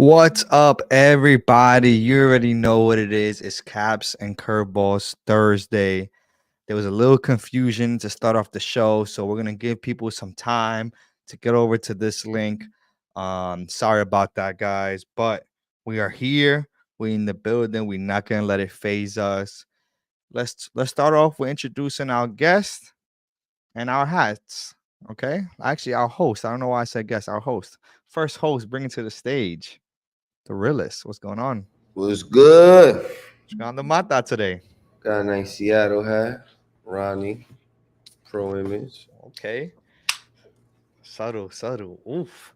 What's up, everybody? You already know what it is. It's Caps and Curveballs Thursday. There was a little confusion to start off the show, so we're gonna give people some time to get over to this link. Sorry about that, guys, but we are here. We in the building. We're not gonna let it phase us. Let's start off with introducing our guest and our hats. Okay, actually, our host. I don't know why I said guest. Our host, first host, bring it to the stage. The realist. What's going on? Was good. What's going on the mata today? Got a nice Seattle hat. Ronnie, Pro Image. Okay. Subtle. Oof.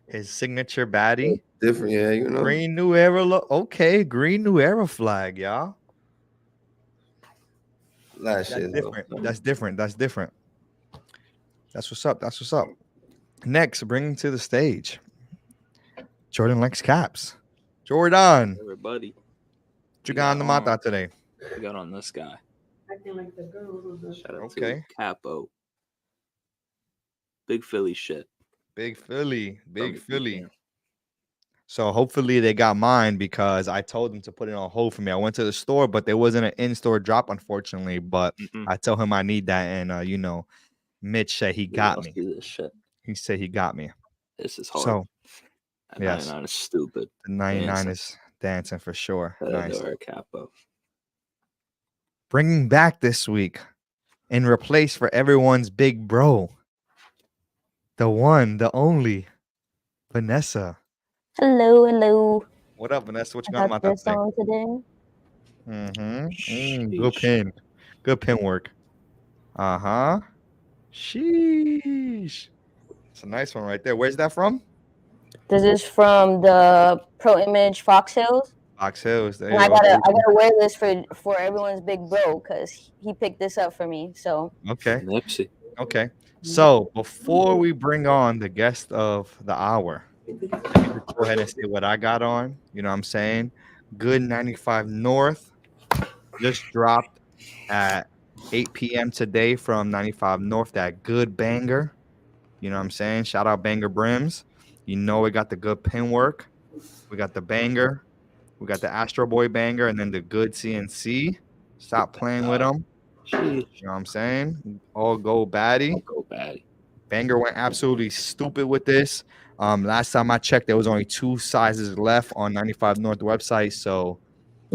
His signature baddie. Different, yeah, you know. Green New Era. Okay. Green New Era flag, y'all. Last That's shit. different. That's different. That's what's up. That's what's up. Next, bring to the stage. Jordan likes caps. Jordan. Everybody, What you got on the mata today? we got on this guy. Shout out Okay. to Capo. Big Philly shit. Big Philly. Big From Philly. EPN. So hopefully they got mine because I told them to put it on hold for me. I went to the store, but there wasn't an in-store drop, unfortunately. But I told him I need that, and Mitch said he got Let's me. do this shit. He said he got me. This is hard. So And yes. 99 is stupid. the 99 Dancing. is dancing for sure. Nice. Theodore Capo. Bringing back this week in replace for everyone's big bro, the one, the only, Vanessa. Hello. What up, Vanessa? What you I got got about this today? on today. Good Sheesh. pin. Good pin work. Uh-huh. Sheesh. It's a nice one right there. Where's that from? This is from the Pro Image Fox Hills. Fox Hills. There And you I go. gotta wear this for everyone's big bro because he picked this up for me. So Okay. Nipsey. Okay. So before we bring on the guest of the hour, let me just go ahead and say what I got on. You know what I'm saying? Good 95 North just dropped at 8 p.m. today from 95 North. That good banger. You know what I'm saying? Shout out Banger Brims. You know we got the good pin work. We got the banger. We got the Astro Boy banger and then the good CNC. Stop playing with them. Sheesh. You know what I'm saying? All go baddie. I'll go baddie. Banger went absolutely stupid with this. Last time I checked, there was only 2 sizes left on 95 North website. So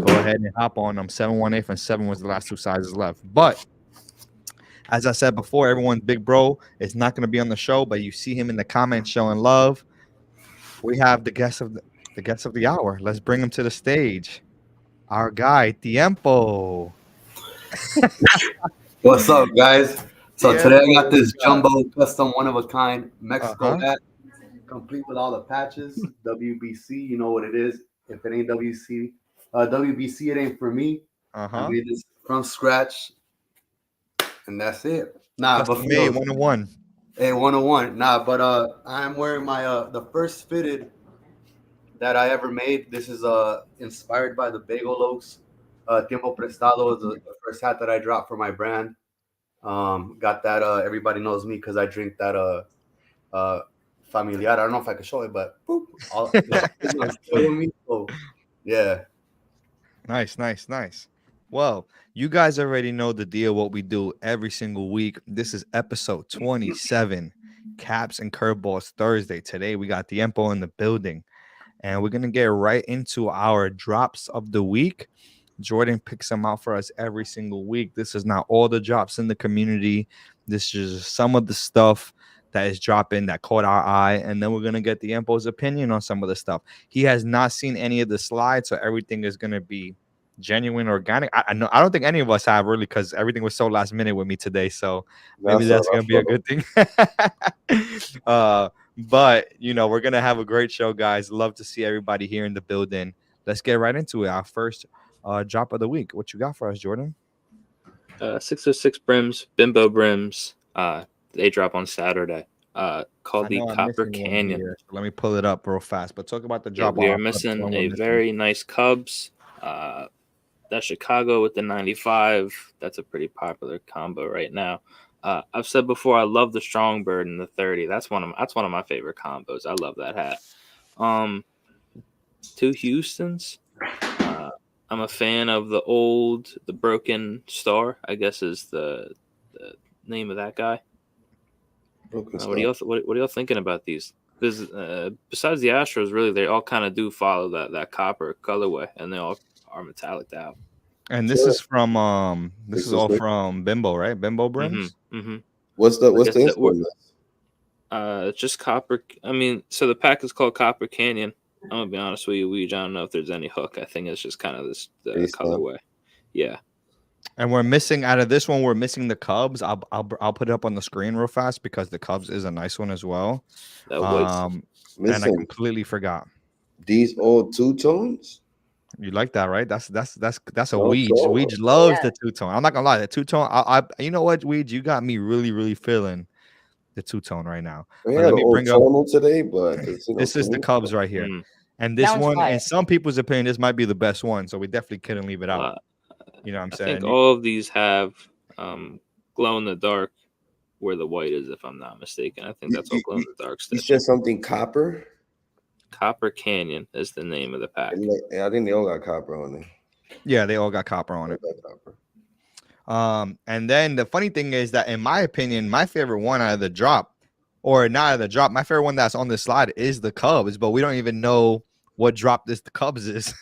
go ahead and hop on them. 718 and 7 was the last 2 sizes left. But as I said before, everyone's big bro is not going to be on the show, but you see him in the comments showing love. We have the guest of the hour. Let's bring him to the stage. Our guy, Tiempo. What's up, guys? So Yeah, today I got this what's up? jumbo custom one of a kind Mexico Uh-huh. hat, complete with all the patches. WBC, you know what it is. If it ain't WBC, it ain't for me. I Uh-huh. made this from scratch, and that's it. Nah, but Custom for made real, 101. hey, 101. Nah, but I'm wearing my the first fitted that I ever made. This is inspired by the Bagel Oaks. Tiempo Prestado is the first hat that I dropped for my brand. Got that everybody knows me because I drink that familiar. I don't know if I can show it, but boop, all with me. So yeah. Nice. Well, you guys already know the deal, what we do every single week. This is episode 27, Caps and Curveballs Thursday. Today, we got Tiempo in the building, and we're going to get right into our drops of the week. Jordan picks them out for us every single week. This is not all the drops in the community. This is some of the stuff that is dropping that caught our eye, and then we're going to get Tiempo's opinion on some of the stuff. He has not seen any of the slides, so everything is going to be genuine, organic. I don't think any of us have really, because everything was so last minute with me today. So maybe that's gonna be a good thing. But we're gonna have a great show, guys. Love to see everybody here in the building. Let's get right into it. Our first drop of the week. What you got for us, Jordan? 606 brims, bimbo brims. They drop on Saturday. Called the Copper Canyon. Here, so let me pull it up real fast. But talk about the Yeah, drop. we are missing a very nice Cubs. That Chicago with the 95. That's a pretty popular combo right now. I've said before, I love the Strongbird and the 30. That's one of my favorite combos. I love that hat. 2 Houstons. I'm a fan of the Broken Star, I guess is the name of that guy. Broken What are y'all what are y'all thinking about these? Because besides the Astros, really, they all kind of do follow that copper colorway, and they all are metallic out. And this Sure. is from this is all 606. from Bimbo, right? Bimbo brims. What's the Like I what's the said, inspo on this? It's just copper. I mean, so the pack is called Copper Canyon. I'm gonna be honest with you, Weege. I don't know if there's any hook. I think it's just kind of the Based on- colorway. Yeah. And we're missing out of this one. We're missing the Cubs. I'll put it up on the screen real fast because the Cubs is a nice one as well. That white. And I Listen, completely forgot. these all two tones. You like that, right? That's a No Weege. problem. Weege loves Yeah. the two-tone. I'm not gonna lie, the two-tone. I you know what, Weege, you got me really feeling the two-tone right now. We But had let an me old bring up. tonal today, but it's, This is the Cubs right here, Mm. and this That one's one, fire. in some people's opinion, this might be the best one. So we definitely couldn't leave it out. You know what I'm I saying? think all of these have glow in the dark where the white is, if I'm not mistaken. I think that's all glow in the dark You stitching. said something copper. Copper Canyon is the name of the pack. I think they all got copper on it. Yeah, they all got copper on it. They got copper. And then the funny thing is that, in my opinion, my favorite one out of the drop, or not out of the drop, my favorite one that's on the slide is the Cubs, but we don't even know what drop this the Cubs is,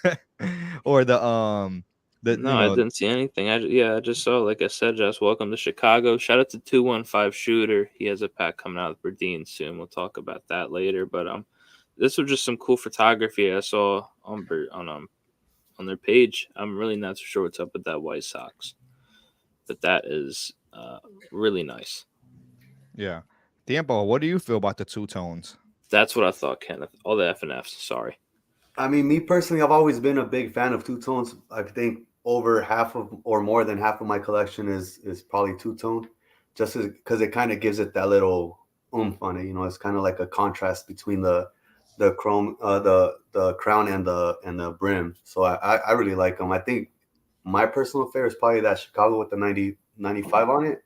or the No, I didn't see anything. I just saw, like I said, just welcome to Chicago. Shout out to 215 Shooter. He has a pack coming out of Verdeen soon. We'll talk about that later. But this was just some cool photography I saw on their page. I'm really not so sure what's up with that White Sox, but that is really nice. Yeah. Tiempo, what do you feel about the two tones? That's what I thought, Kenneth. All the F and Fs. Sorry. I mean, me personally, I've always been a big fan of two tones. I think over half of, or more than half of my collection is probably two tone, just because it kind of gives it that little oomph on it. You know, it's kind of like a contrast between the chrome, the crown and the brim. So I really like them. I think my personal favorite is probably that Chicago with the 95 on it.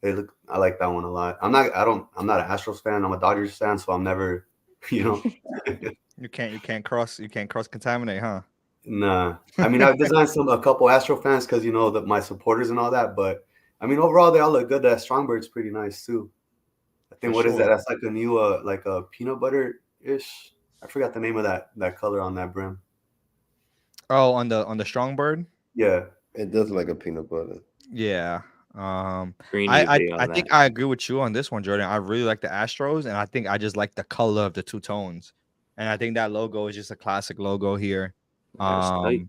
I like that one a lot. I'm not an Astros fan. I'm a Dodgers fan, so I'm never, you know. You can't cross contaminate, huh? Nah, I mean I've designed a couple Astro fans because you know my supporters and all that. But I mean overall they all look good. That Strongbird's pretty nice too. I think For what is that? sure. That's like a new like a peanut butter ish. I forgot the name of that color on that brim. Oh, on the strong bird. Yeah, It does like a peanut butter. Yeah. Green I UV on think that. I agree with you on this one, Jordan. I really like the Astros, and I think I just like the color of the two tones. And I think that logo is just a classic logo here. That's tight.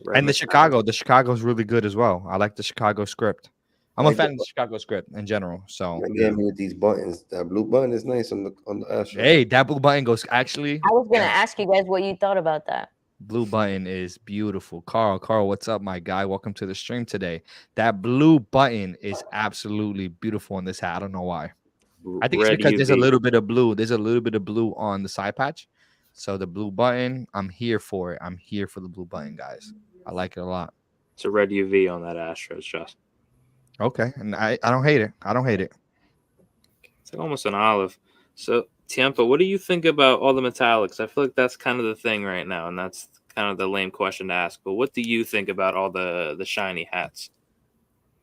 Red And the metallic. Chicago's really good as well. I like the Chicago script. I'm a fan of the Chicago script in general. So Might get me with these buttons. That blue button is nice on the Astro. hey, that blue button goes actually. I was gonna ask you guys what you thought about that. Blue button is beautiful. Carl, what's up, my guy? Welcome to the stream today. That blue button is absolutely beautiful in this hat. I don't know why. I think it's Red because there's a UV. little bit of blue. There's a little bit of blue on the side patch. So the blue button, I'm here for it. I'm here for the blue button, guys. I like it a lot. It's a red UV on that Astros, Josh. Okay. And I don't hate it. I don't hate it. It's like almost an olive. So, Tiempo, what do you think about all the metallics? I feel like that's kind of the thing right now, and that's kind of the lame question to ask. But what do you think about all the shiny hats?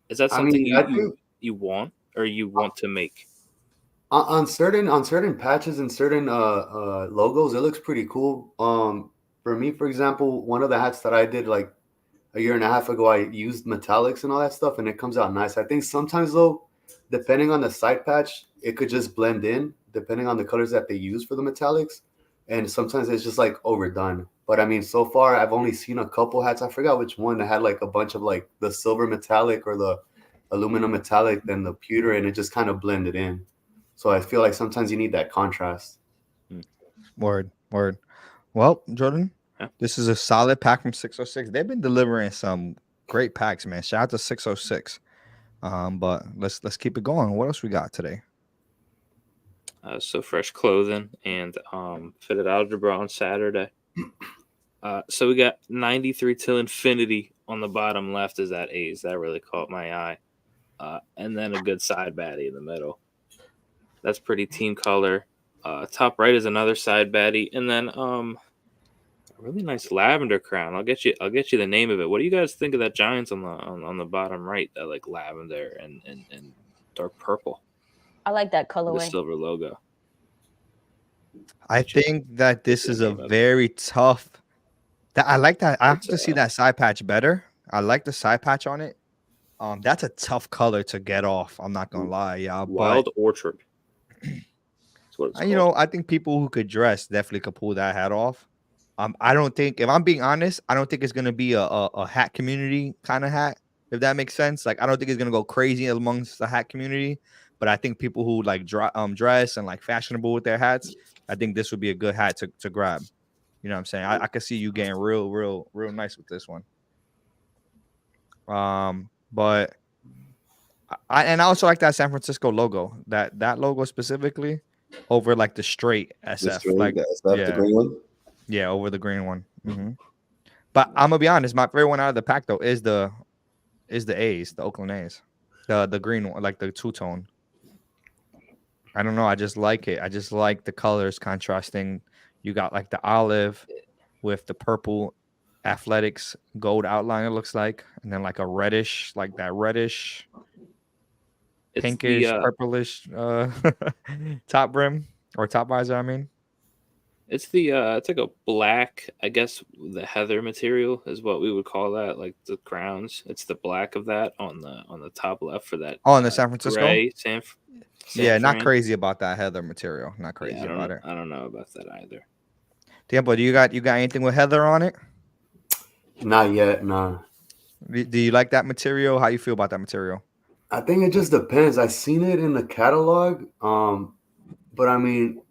Is that I something mean I think you want or you want to make? on certain patches and certain logos, it looks pretty cool. For me, for example, one of the hats that I did like a year and a half ago, I used metallics and all that stuff, and it comes out nice. I think sometimes though, depending on the side patch, it could just blend in, depending on the colors that they use for the metallics, and sometimes it's just like overdone. But I mean, so far I've only seen a couple hats. I forgot which one that had like a bunch of like the silver metallic or the aluminum metallic, then the pewter, and it just kind of blended in. So I feel like sometimes you need that contrast. Word. Well, Jordan, Yeah. this is a solid pack from 606. They've been delivering some great packs, man. Shout out to 606. But let's keep it going. What else we got today? So fresh clothing and fitted algebra on Saturday. So we got 93 till infinity on the bottom left is that A's. That really caught my eye. And then a good side baddie in the middle. That's pretty team color. Top right is another side baddie. And then really nice lavender crown. I'll get you the name of it. What do you guys think of that Giants on the bottom right? That like lavender and dark purple. I like that The colorway. silver logo. I think that this is a very tough. I like that. I have to see that side patch better. I like the side patch on it. That's a tough color to get off. I'm not gonna lie, y'all. Wild Orchard. That's what it's called. You know, I think people who could dress definitely could pull that hat off. I don't think, if I'm being honest, I don't think it's gonna be a hat community kind of hat, if that makes sense. Like, I don't think it's gonna go crazy amongst the hat community, but I think people who like dress and like fashionable with their hats, I think this would be a good hat to grab. You know what I'm saying? I could see you getting real nice with this one. But I also like that San Francisco logo, that logo specifically over like the straight SF, the green one. Yeah, over the green one. But I'm gonna be honest, my favorite one out of the pack though is the A's, the Oakland A's, the green one, like the two-tone. I don't know, I just like it. I just like the colors contrasting. You got like the olive with the purple Athletics gold outline, it looks like, and then like a reddish, like that reddish, pinkish, purplish top brim or top visor. I mean, it's it's like a black, I guess the heather material is what we would call that, like the crowns. It's the black of that on the top left for that. Oh, in the San Francisco. Gray, yeah, not crazy about that heather material. Not crazy about it. I don't know about that either. Tiempo, do you got anything with heather on it? Not yet, no. Do you like that material? How you feel about that material? I think it just depends. I seen it in the catalog, but I mean,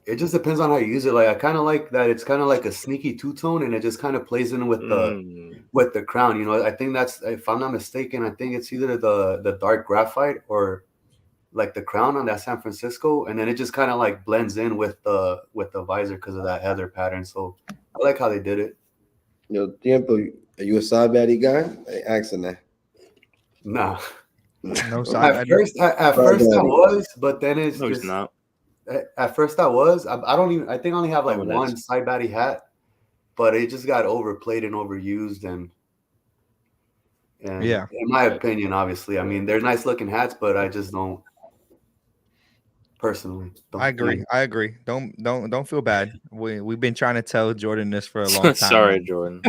it just depends on how you use it. Like, I kind of like that it's kind of like a sneaky two-tone, and it just kind of plays in with the crown. You know, I think that's, if I'm not mistaken, I think it's either the dark graphite or like the crown on that San Francisco, and then it just kind of like blends in with the visor because of that heather pattern. So I like how they did it. Yo, Tiempo, are you a side baddie guy? I asking that. Nah. No side. At first I was, but then it's no, just he's not. At first I was. I think I only have like one side baddie hat, but it just got overplayed and overused, and yeah, in my opinion, obviously, I mean, they're nice looking hats, but I just don't personally. I agree. Don't feel bad. We've been trying to tell Jordan this for a long time. Sorry, Jordan.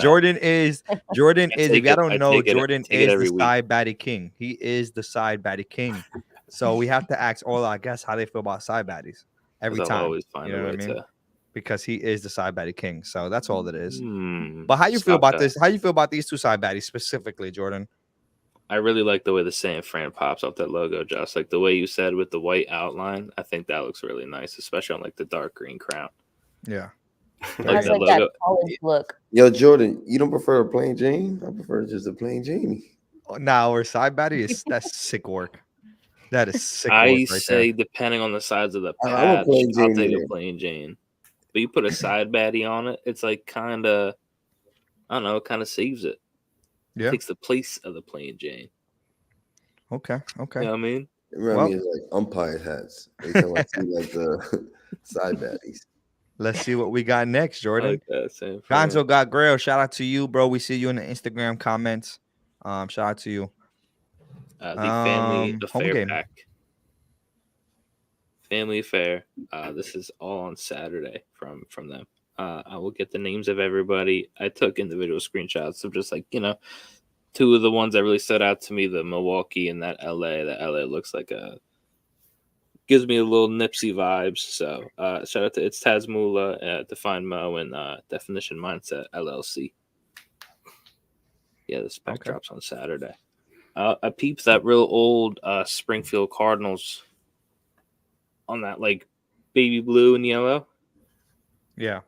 Jordan is. If you don't know, Jordan is the side baddie king. He is the side baddie king. So we have to ask all our guests how they feel about side baddies every time. Always find a way to. Because he is the side baddie king. So that's all it is. But how you feel about this? How you feel about these two side baddies specifically, Jordan? I really like the way the San Fran pops off that logo, Josh. Like the way you said with the white outline, I think that looks really nice, especially on like the dark green crown. Yeah. Like that college look. Yo, Jordan, you don't prefer a plain Jane? I prefer just a plain Jamie. Now, our side baddie that's sick work. That is sick work. I say depending on the size of the patch, I'll take a plain Jane. But you put a side baddie on it, it's like kind of, I don't know, it kind of saves it. Yeah. Takes the place of the plain Jane. Okay. You know what I mean? It reminds me of like umpire hats. They tell like the side baddies. Let's see what we got next, Jordan. Like that, Gonzo got Grail. Shout out to you, bro. We see you in the Instagram comments. Shout out to you. The Family Affair game. pack. Family Affair. This is all on Saturday from them. I will get the names of everybody. I took individual screenshots of just like, two of the ones that really stood out to me, the Milwaukee and that LA. That LA looks like gives me a little Nipsey vibes. So shout out to It's Taz Moolah, Define Mo, and Definition Mindset LLC. Yeah, this pack drops on Saturday. I peeped that real old Springfield Cardinals on that like baby blue and yellow. Yeah.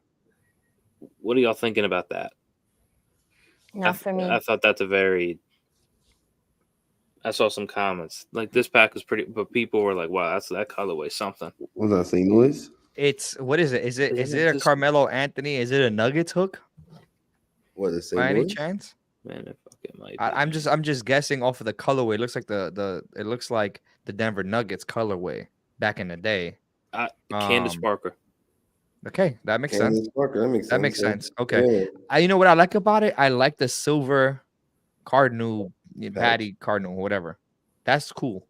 What are y'all thinking about that? Not for me. I thought that's I saw some comments. Like this pack was pretty, but people were like, wow, that's that colorway something. What's that St. Louis? What is it? Is it a Carmelo Anthony? Is it a Nuggets hook? What is it? By any chance? Man, it fucking might be. I'm just guessing off of the colorway. It looks like it looks like the Denver Nuggets colorway back in the day. Candace Parker. Okay, that makes sense. Kansas Parker. That makes sense. That makes Yeah. sense. Okay. Yeah. You know what I like about it? I like the silver cardinal, Patch. patty cardinal, whatever. That's cool.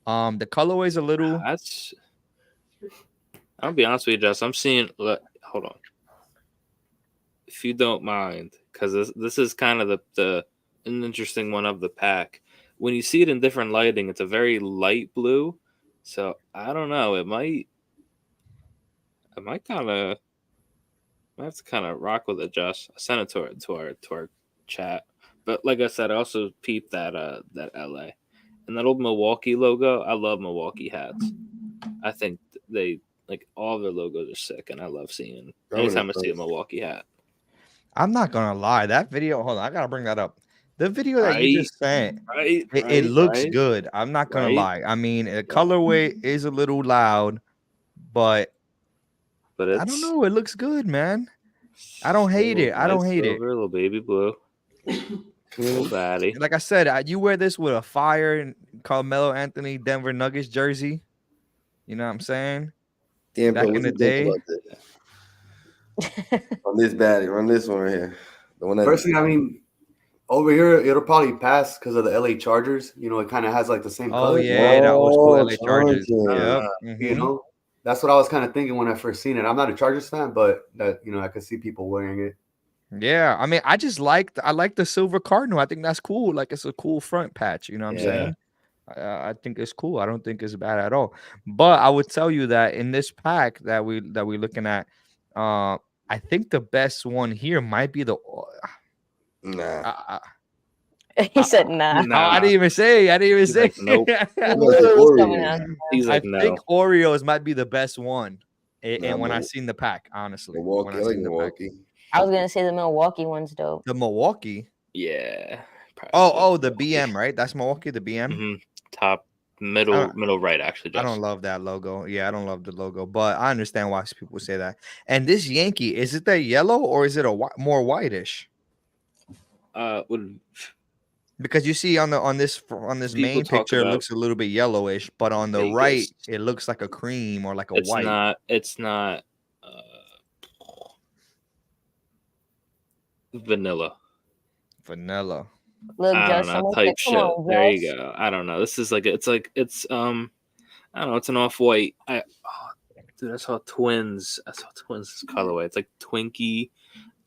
The colorway is a little. That's. I'll be honest with you, Jess. I'm seeing. Hold on. If you don't mind, because this is kind of an interesting one of the pack. When you see it in different lighting, it's a very light blue. So I don't know. It might kind of. I have to kind of rock with it, Josh. I sent it to our chat. But like I said, I also peeped that LA and that old Milwaukee logo. I love Milwaukee hats. I think they like all their logos are sick, and I love seeing anytime I see a Milwaukee hat. I'm not gonna lie, that video. Hold on, I gotta bring that up. The video that you Right, just sent, right, it looks right, good. I'm not gonna right. lie. I mean, the colorway is a little loud, but it's, I don't know. It looks good, man. I don't hate it. I don't hate it. Silver, little baby blue, little baddie. Like I said, you wear this with a fire Carmelo Anthony Denver Nuggets jersey. You know what I'm saying? Tiempo, Back what in the you think day. about this? On this baddie, run this one right here. The one that Personally, I mean, over here it'll probably pass because of the LA Chargers. You know, it kind of has like the same Oh color. yeah, the old school LA Chargers. Chargers. Yep. You know, that's what I was kind of thinking when I first seen it. I'm not a Chargers fan, but that I could see people wearing it. Yeah, I mean, I like the silver cardinal. I think that's cool. Like it's a cool front patch. You know what I'm saying? I think it's cool. I don't think it's bad at all. But I would tell you that in this pack that we're looking at, I think the best one here might be the. Nah. He said nah. I didn't even say. Like, nope. He's like, I think Oreos might be the best one. And when I seen the pack, honestly, Milwaukee, when I I like seen the Milwaukee. pack. I was gonna say the Milwaukee one's dope. The Milwaukee. Yeah. The BM, right? That's Milwaukee, the BM. Mm-hmm. Top middle right, actually. I don't love that logo. Yeah, I don't love the logo, but I understand why people say that. And this Yankee, is it that yellow or is it more whitish? Because you see on this main picture, it looks a little bit yellowish, but on the right, it looks like a cream or like a white. It's not vanilla. Look, I don't know, type shit. There you go. I don't know. This is like it's I don't know. It's an off white. Dude, I saw Twins. Colorway. It's like Twinkie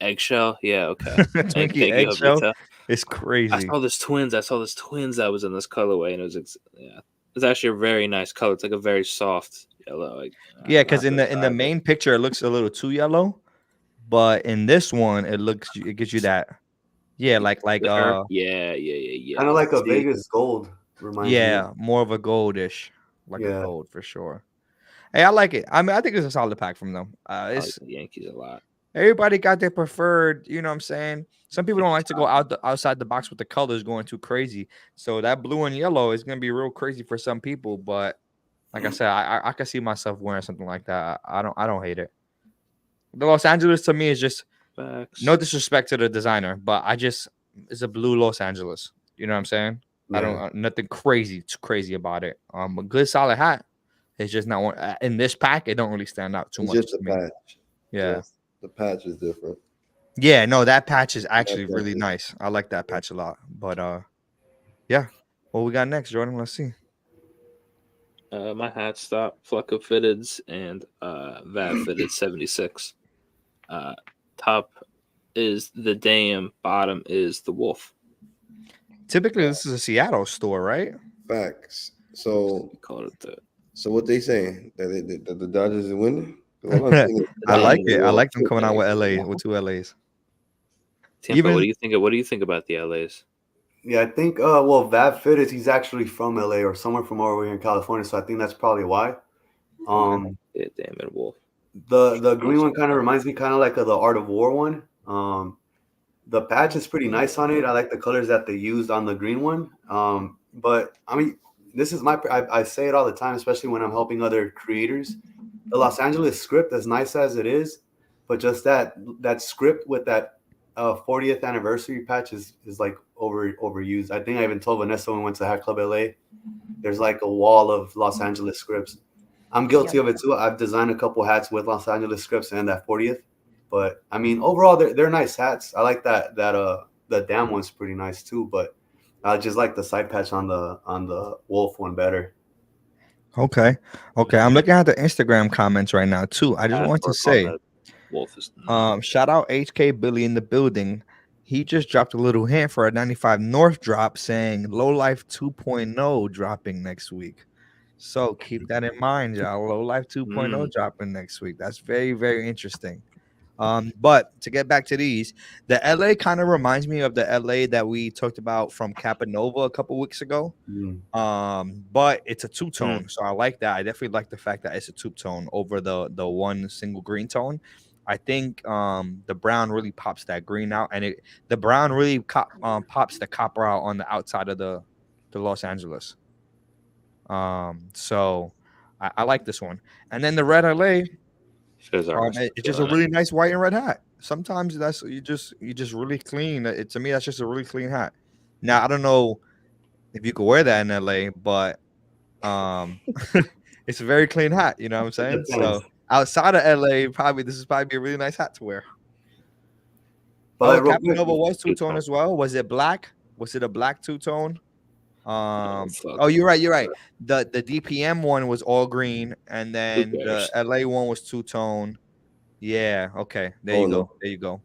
eggshell. Yeah, okay. Twinkie eggshell. It's crazy. I saw this Twins that was in this colorway, and it's actually a very nice color. It's like a very soft yellow. Because in the main picture it looks a little too yellow, but in this one it gives you that. Yeah, like yeah. Kind of like a Vegas gold. Reminds me. More of a goldish, like a gold for sure. Hey, I like it. I mean, I think it's a solid pack from them. It's the Yankees a lot. Everybody got their preferred. You know what I'm saying? Some people don't like to go outside the box with the colors going too crazy. So that blue and yellow is gonna be real crazy for some people. But like I said, I can see myself wearing something like that. I don't hate it. The Los Angeles to me is just. Facts. No disrespect to the designer, but it's a blue Los Angeles. You know what I'm saying? Yeah. I don't nothing too crazy about it. A good solid hat. It's just not one in this pack. It don't really stand out too much. Just the patch. Yeah, the patch is different. Yeah, no, that patch is actually really nice. I like that patch a lot. But yeah, what we got next, Jordan? Let's see. My hat stop, Flecko Fitteds, and Vav Fitted 76. Top is the Dame, bottom is the Wolf. Typically, this is a Seattle store, right? Facts. So call it that. So what they saying that the Dodgers is winning? I like it. I like them coming out with LA with two LAs. Tiempo, what do you think? What do you think about the LAs? Yeah, I think Vav Fitted, he's actually from LA or somewhere from over here in California, so I think that's probably why. Damn it, Wolf. The green one kind of reminds me kind of like of the Art of War one. The patch is pretty nice on it. I like the colors that they used on the green one. But I mean, this is I say it all the time, especially when I'm helping other creators. The Los Angeles script, as nice as it is, but just that script with that 40th anniversary patch is like overused. I think I even told Vanessa when we went to Hat Club LA, there's like a wall of Los Angeles scripts. I'm guilty of it too. I've designed a couple hats with Los Angeles scripts and that 40th, but I mean overall they're nice hats. I like that the damn one's pretty nice too, but I just like the side patch on the wolf one better. Okay. I'm looking at the Instagram comments right now too. I just want to Work on say, that wolf is nice. shout out HK Billy in the building. He just dropped a little hint for a 95 North drop, saying Low Life 2.0 dropping next week. So keep that in mind, y'all. Low Life 2.0 dropping next week. That's very, very interesting. But to get back to these, the LA kind of reminds me of the LA that we talked about from Capanova a couple weeks ago. But it's a two-tone, so I like that. I definitely like the fact that it's a two-tone over the one single green tone. I think the brown really pops that green out, and the brown really pops the copper out on the outside of the Los Angeles. So I like this one. And then the red LA, it's just a really nice white and red hat. Sometimes that's you just really clean. To me, that's just a really clean hat. Now I don't know if you could wear that in LA, but it's a very clean hat. You know what I'm saying? So outside of LA, this is probably a really nice hat to wear. But Capanova was two-tone as well. Was it black? Was it a black two-tone? You're right. The DPM one was all green, and then the LA one was two-tone. Yeah, okay. There you go.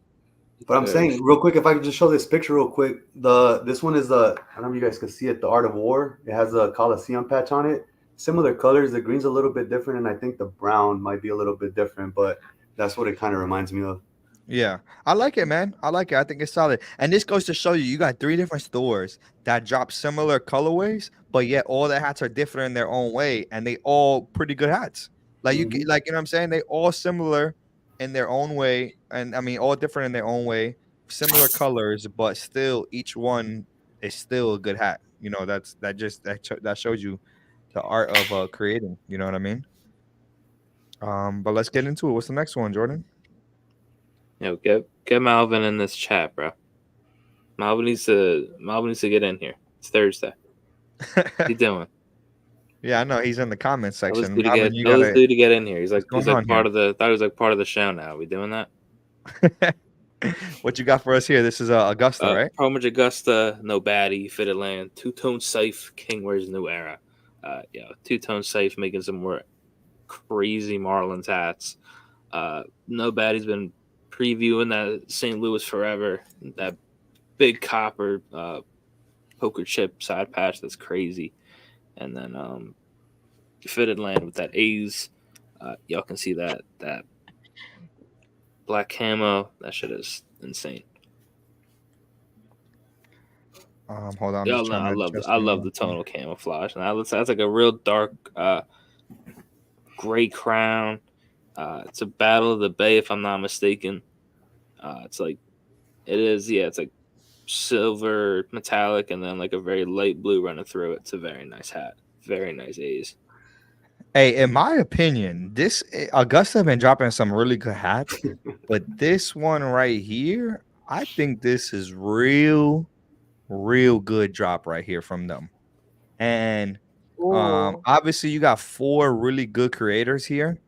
But I'm saying real quick, if I could just show this picture real quick. This one is I don't know if you guys can see it, the Art of War. It has a Coliseum patch on it. Similar colors. The green's a little bit different, and I think the brown might be a little bit different, but that's what it kind of reminds me of. Yeah, I like it, man. I like it. I think it's solid. And this goes to show you got 3 different stores that drop similar colorways, but yet all the hats are different in their own way, and they all pretty good hats. Like you know what I'm saying? They all similar in their own way, and I mean all different in their own way, similar colors, but still each one is still a good hat. You know, that shows you the art of creating. You know what I mean? But let's get into it. What's the next one, Jordan? Yo, get Malvin in this chat, bro. Malvin needs to get in here. It's Thursday. What you doing? Yeah, I know he's in the comments section. Tell this dude to get in here. He's like part of the. Thought he was like part of the show now. Are we doing that? What you got for us here? This is Augusta, right? Homage Augusta, no baddie, fitted land, two-tone safe. King wears new era. Two-tone safe, making some more crazy Marlins hats. No baddie's been previewing that St. Louis forever. That big copper poker chip side patch that's crazy. And then fitted land with that A's. Y'all can see that black camo. That shit is insane. Hold on. I love the tonal camouflage. And that's like a real dark gray crown. It's a Battle of the Bay, if I'm not mistaken. It's like silver metallic and then like a very light blue running through it. It's a very nice hat. Very nice A's. Hey, in my opinion, this Augusta have been dropping some really good hats, but this one right here, I think this is real good drop right here from them. And obviously you got 4 really good creators here.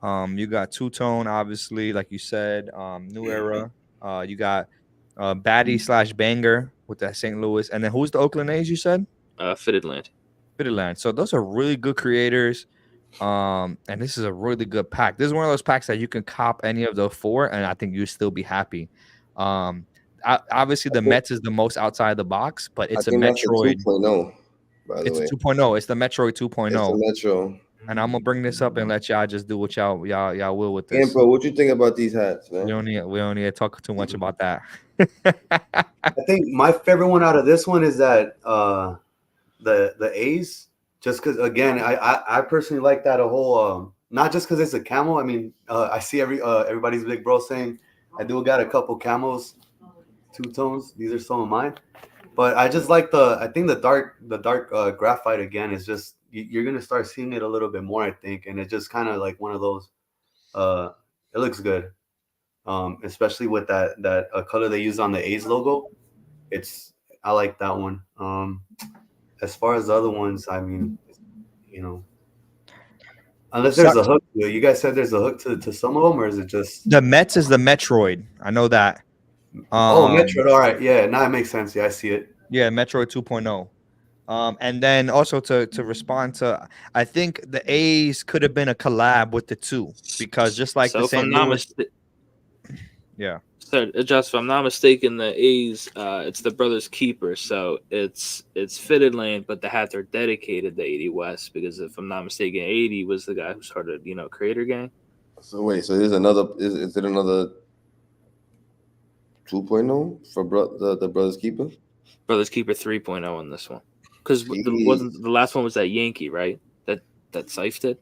You got Two Tone, obviously, like you said, New Era. You got Baddie / Banger with that St. Louis, and then who's the Oakland A's? You said Fitted Land. So those are really good creators. And this is a really good pack. This is one of those packs that you can cop any of the 4, and I think you'd still be happy. Obviously the Mets is the most outside the box, but it's a Metroid 2.0. By the way, it's a 2.0. It's the Metroid 2.0. It's a Metro. And I'm gonna bring this up and let y'all just do what y'all will with this. Tiempo, what you think about these hats, man? We don't need to talk too much about that. I think my favorite one out of this one is that the A's, just because again I personally like that a whole not just because it's a camo. I mean I see everybody's big bro saying I do got a couple camos, 2 tones. These are some of mine, but I just like the dark graphite again is just you're gonna start seeing it a little bit more, I think, and it's just kind of like one of those. It looks good, especially with that color they use on the A's logo. I like that one. As far as the other ones, I mean, Unless there's a hook to it. You guys said there's a hook to some of them, or is it just The Mets is the Metroid? I know that. Metroid. All right, yeah, now it makes sense. Yeah, I see it. Yeah, Metroid 2.0. And then also to respond to, I think the A's could have been a collab with the two because just like So the if I'm St. not Louis, yeah, So, just if I'm not mistaken, the A's, it's the brothers keeper, so it's fitted lane, but the hats are dedicated to 80 West because if I'm not mistaken, 80 was the guy who started, Creator Gang. So wait, so there's another. Is it another 2.0 for the brothers keeper? Brothers keeper 3.0 on this one because Jeez. the last one was that Yankee, right? That Seif did.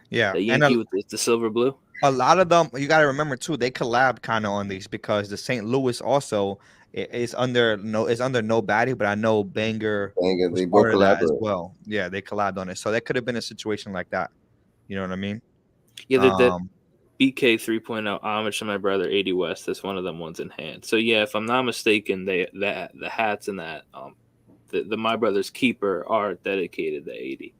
yeah, The and Yankee with the silver blue. a lot of them you got to remember too. They collabed kind of on these because the St. Louis also is under no baddie, but I know Banger Dang it, was they both part of that as collaborate. well. Yeah, they collabed on it, so that could have been a situation like that. You know what I mean? Yeah, the BK 3.0 homage to my brother 80 West. That's one of them ones in hand. So yeah, if I'm not mistaken, the hats and that the my brother's keeper are dedicated to 80,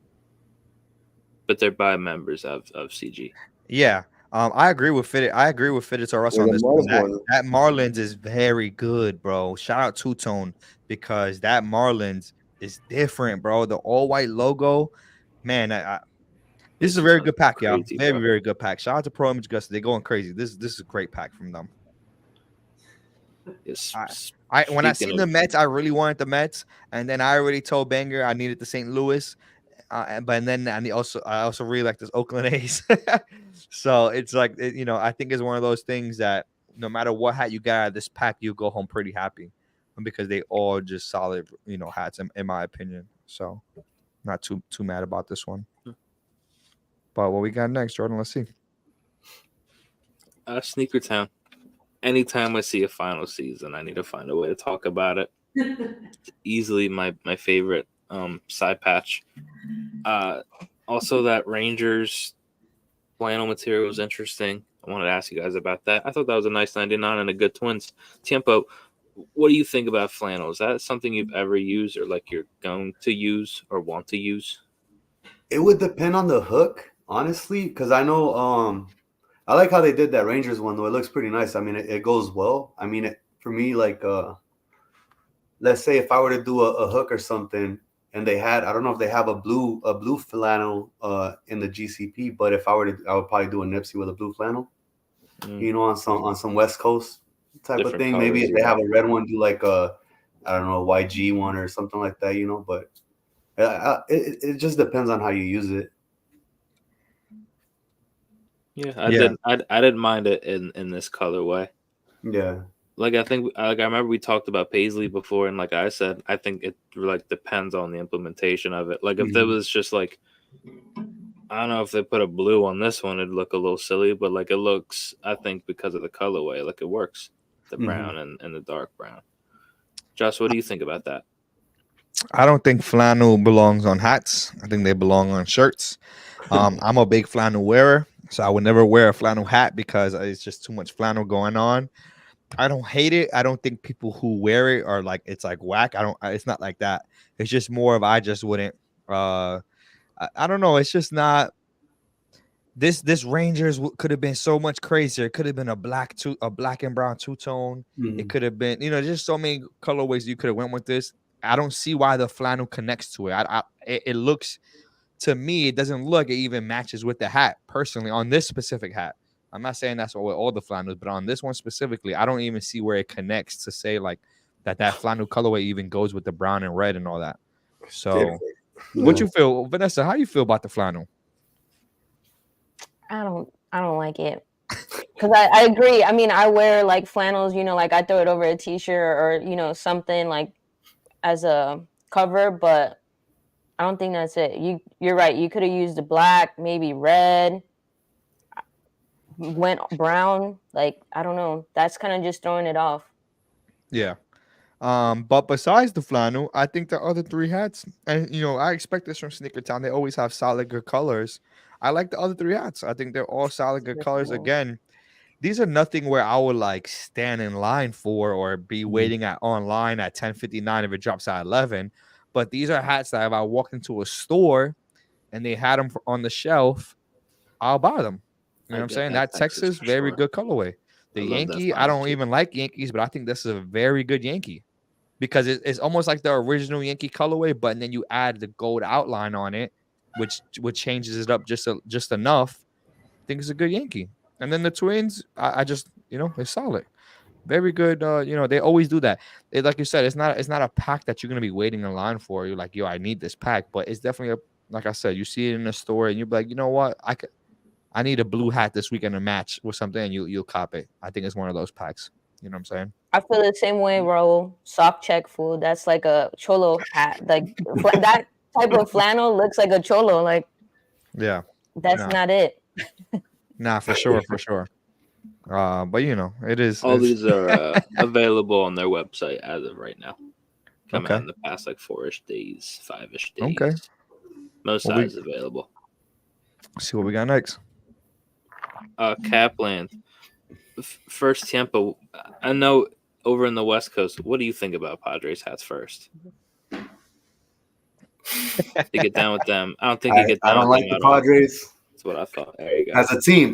but they're by members of CG. Yeah. I agree with Fitted. I agree with Fitted to us Yeah, on the this one. Mars one. That Marlins is very good, bro. Shout out Two Tone because that Marlins is different, bro. The all white logo, man. This is a very good pack, y'all. Crazy, Very, bro. very good pack. Shout out to Pro Image Gusta. They're going crazy. This is a great pack from them. When I seen the Mets, I really wanted the Mets, and then I already told Banger I needed the St. Louis. But then I also really like this Oakland A's. So it's like I think it's one of those things that no matter what hat you got out of this pack, you go home pretty happy, because they all just solid hats in my opinion. So not too mad about this one. But what we got next, Jordan? Let's see. Sneaker Town. Anytime I see a final season, I need to find a way to talk about it. It's easily my favorite side patch. Also, that Rangers flannel material was interesting. I wanted to ask you guys about that. I thought that was a nice 99 and a good Twins. Tiempo, what do you think about flannel? Is that something you've ever used or like you're going to use or want to use? It would depend on the hook, honestly, because I know I like how they did that Rangers one though. It looks pretty nice. I mean, it goes well. I mean, for me, like let's say if I were to do a hook or something, and they had, I don't know if they have a blue flannel in the GCP, but if I were to, I would probably do a Nipsey with a blue flannel. On some West Coast type Different of thing. colors, Maybe if they have a red one, do like a, I don't know, a YG one or something like that. But it just depends on how you use it. Yeah, I didn't mind it in this colorway. Yeah. Like I remember we talked about Paisley before, and like I said, I think it like depends on the implementation of it. Like if there was just like, I don't know, if they put a blue on this one, it'd look a little silly, but like it looks, I think because of the colorway, like it works, the brown and the dark brown. Josh, what do you think about that? I don't think flannel belongs on hats. I think they belong on shirts. I'm a big flannel wearer, so I would never wear a flannel hat because it's just too much flannel going on. I don't hate it. I don't think people who wear it are like it's like whack. It's not like that. It's just more of I just wouldn't. I don't know. It's just not. This Rangers could have been so much crazier. It could have been a black and brown two tone. It could have been just so many colorways you could have went with this. I don't see why the flannel connects to it. It looks, to me, it doesn't look. It even matches with the hat personally on this specific hat. I'm not saying that's with all the flannels, but on this one specifically, I don't even see where it connects to say like that flannel colorway even goes with the brown and red and all that. So, what you feel, Vanessa? How you feel about the flannel? I don't like it. Because I agree. I mean, I wear like flannels, like I throw it over a t-shirt or, something like as a cover, but I don't think that's it. You're right. You could have used the black, maybe red, went brown. Like, I don't know. That's kind of just throwing it off. Yeah. But besides the flannel, I think the other three hats, and I expect this from Sneaker Town. They always have solid good colors. I like the other three hats. I think they're all solid good colors. Again, these are nothing where I would like stand in line for or be waiting online at 10:59 if it drops at 11. But these are hats that if I walked into a store and they had them on the shelf I'll buy them. You know I what I'm get saying? that That Texas, for very sure. good colorway. The I love that Yankee, I font, don't too. even like Yankees, but I think this is a very good Yankee because it's almost like the original Yankee colorway, but then you add the gold outline on it, which changes it up just enough. I think it's a good Yankee. And then the Twins, I just, it's solid. Very good. They always do that. Like you said, it's not a pack that you're gonna be waiting in line for. You're like, yo, I need this pack, but it's definitely like I said, you see it in the store and you're like, you know what, I need a blue hat this weekend to match with something, and you'll cop it. I think it's one of those packs. You know what I'm saying? I feel the same way, Raul. Sock check fool. That's like a cholo hat. Like that type of flannel looks like a cholo. Like Yeah. that's not it. Nah, for sure. But it is. All these are available on their website as of right now. Coming out in the past like 4-ish days, 5-ish days. Okay. Most sizes available. Let's see what we got next. Kaplan. First Tiempo. I know over in the West Coast. What do you think about Padres hats first? To get down with them. I don't think you get down I don't with like them the Padres. That's what I thought. There you go. As a team,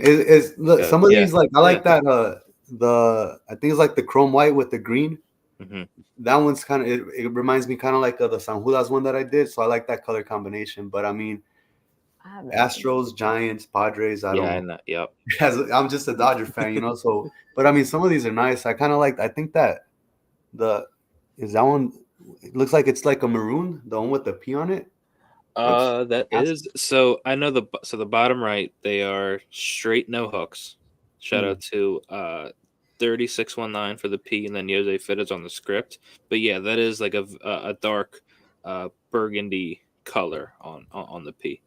look, some of these like I like that. I think it's like the chrome white with the green. Mm-hmm. That one's kind of it reminds me kind of like the San Judas one that I did. So I like that color combination. But I mean, Astros, Giants, Padres. I don't know. Yep. I'm just a Dodger fan, So, but I mean, some of these are nice. I kind of like. I think that is that one. It looks like it's like a maroon, the one with the P on it. That is so. I know the bottom right. They are straight no hooks. Shout out to 3619 for the P, and then Jose Fitted on the script. But yeah, that is like a dark burgundy color on the P,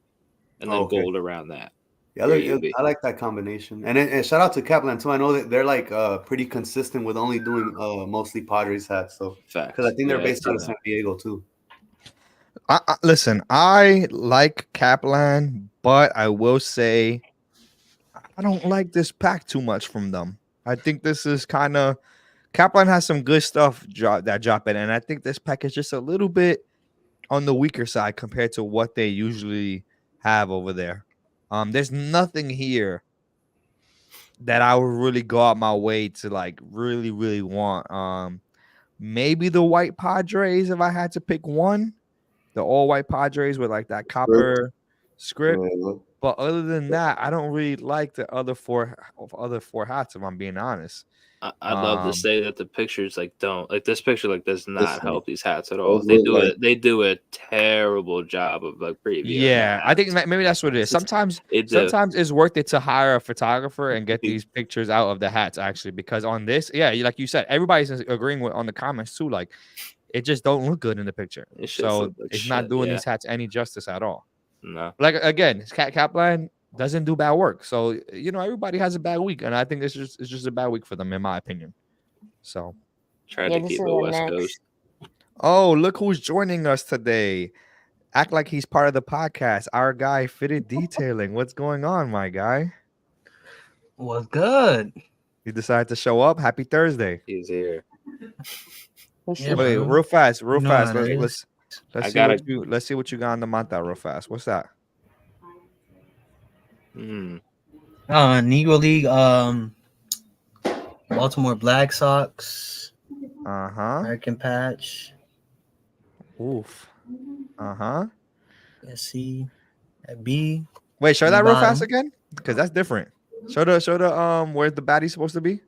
and then gold around that. Yeah, I like that combination. And shout out to Kaplan too. I know that they're like pretty consistent with only doing mostly Padres hats. So because I think they're based out of San Diego too. Listen, I like Kaplan, but I will say I don't like this pack too much from them. I think this is kind of Kaplan has some good stuff that drop in, and I think this pack is just a little bit on the weaker side compared to what they usually have over there. There's nothing here that I would really go out my way to like really, really want. Maybe the white Padres if I had to pick one. The all white Padres with like that copper script. But other than that, I don't really like the other four hats, if I'm being honest. I'd love to say that the pictures this picture does not help these hats at all. They do a terrible job of like previewing. Yeah, I think maybe that's what it is. Sometimes it's worth it to hire a photographer and get these pictures out of the hats actually, because on this, like you said, everybody's agreeing on the comments too. Like it just don't look good in the picture. So it's not doing these hats any justice at all. No. Like again, Kaplan doesn't do bad work. So everybody has a bad week, and I think it's just a bad week for them, in my opinion. So try to keep it West Coast. Oh, look who's joining us today. Act like he's part of the podcast. Our guy Fitted Detailing. What's going on, my guy? What's good? You decided to show up. Happy Thursday. He's here. Wait, real fast. Let's see what you got on the Manta real fast. What's that? Negro League, Baltimore Black Sox. American patch. Oof. Let's see. At B. Wait, show that real fast again, because that's different. Show the where's the baddie supposed to be?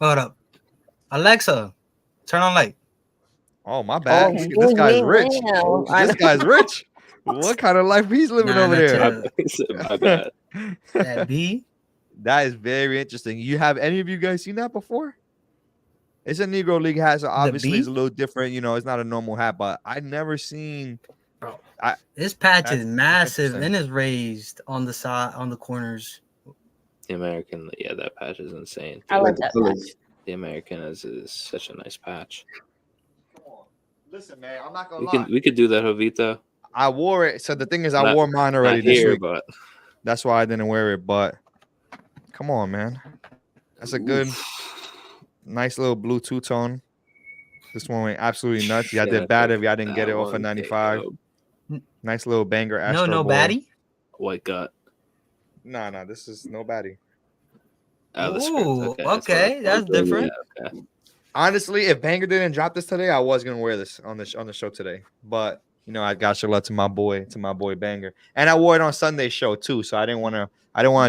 Hold up. Alexa, turn on light. Oh, my bad. This guy's rich. This guy's rich. What kind of life he's living over there? My bad. That B. That is very interesting. Have any of you guys seen that before? It's a Negro League hat, so obviously it's a little different. It's not a normal hat, but I've never seen. Bro, this patch is massive and is raised on the side, on the corners. The American, that patch is insane. I like that patch. The American is such a nice patch. Listen, man, I'm not gonna lie. We could do that, Jovita. I wore it. So the thing is, I wore mine already this week, but that's why I didn't wear it. But come on, man, that's a good, nice little blue two-tone. This one went absolutely nuts. Y'all did bad if y'all didn't get it off of 95. Nice little banger. No baddie. White gut. No, this is no baddie. Oh, the script. Ooh, Okay, that's different. Yeah, okay. Honestly, if Banger didn't drop this today, I was gonna wear this on the show today. But I got your love to my boy Banger, and I wore it on Sunday's show too. So I didn't want to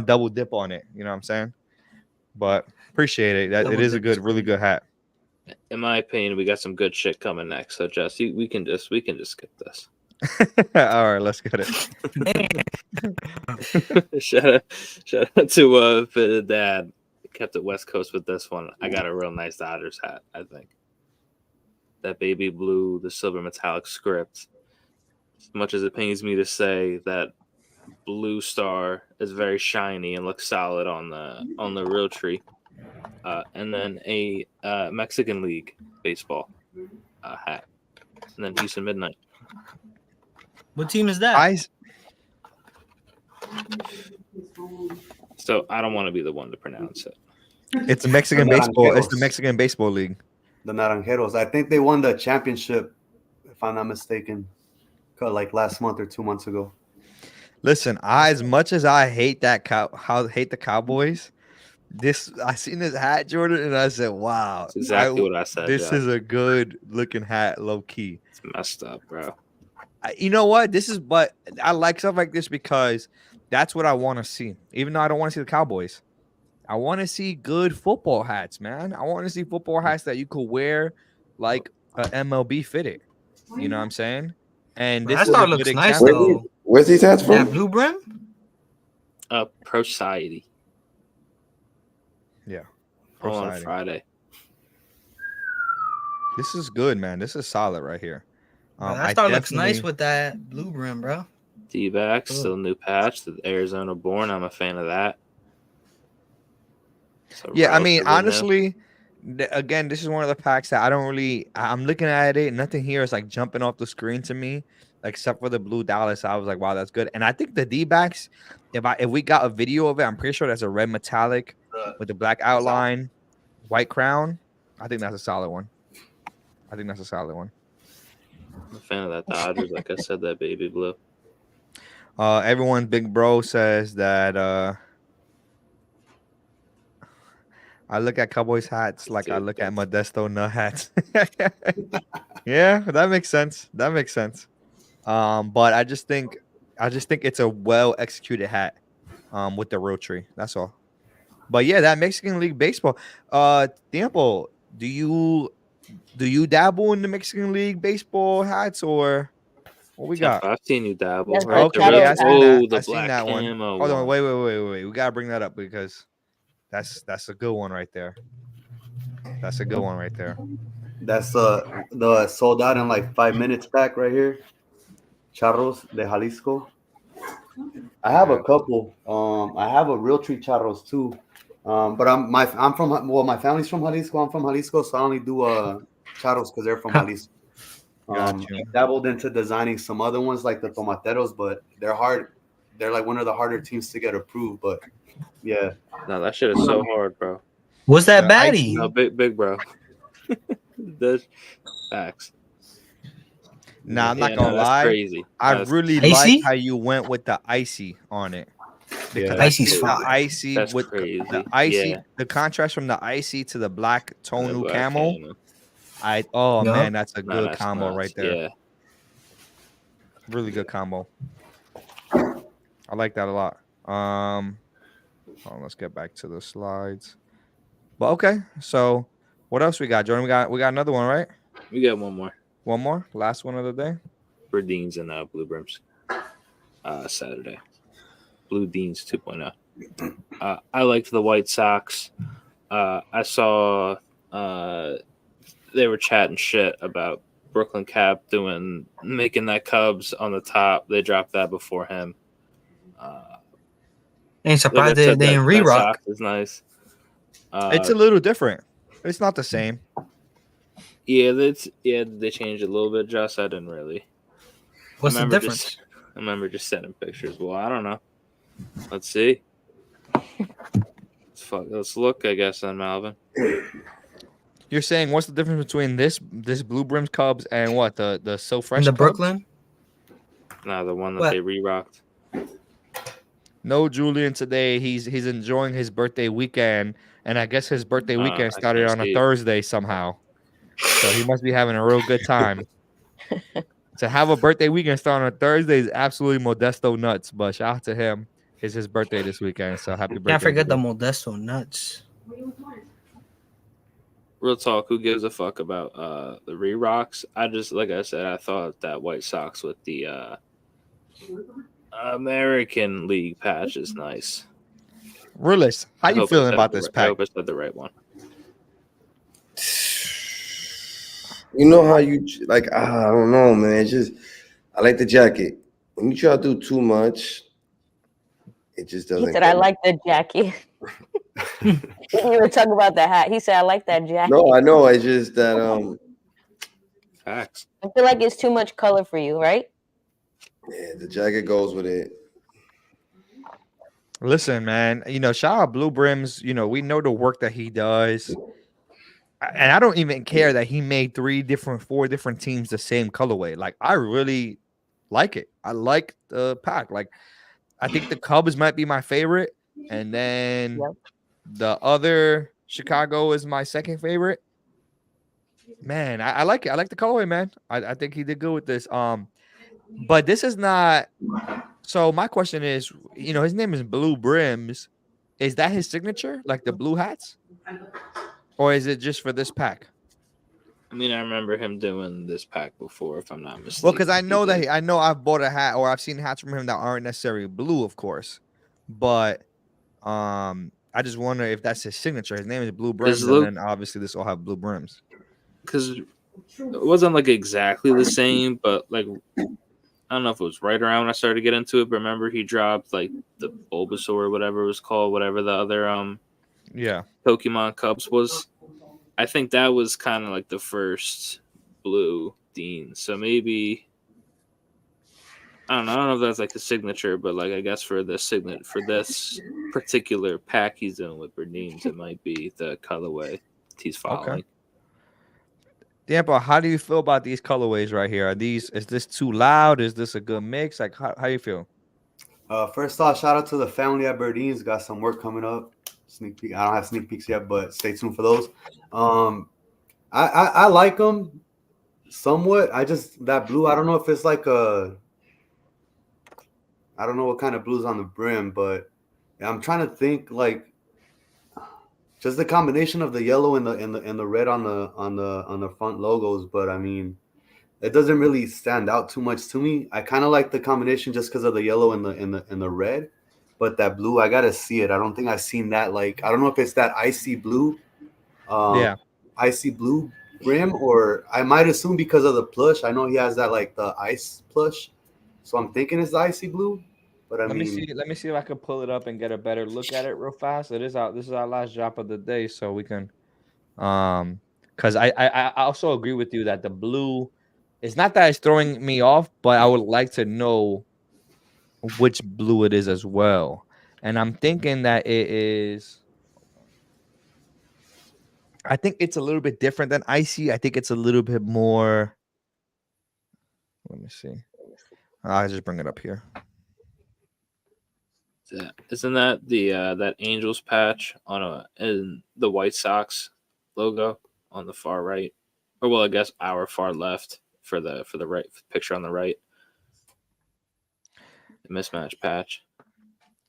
double dip on it. You know what I'm saying? But appreciate it. That it is a good, really good hat. In my opinion, we got some good shit coming next. So Jess, we can just skip this. All right, let's get it. shout out to the dad. Kept it West Coast with this one. I got a real nice Dodgers hat, I think. That baby blue, the silver metallic script. As much as it pains me to say that blue star is very shiny and looks solid on the real tree. And then a Mexican League baseball hat. And then Houston Midnight. What team is that? So I don't want to be the one to pronounce it. It's a Mexican baseball. It's the Mexican Baseball League. The Naranjeros. I think they won the championship, if I'm not mistaken, like last month or 2 months ago. Listen, as much as I hate hate the Cowboys, I seen this hat, Jordan, and I said, "Wow, that's exactly what I said." This is a good looking hat, low key. It's messed up, bro. You know what? But I like stuff like this because that's what I want to see. Even though I don't want to see the Cowboys, I want to see good football hats, man. I want to see football hats that you could wear like a MLB fitted. You know what I'm saying? And this that looks nice though. Where's these hats from? Yeah, blue brim. Pro Society. Yeah. On Friday. This is good, man. This is solid right here. That star looks nice with that blue brim, bro. D-backs, still new patch. The Arizona born. I'm a fan of that. So yeah, I mean, honestly, again, this is one of the packs that I'm looking at it. Nothing here is like jumping off the screen to me, except for the blue Dallas. I was like, wow, that's good. And I think the D-backs, if we got a video of it, I'm pretty sure that's a red metallic with the black outline, white crown. I think that's a solid one. I'm a fan of that Dodgers. Like I said, that baby blue. Everyone, Big Bro says that I look at Cowboys hats like I look at Modesto nut hats. Yeah, that makes sense. But I just think it's a well executed hat with the rotary. That's all. But yeah, that Mexican League baseball. Tiempo, do you dabble in the Mexican League baseball hats or what we got? I've seen you dabble. Yes, Right? Okay, I seen black that one. camo Hold on, wait. We gotta bring that up because that's a good one right there. That's the sold out in like 5 minutes pack right here. Charros de Jalisco. I have a couple. I have a real tree charros too. But my family's from Jalisco. I'm from Jalisco, so I only do charros because they're from Jalisco. I dabbled into designing some other ones like the tomateros, but they're hard. They're like one of the harder teams to get approved. But yeah, no, that shit is so hard, bro. What's that baddie? No, big bro. That's facts. Nah, I'm not gonna lie. Crazy. I really like how you went with the icy on it. Because icy's fine. The icy that's with crazy. the icy, the contrast from the icy to the black tonal camo. Man, that's a good combo right there. Yeah. Really good combo. I like that a lot. Let's get back to the slides. But okay, so what else we got, Jordan? We got another one, right? We got one more. One more, last one of the day. Deans and Blue Brims. Saturday. Blue Deans 2.0. I liked the White Sox. I saw they were chatting shit about Brooklyn Cap making that Cubs on the top. They dropped that before him. Ain't surprised they didn't re-rock. Is nice. It's a little different. It's not the same. Yeah, they changed it a little bit. Josh, I didn't really. What's the difference? I remember just sending pictures. Well, I don't know. Let's see. Let's look, I guess, on Malvin. You're saying what's the difference between this Blue Brims Cubs and what the So Fresh and the Cubs? Brooklyn? No, the one that they re-rocked. No Julian today. He's enjoying his birthday weekend, and I guess his birthday weekend I started can't on a see. Thursday somehow. So he must be having a real good time. To have a birthday weekend start on a Thursday is absolutely Modesto nuts. But shout out to him. It's his birthday this weekend, so happy birthday! Can't forget the Julian. Modesto nuts. Real talk, who gives a fuck about the re-rocks? I just, like I said, I thought that White Sox with the American League patch is nice. Realist, how you feeling about this I pack? hope I said the right one. You know how you like? I don't know, man. It's just I like the jacket. When you try to do too much, it just doesn't. He said, "I like the jacket." You were talking about the hat. He said, "I like that jacket." No, I know. It's just that Facts. I feel like it's too much color for you, right? yeah, the jacket goes with it. Listen, man. Shout out Blue Brims. We know the work that he does. And I don't even care that he made 4 different teams the same colorway. Like, I really like it. I like the pack. Like, I think the Cubs might be my favorite, and then the other Chicago is my second favorite. Man, I like it. I like the colorway, man. I think he did good with this. But this is not. So my question is, his name is Blue Brims. Is that his signature, like the blue hats, or is it just for this pack? I mean, I remember him doing this pack before, if I'm not mistaken. Well, because I know that I know I've bought a hat, or I've seen hats from him that aren't necessarily blue, of course. But I just wonder if that's his signature. His name is Blue Brims, and then obviously this will have blue brims. Because it wasn't like exactly the same, but like I don't know if it was right around when I started to get into it. But remember, he dropped like the Bulbasaur or whatever it was called, whatever the other Pokemon Cubs was. I think that was kind of like the first blue Dean. So maybe I don't know if that's like the signature, but like I guess for this particular pack he's doing with Berdines, it might be the colorway he's following. Okay. Tiempo, how do you feel about these colorways right here? Is this too loud? Is this a good mix? Like, how you feel? First off, shout out to the family at Berdines. Got some work coming up. Sneak peek. I don't have sneak peeks yet, but stay tuned for those. I like them somewhat. That blue. I don't know if it's like I don't know what kind of blue's on the brim, but I'm trying to think like just the combination of the yellow and the red on the front logos. But I mean, it doesn't really stand out too much to me. I kind of like the combination just because of the yellow and the red. But that blue, I gotta see it. I don't think I've seen that. Like, I don't know if it's that icy blue, icy blue brim, or I might assume because of the plush. I know he has that like the ice plush, so I'm thinking it's the icy blue. But let me see if I can pull it up and get a better look at it real fast. This is our last drop of the day, so we can because I also agree with you that the blue, it's not that it's throwing me off, but I would like to know which blue it is as well. And I'm thinking that it is. I think it's a little bit different than icy. I think it's a little bit more. Let me see. I'll just bring it up here. Isn't that the that Angels patch in the White Sox logo on the far right, or well, I guess our far left for the right picture on the right. The mismatch patch.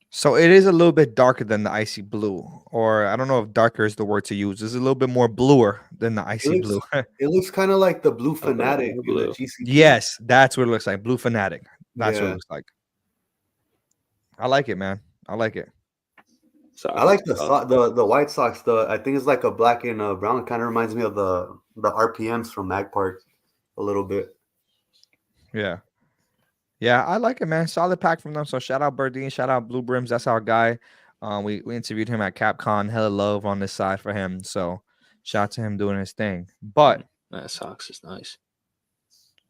So it is a little bit darker than the icy blue, or I don't know if darker is the word to use. It's a little bit more bluer than the icy blue. It looks kind of like the Blue Fanatic in the GCP. Yes, that's what it looks like. Blue Fanatic. That's what it looks like. I like it, man. I like it. I like the White Sox. I think it's like a black and brown. Kind of reminds me of the RPMs from Mag Park a little bit. Yeah. Yeah, I like it, man. Solid pack from them. So shout out Berdine, shout out Blue Brims. That's our guy. We interviewed him at CapCon. Hella love on this side for him. So shout out to him doing his thing. But that Sox is nice.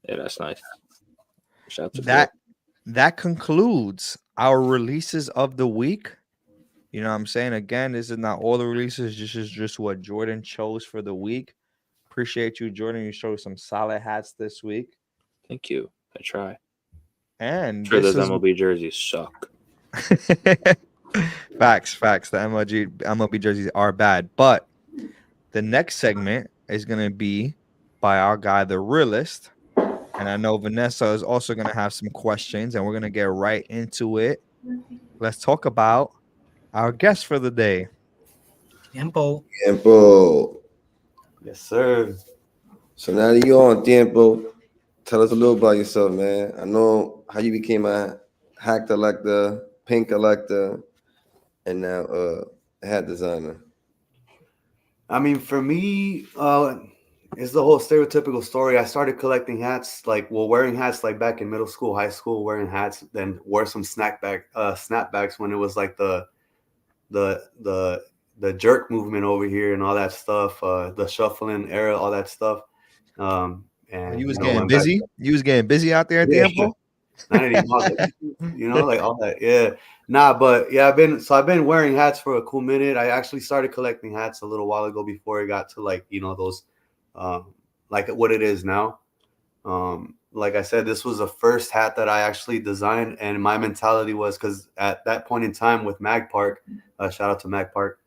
Yeah, that's nice. Shout out to that concludes our releases of the week. You know what I'm saying? Again, this is not all the releases. This is just what Jordan chose for the week. Appreciate you, Jordan. You showed some solid hats this week. Thank you. I try. And sure, those MLB jerseys suck. Facts. The MLB jerseys are bad, but the next segment is gonna be by our guy, the realist, and I know Vanessa is also gonna have some questions, and we're gonna get right into it. Let's talk about our guest for the day. Tiempo. Tiempo. Yes, sir. So now that you're on Tiempo, tell us a little about yourself, man. I know how you became a hat collector, pink collector, and now hat designer. I mean, for me, it's the whole stereotypical story. I started collecting hats, wearing hats like back in middle school, high school, wearing hats. Then wore some snapbacks when it was like the the the jerk movement over here and all that stuff, the shuffling era, all that stuff. And You was getting went back. busy. You was getting busy out there at Yeah. Tiempo. Not anymore, like all that. Yeah. Nah, but yeah, I've been wearing hats for a cool minute. I actually started collecting hats a little while ago before it got to those like what it is now. Like I said, this was the first hat that I actually designed, and my mentality was, because at that point in time with Mag Park, shout out to Mag Park,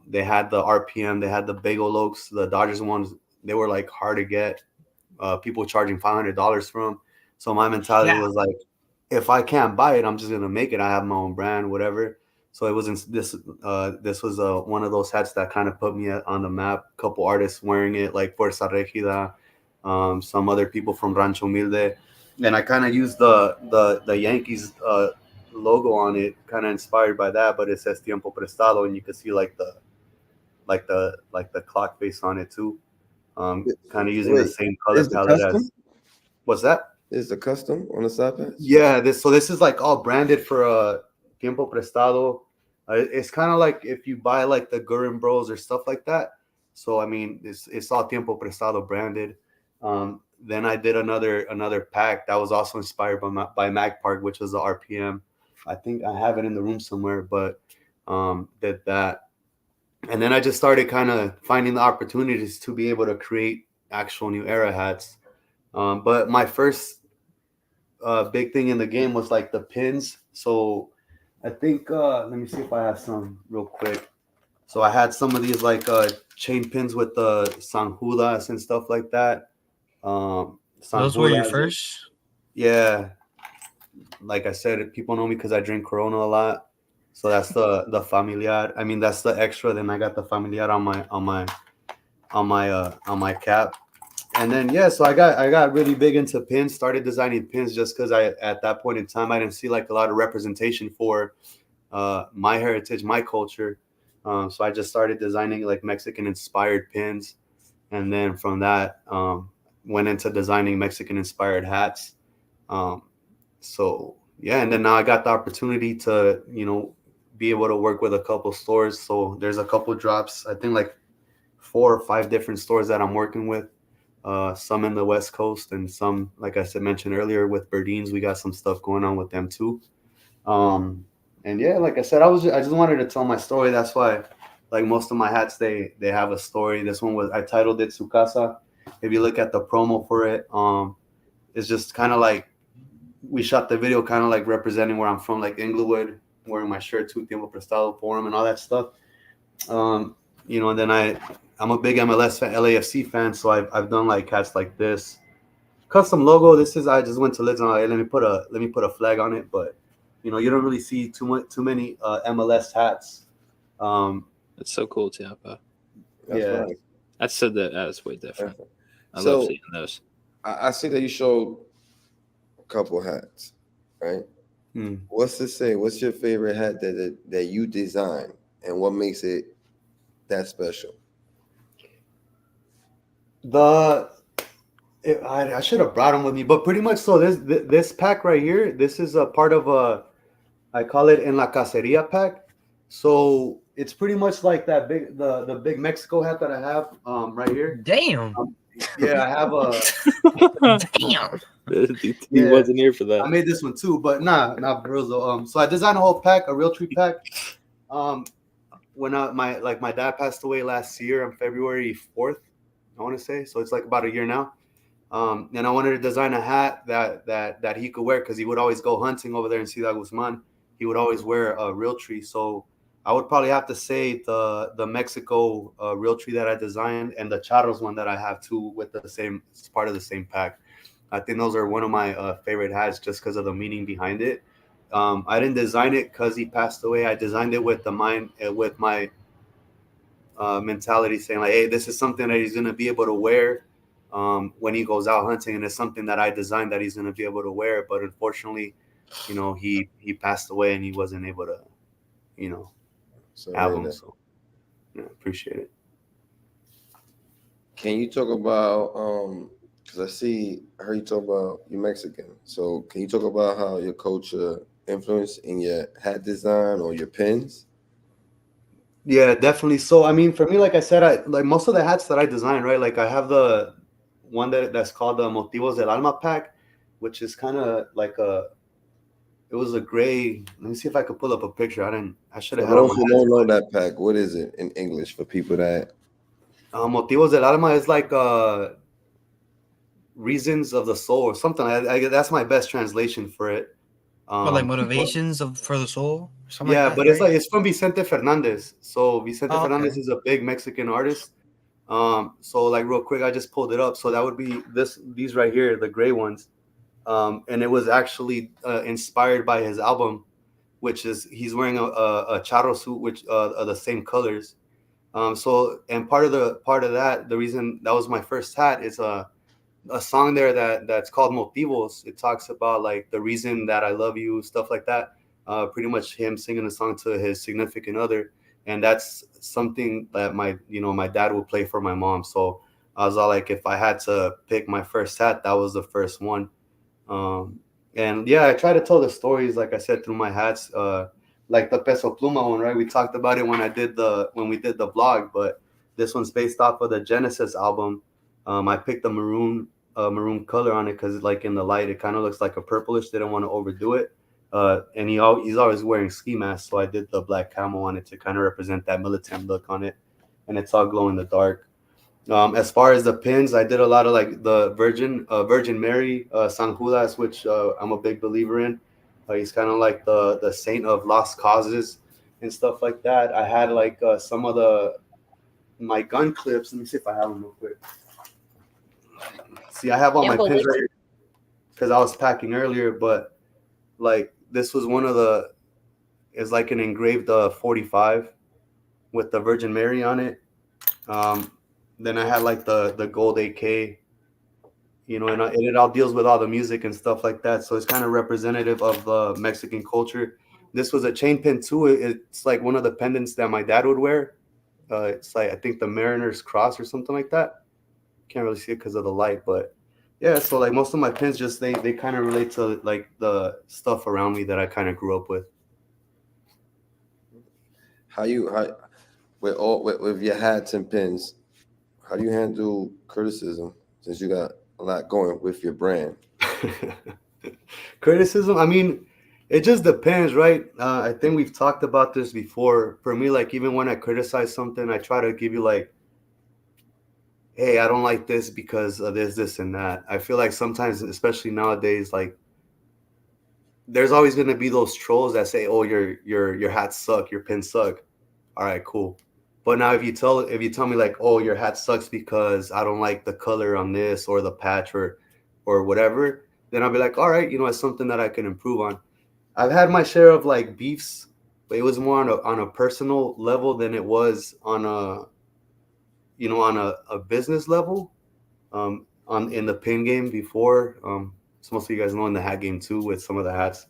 they had the RPM, they had the Bagel Oaks, the Dodgers ones. They were like hard to get. People charging $500 for them. So my mentality was like, if I can't buy it, I'm just gonna make it. I have my own brand, whatever. So it wasn't this. This was one of those hats that kind of put me on the map. A couple artists wearing it, like Fuerza Regida, some other people from Rancho Humilde, and I kind of used the Yankees logo on it, kind of inspired by that. But it says Tiempo Prestado, and you can see like the clock face on it too. Kind of using the same color palette as. What's that? Is the custom on the side patch? Yeah, this is like all branded for Tiempo Prestado. It's kind of like if you buy like the Gurin Bros or stuff like that. So I mean, it's all Tiempo Prestado branded. Then I did another pack that was also inspired by Mag Park, which was the RPM. I think I have it in the room somewhere, but did that. And then I just started kind of finding the opportunities to be able to create actual new era hats. But my first big thing in the game was like the pins. So I think let me see if I have some real quick. So I had some of these like chain pins with the San Judas and stuff like that. Those were your first? Yeah. Like I said, people know me because I drink Corona a lot. So that's the familiar. I mean, that's the extra. Then I got the familiar on my cap. And then so I got really big into pins, started designing pins just because at that point in time I didn't see like a lot of representation for my heritage, my culture. So I just started designing like Mexican inspired pins, and then from that went into designing Mexican inspired hats. So yeah, and then now I got the opportunity to be able to work with a couple stores. So there's a couple drops, I think like 4 or 5 different stores that I'm working with. Some in the West Coast, and some, like I mentioned earlier, with Berdines. We got some stuff going on with them too. And yeah, like I said, I just wanted to tell my story. That's why, like most of my hats, they have a story. This one I titled it Su Casa. If you look at the promo for it, it's just kind of like we shot the video kind of like representing where I'm from, like Inglewood, wearing my shirt too, Tiempo Prestado Forum and all that stuff. And then I'm a big MLS fan, LAFC fan, so I've done like hats like this. Custom logo. This is, I just went to Lids and let me put a flag on it, but you don't really see too many MLS hats. That's so cool, Tiempo. Yeah, That's way different. I So, love seeing those. I see that you showed a couple hats, right? What's to say? What's your favorite hat that you designed, and what makes it that special? I should have brought them with me, but pretty much so. This pack right here, this is a part of I call it En La Caceria pack. So it's pretty much like that the big Mexico hat that I have right here. Damn. Yeah, I have a. Damn. He wasn't here for that. I made this one too, but not girls though. So I designed a whole pack, a real tree pack. When my dad passed away last year on February 4th, I want to say. So it's like about a year now. And I wanted to design a hat that he could wear because he would always go hunting over there in Ciudad Guzman. he would always wear a Realtree. So I would probably have to say the Mexico Realtree that I designed, and the Charros one that I have too, with the same, it's part of the same pack. I think those are one of my favorite hats just because of the meaning behind it. I didn't design it because he passed away. I designed it with the mind, with my mentality, saying like, hey, this is something that he's gonna be able to wear when he goes out hunting, and it's something that I designed that he's gonna be able to wear. But unfortunately, he passed away, and he wasn't able to, you know, have them. So yeah, appreciate it. Can you talk about because I heard you talk about you Mexican. So can you talk about how your culture influenced in your hat design or your pins? Yeah, definitely. So I mean, for me, like I said, I like most of the hats that I design, right? Like I have the one that's called the Motivos del Alma pack, which is kind of like it was a gray. Let me see if I could pull up a picture. I should have For had on those my who don't know that pack, what is it in English for people that? Motivos del Alma is like reasons of the soul or something. That's my best translation for it. Like But motivations for the soul, something yeah, like that, but it's right? like it's from Vicente Fernandez. So Vicente Oh, Fernandez okay. is a big Mexican artist. So like real quick, I just pulled it up. So that would be these right here, the gray ones. And it was actually inspired by his album, which is he's wearing a charro suit, which are the same colors. So and part of that, the reason that was my first hat is a song there that's called Motivos. It talks about like the reason that I love you, stuff like that. Pretty much him singing a song to his significant other, and that's something that my dad would play for my mom. So I was all like, if I had to pick my first hat, that was the first one. Um, and yeah, I try to tell the stories, like I said, through my hats. Like the Peso Pluma one, right? We talked about it when we did the vlog, but this one's based off of the Genesis album. I picked a maroon color on it because, like in the light, it kind of looks like a purplish. Didn't want to overdo it. And he's always wearing ski masks, so I did the black camo on it to kind of represent that militant look on it, and it's all glow in the dark. As far as the pins, I did a lot of like the Virgin Mary, San Judas, which I'm a big believer in. He's kind of like the saint of lost causes and stuff like that. I had like some of my gun clips. Let me see if I have them real quick. See, I have all my Tiempo, pins right here because I was packing earlier, but like this was one of the is like an engraved 45 with the Virgin Mary on it. Um, then I had like the gold AK, and it all deals with all the music and stuff like that. So it's kind of representative of the Mexican culture. This was a chain pin too. It's like one of the pendants that my dad would wear. It's like I think the Mariner's Cross or something like that. Can't really see it because of the light, but yeah. So like most of my pins, just they kind of relate to like the stuff around me that I kind of grew up with. How with your hats and pins? How do you handle criticism since you got a lot going with your brand? Criticism, I mean, it just depends, right? I think we've talked about this before. For me, like even when I criticize something, I try to give you like, hey, I don't like this because of this and that. I feel like sometimes, especially nowadays, like there's always going to be those trolls that say, oh, your hats suck, your pins suck. All right, cool. But now if you tell me like, oh, your hat sucks because I don't like the color on this or the patch or whatever, then I'll be like, all right, it's something that I can improve on. I've had my share of like beefs, but it was more on a personal level than it was on a business level. On in the pin game before, so most of you guys know in the hat game too with some of the hats.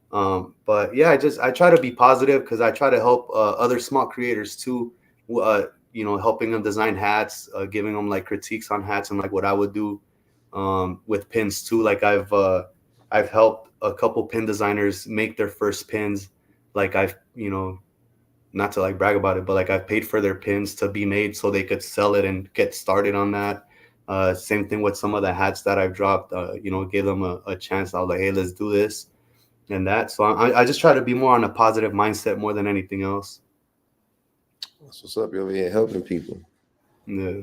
But yeah, I try to be positive because I try to help other small creators too. Helping them design hats, giving them like critiques on hats and like what I would do with pins too. Like I've helped a couple pin designers make their first pins. Like I've not to like brag about it, but like I've paid for their pins to be made so they could sell it and get started on that. Same thing with some of the hats that I've dropped. Give them a chance. I was like, hey, let's do this and that. So I just try to be more on a positive mindset more than anything else. That's what's up. You're over here helping people. Yeah.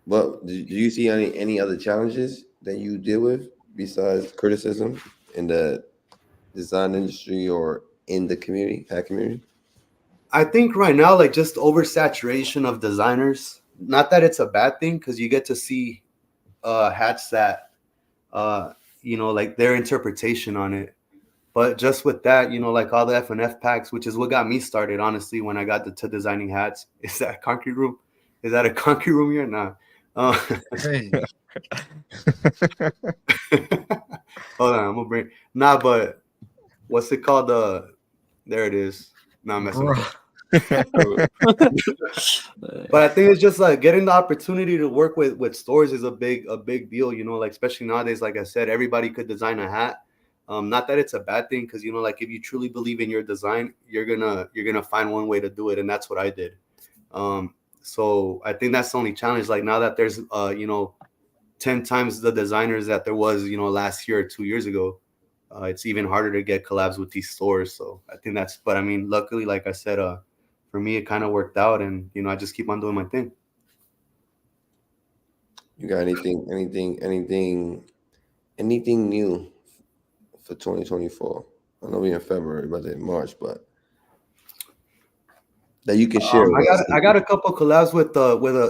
But do you see any other challenges that you deal with besides criticism in the design industry or in the community, hat community? I think right now, like just oversaturation of designers. Not that it's a bad thing, because you get to see hats that uh, like their interpretation on it. But just with that, like all the F&F packs, which is what got me started, honestly, when I got to designing hats. Is that a concrete room? Is that a concrete room here? Nah. Crazy. Hold on, I'm gonna bring. Nah, but what's it called? There it is. Nah, I'm messing Bro. with it. But I think it's just like getting the opportunity to work with stores is a big deal, like especially nowadays. Like I said, everybody could design a hat. Not that it's a bad thing, because like if you truly believe in your design, you're gonna find one way to do it, and that's what I did. So I think that's the only challenge. Like now that there's 10 times the designers that there was last year or 2 years ago, it's even harder to get collabs with these stores. So I think that's. But I mean, luckily, like I said, for me, it kind of worked out, and I just keep on doing my thing. You got anything new for 2024? I know we're in February, but in March, but that you can share with us. I got a couple collabs with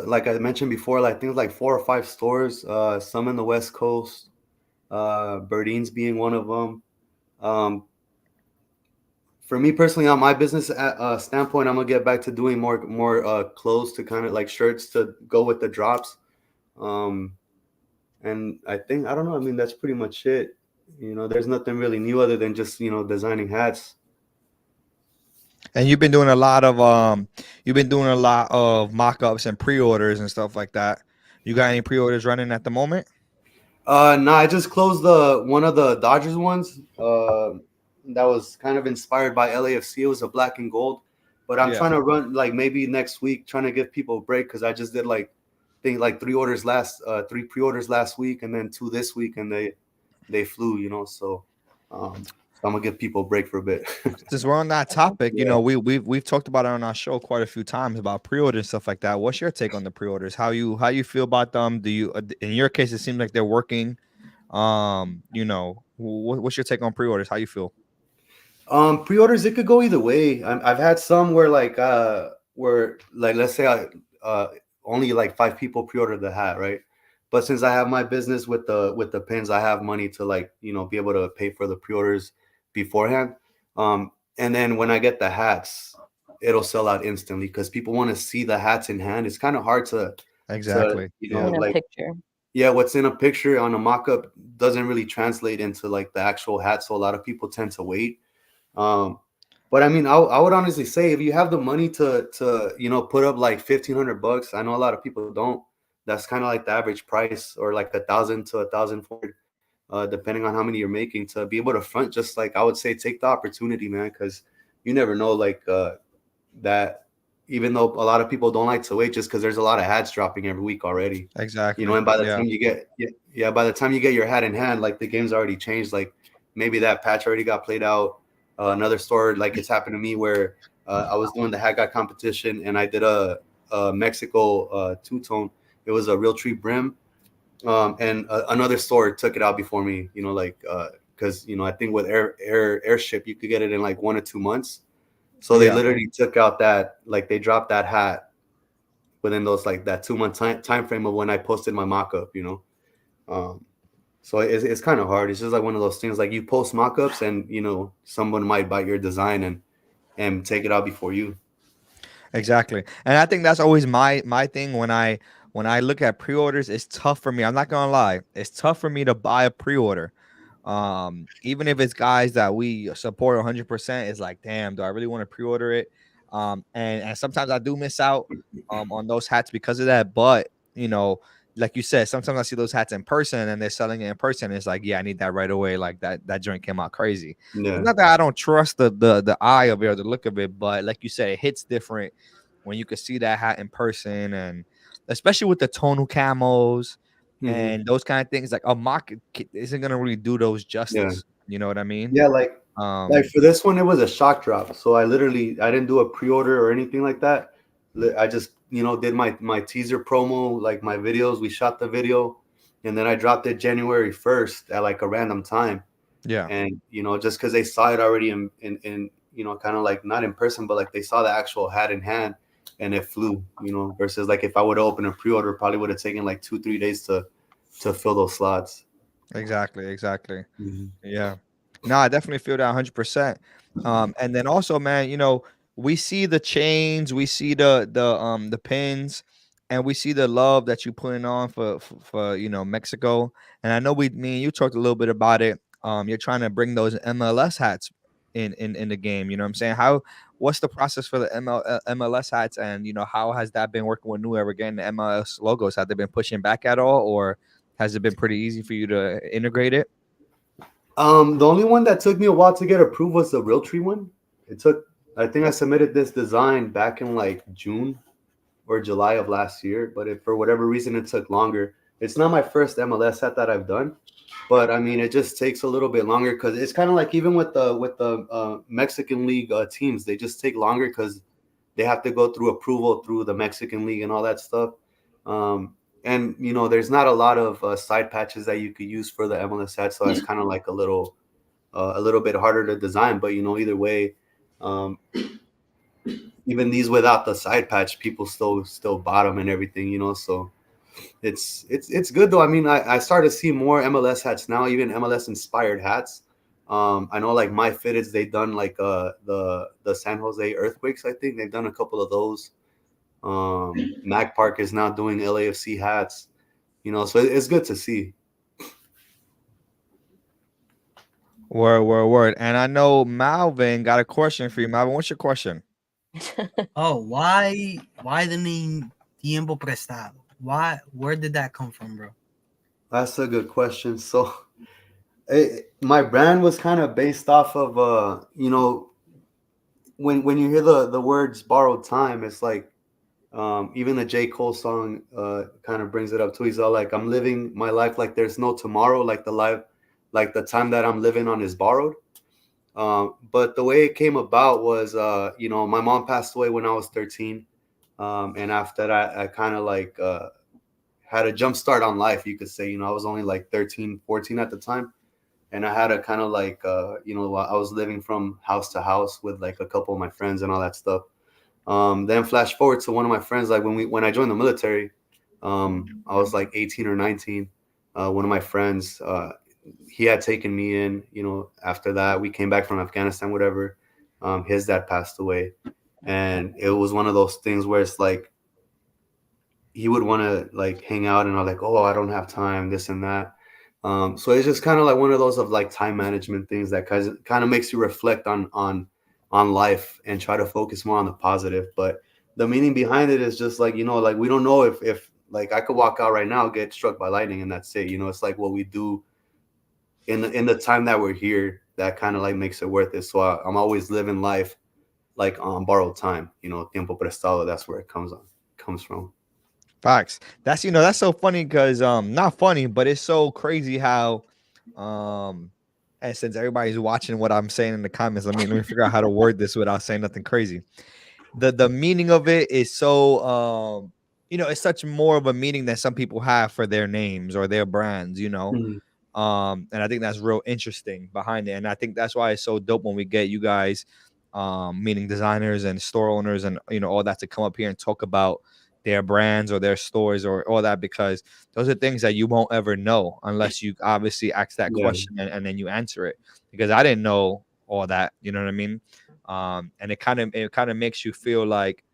like I mentioned before, like things like 4 or 5 stores, some in the West Coast, Birdeen's being one of them. For me personally, on my business standpoint, I'm gonna get back to doing more clothes, to kind of like shirts to go with the drops. And I think, I don't know. I mean, that's pretty much it. There's nothing really new other than just designing hats. And you've been doing a lot of mock-ups and pre-orders and stuff like that. You got any pre-orders running at the moment? No, I just closed one of the Dodgers ones. That was kind of inspired by LAFC. It was a black and gold, but I'm trying to run like maybe next week, trying to give people a break, because I just did like three pre-orders last week, and then 2 this week, and they flew. So I'm gonna give people a break for a bit. Since we're on that topic, we've talked about it on our show quite a few times about pre-orders and stuff like that. What's your take on the pre-orders? How you feel about them? Do you, in your case, it seems like they're working. What's your take on pre-orders? How you feel? Pre-orders, it could go either way. I've had some where let's say only like 5 people pre-ordered the hat, right? But since I have my business with the pins, I have money to be able to pay for the pre-orders beforehand. And then when I get the hats, it'll sell out instantly, because people want to see the hats in hand. It's kind of hard to Exactly. In a picture. Yeah, what's in a picture on a mock-up doesn't really translate into like the actual hat, so a lot of people tend to wait. But I mean, I would honestly say, if you have the money to put up like $1,500, I know a lot of people don't. That's kind of like the average price, or like 1,000 to 1,400, depending on how many you're making, to be able to front. Just like, I would say, take the opportunity, man, because you never know, like that. Even though a lot of people don't like to wait, just because there's a lot of hats dropping every week already. Exactly. And by the time you get by the time you get your hat in hand, like the game's already changed. Like maybe that patch already got played out. Another store, like it's happened to me, where I was doing the hat guy competition, and I did a Mexico two-tone. It was a real tree brim, and another store took it out before me. Because I think with airship you could get it in like 1 or 2 months. So they literally took out that, like they dropped that hat within those like that 2-month time frame of when I posted my mock-up. So it's kind of hard. It's just like one of those things, like you post mock-ups, and someone might bite your design and take it out before you. Exactly. And I think that's always my thing when I look at pre-orders. It's tough for me. I'm not gonna lie. It's tough for me to buy a pre-order. Even if it's guys that we support 100%, it's like, damn, do I really want to pre-order it? And sometimes I do miss out on those hats because of that. But like you said, sometimes I see those hats in person and they're selling it in person. It's like, yeah, I need that right away. Like that joint came out crazy. Yeah. It's not that I don't trust the eye of it or the look of it, but like you said, it hits different when you can see that hat in person, and especially with the tonal camos and those kind of things. Like a mock isn't gonna really do those justice. You know what I mean? Yeah, like for this one, it was a shock drop. So I didn't do a pre-order or anything like that. I just did my teaser promo, like my videos. We shot the video, and then I dropped it January 1st at like a random time. Yeah. And just because they saw it already in kind of like not in person, but like they saw the actual hat in hand and it flew, versus like if I would open a pre-order, probably would have taken like 2-3 days to fill those slots. Exactly. Yeah. No, I definitely feel that 100%. And then also, man, we see the chains, we see the pins, and we see the love that you putting on for Mexico. And I know me and you talked a little bit about it. You're trying to bring those MLS hats in the game. You know what I'm saying? What's the process for the MLS hats, and how has that been working with New Era getting the MLS logos? Have they been pushing back at all, or has it been pretty easy for you to integrate it? The only one that took me a while to get approved was the Realtree one. I think I submitted this design back in like June or July of last year, but if for whatever reason it took longer. It's not my first MLS set that I've done, but I mean it just takes a little bit longer because it's kind of like even with the Mexican League teams, they just take longer because they have to go through approval through the Mexican League and all that stuff. And there's not a lot of side patches that you could use for the MLS set, so it's kind of like a little bit harder to design. But either way, even these without the side patch, people still bought them and everything. So it's good though. I mean, I started to see more MLS hats now, even MLS inspired hats. I know like My Fitteds, they've done like the San Jose Earthquakes. I think they've done a couple of those. Mac Park is now doing LAFC hats, so it's good to see. Word. And I know Malvin got a question for you. Malvin, what's your question? Oh, why the name Tiempo Prestado? Where did that come from, bro? That's a good question. So my brand was kind of based off of when you hear the words borrowed time, it's like even the J. Cole song kind of brings it up too. He's all like, I'm living my life like there's no tomorrow, like the time that I'm living on is borrowed. But the way it came about was, my mom passed away when I was 13. And after that, I kind of like had a jump start on life, you could say. I was only like 13, 14 at the time. And I had a kind of like, I was living from house to house with like a couple of my friends and all that stuff. Then flash forward to one of my friends, like when I joined the military, I was like 18 or 19. One of my friends, he had taken me in, after that we came back from Afghanistan, whatever. His dad passed away, and it was one of those things where it's like he would want to like hang out, and I'm like, oh, I don't have time, this and that. So it's just kind of like one of those of like time management things that kind of makes you reflect on life and try to focus more on the positive. But the meaning behind it is just like, like we don't know if like I could walk out right now, get struck by lightning, and that's it. It's like what we do in the time that we're here that kind of like makes it worth it. So I'm always living life like on borrowed time. Tiempo prestado. That's where it comes from. Facts. That's so funny because not funny, but it's so crazy how and since everybody's watching what I'm saying in the comments, let me figure out how to word this without saying nothing crazy. The meaning of it is so it's such more of a meaning than some people have for their names or their brands, Mm-hmm. And I think that's real interesting behind it. And I think that's why it's so dope when we get you guys, meaning designers and store owners and all that, to come up here and talk about their brands or their stores or all that, because those are things that you won't ever know unless you obviously ask that question and then you answer it. Because I didn't know all that, you know what I mean? And it kind of makes you feel like,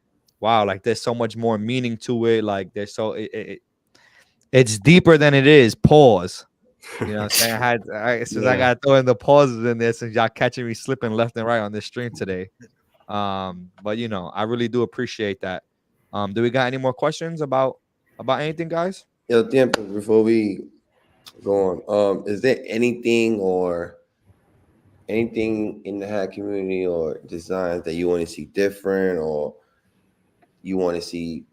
wow, like there's so much more meaning to it. Like there's it's deeper than it is. Pause. You know what I'm saying? Since I got to throw in the pauses in there, since y'all catching me slipping left and right on this stream today. But I really do appreciate that. Do we got any more questions about anything, guys? Yo, Tiempo, before we go on, is there anything in the hack community or designs that you want to see different, or you want to see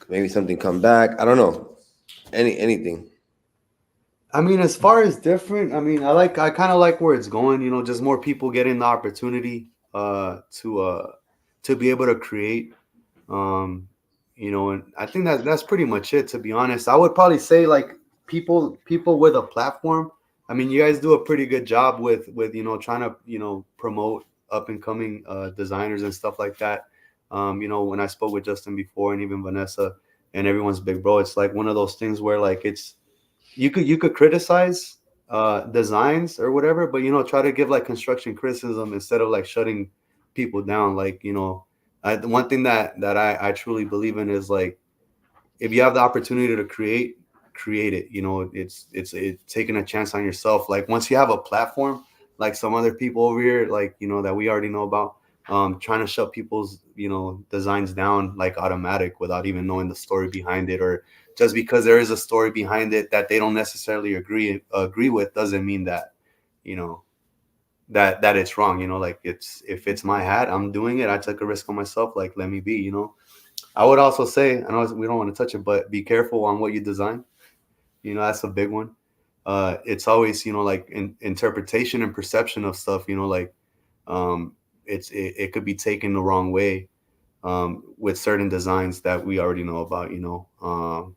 maybe something come back? I don't know. Anything. I mean, as far as different, I mean, I kind of like where it's going. Just more people getting the opportunity to be able to create. And I think that's pretty much it, to be honest. I would probably say like people with a platform. I mean, you guys do a pretty good job with trying to promote up and coming designers and stuff like that. You know, when I spoke with Justin before and even Vanessa and everyone's big bro, it's like one of those things where like it's you could criticize designs or whatever, but you know, try to give like construction criticism instead of like shutting people down. Like, you know, the one thing that I truly believe in is like, if you have the opportunity to create it. You know, it's taking a chance on yourself. Like once you have a platform, like some other people over here, like, you know, that we already know about, trying to shut people's, you know, designs down like automatic without even knowing the story behind it, or just because there is a story behind it that they don't necessarily agree with, doesn't mean that, you know, that it's wrong. You know, like, it's, if it's my hat, I'm doing it, I took a risk on myself, like, let me be, you know. I would also say, I know we don't want to touch it, but be careful on what you design. You know, that's a big one. It's always, you know, like interpretation and perception of stuff. You know, like, um, it could be taken the wrong way, with certain designs that we already know about. You know,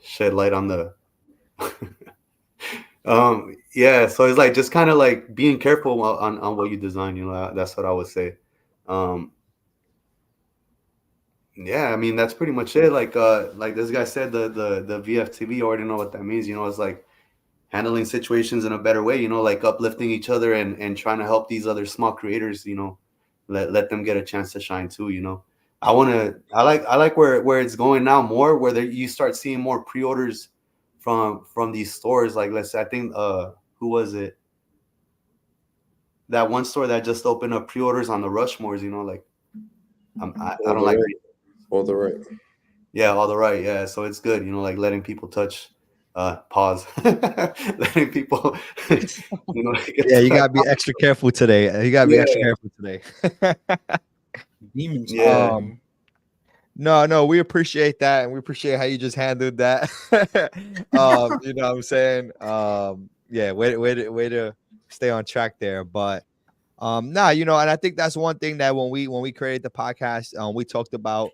shed light on the. Yeah, so it's like just kind of like being careful on what you design. You know, that's what I would say. Um, Yeah, I mean that's pretty much it. Like this guy said, the VFTV, already know what that means. You know, it's like handling situations in a better way. You know, like uplifting each other and trying to help these other small creators. You know, let them get a chance to shine too. You know, I like where it's going now more, where you start seeing more pre-orders from these stores. Like, let's say, I think who was it? That one store that just opened up pre-orders on the Rushmores. You know, like, I All don't the like. right. All the right. Yeah, all the right. Yeah, so it's good, you know, like letting people touch, pause, letting people, you know, get Yeah, to you that. gotta be extra careful today. You gotta be extra Yeah, careful today. Demon yeah, Slayer. No, no, we appreciate that, and we appreciate how you just handled that. You know what I'm saying? Yeah, way to stay on track there. But nah, you know, and I think that's one thing that when we created the podcast, we talked about,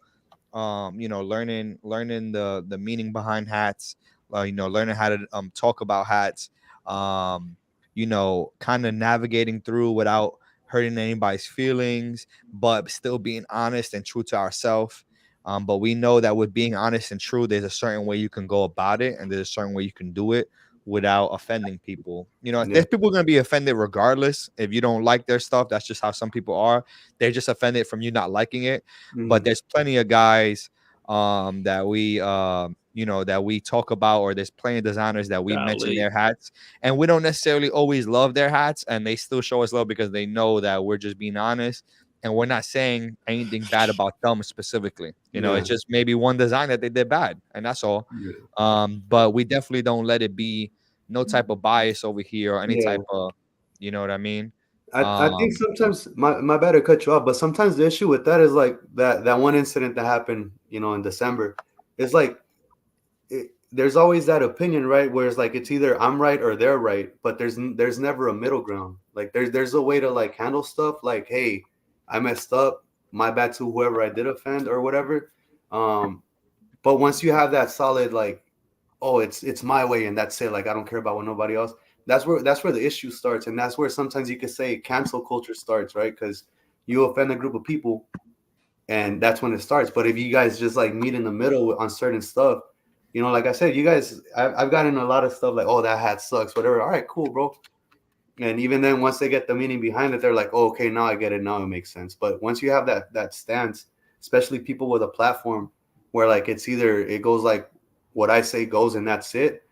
you know, learning the meaning behind hats, you know, learning how to talk about hats, um, you know, kind of navigating through without hurting anybody's feelings, but still being honest and true to ourselves. But we know that with being honest and true, there's a certain way you can go about it, and there's a certain way you can do it without offending people. You know, yeah, there's people going to be offended regardless. If you don't like their stuff, that's just how some people are. They're just offended from you not liking it. But hmm, there's plenty of guys that we you know, that we talk about, or there's plenty of designers that we mention Golly. their hats, and we don't necessarily always love their hats, and they still show us love because they know that we're just being honest, and we're not saying anything bad about them specifically. You know, yeah, it's just maybe one design that they did bad, and that's all. yeah, But we definitely don't let it be no type of bias over here, or any yeah. type of, you know what I mean? I think um sometimes, my bad to cut you off, but sometimes the issue with that is like that one incident that happened, you know, in December. It's like, there's always that opinion, right? Where it's like it's either I'm right or they're right, but there's never a middle ground. Like there's a way to like handle stuff. Like, hey, I messed up, my bad to whoever I did offend or whatever. Um, but once you have that solid, like, oh, it's my way and that's it. Like, I don't care about what nobody else. That's where the issue starts, and that's where sometimes you could say cancel culture starts, right? Because you offend a group of people, and that's when it starts. But if you guys just like meet in the middle on certain stuff, you know, like I said, you guys, I've gotten a lot of stuff like, oh, that hat sucks, whatever. All right, cool, bro. And even then, once they get the meaning behind it, they're like, oh, okay, now I get it. Now it makes sense. But once you have that stance, especially people with a platform where like it's either it goes like what I say goes and that's it,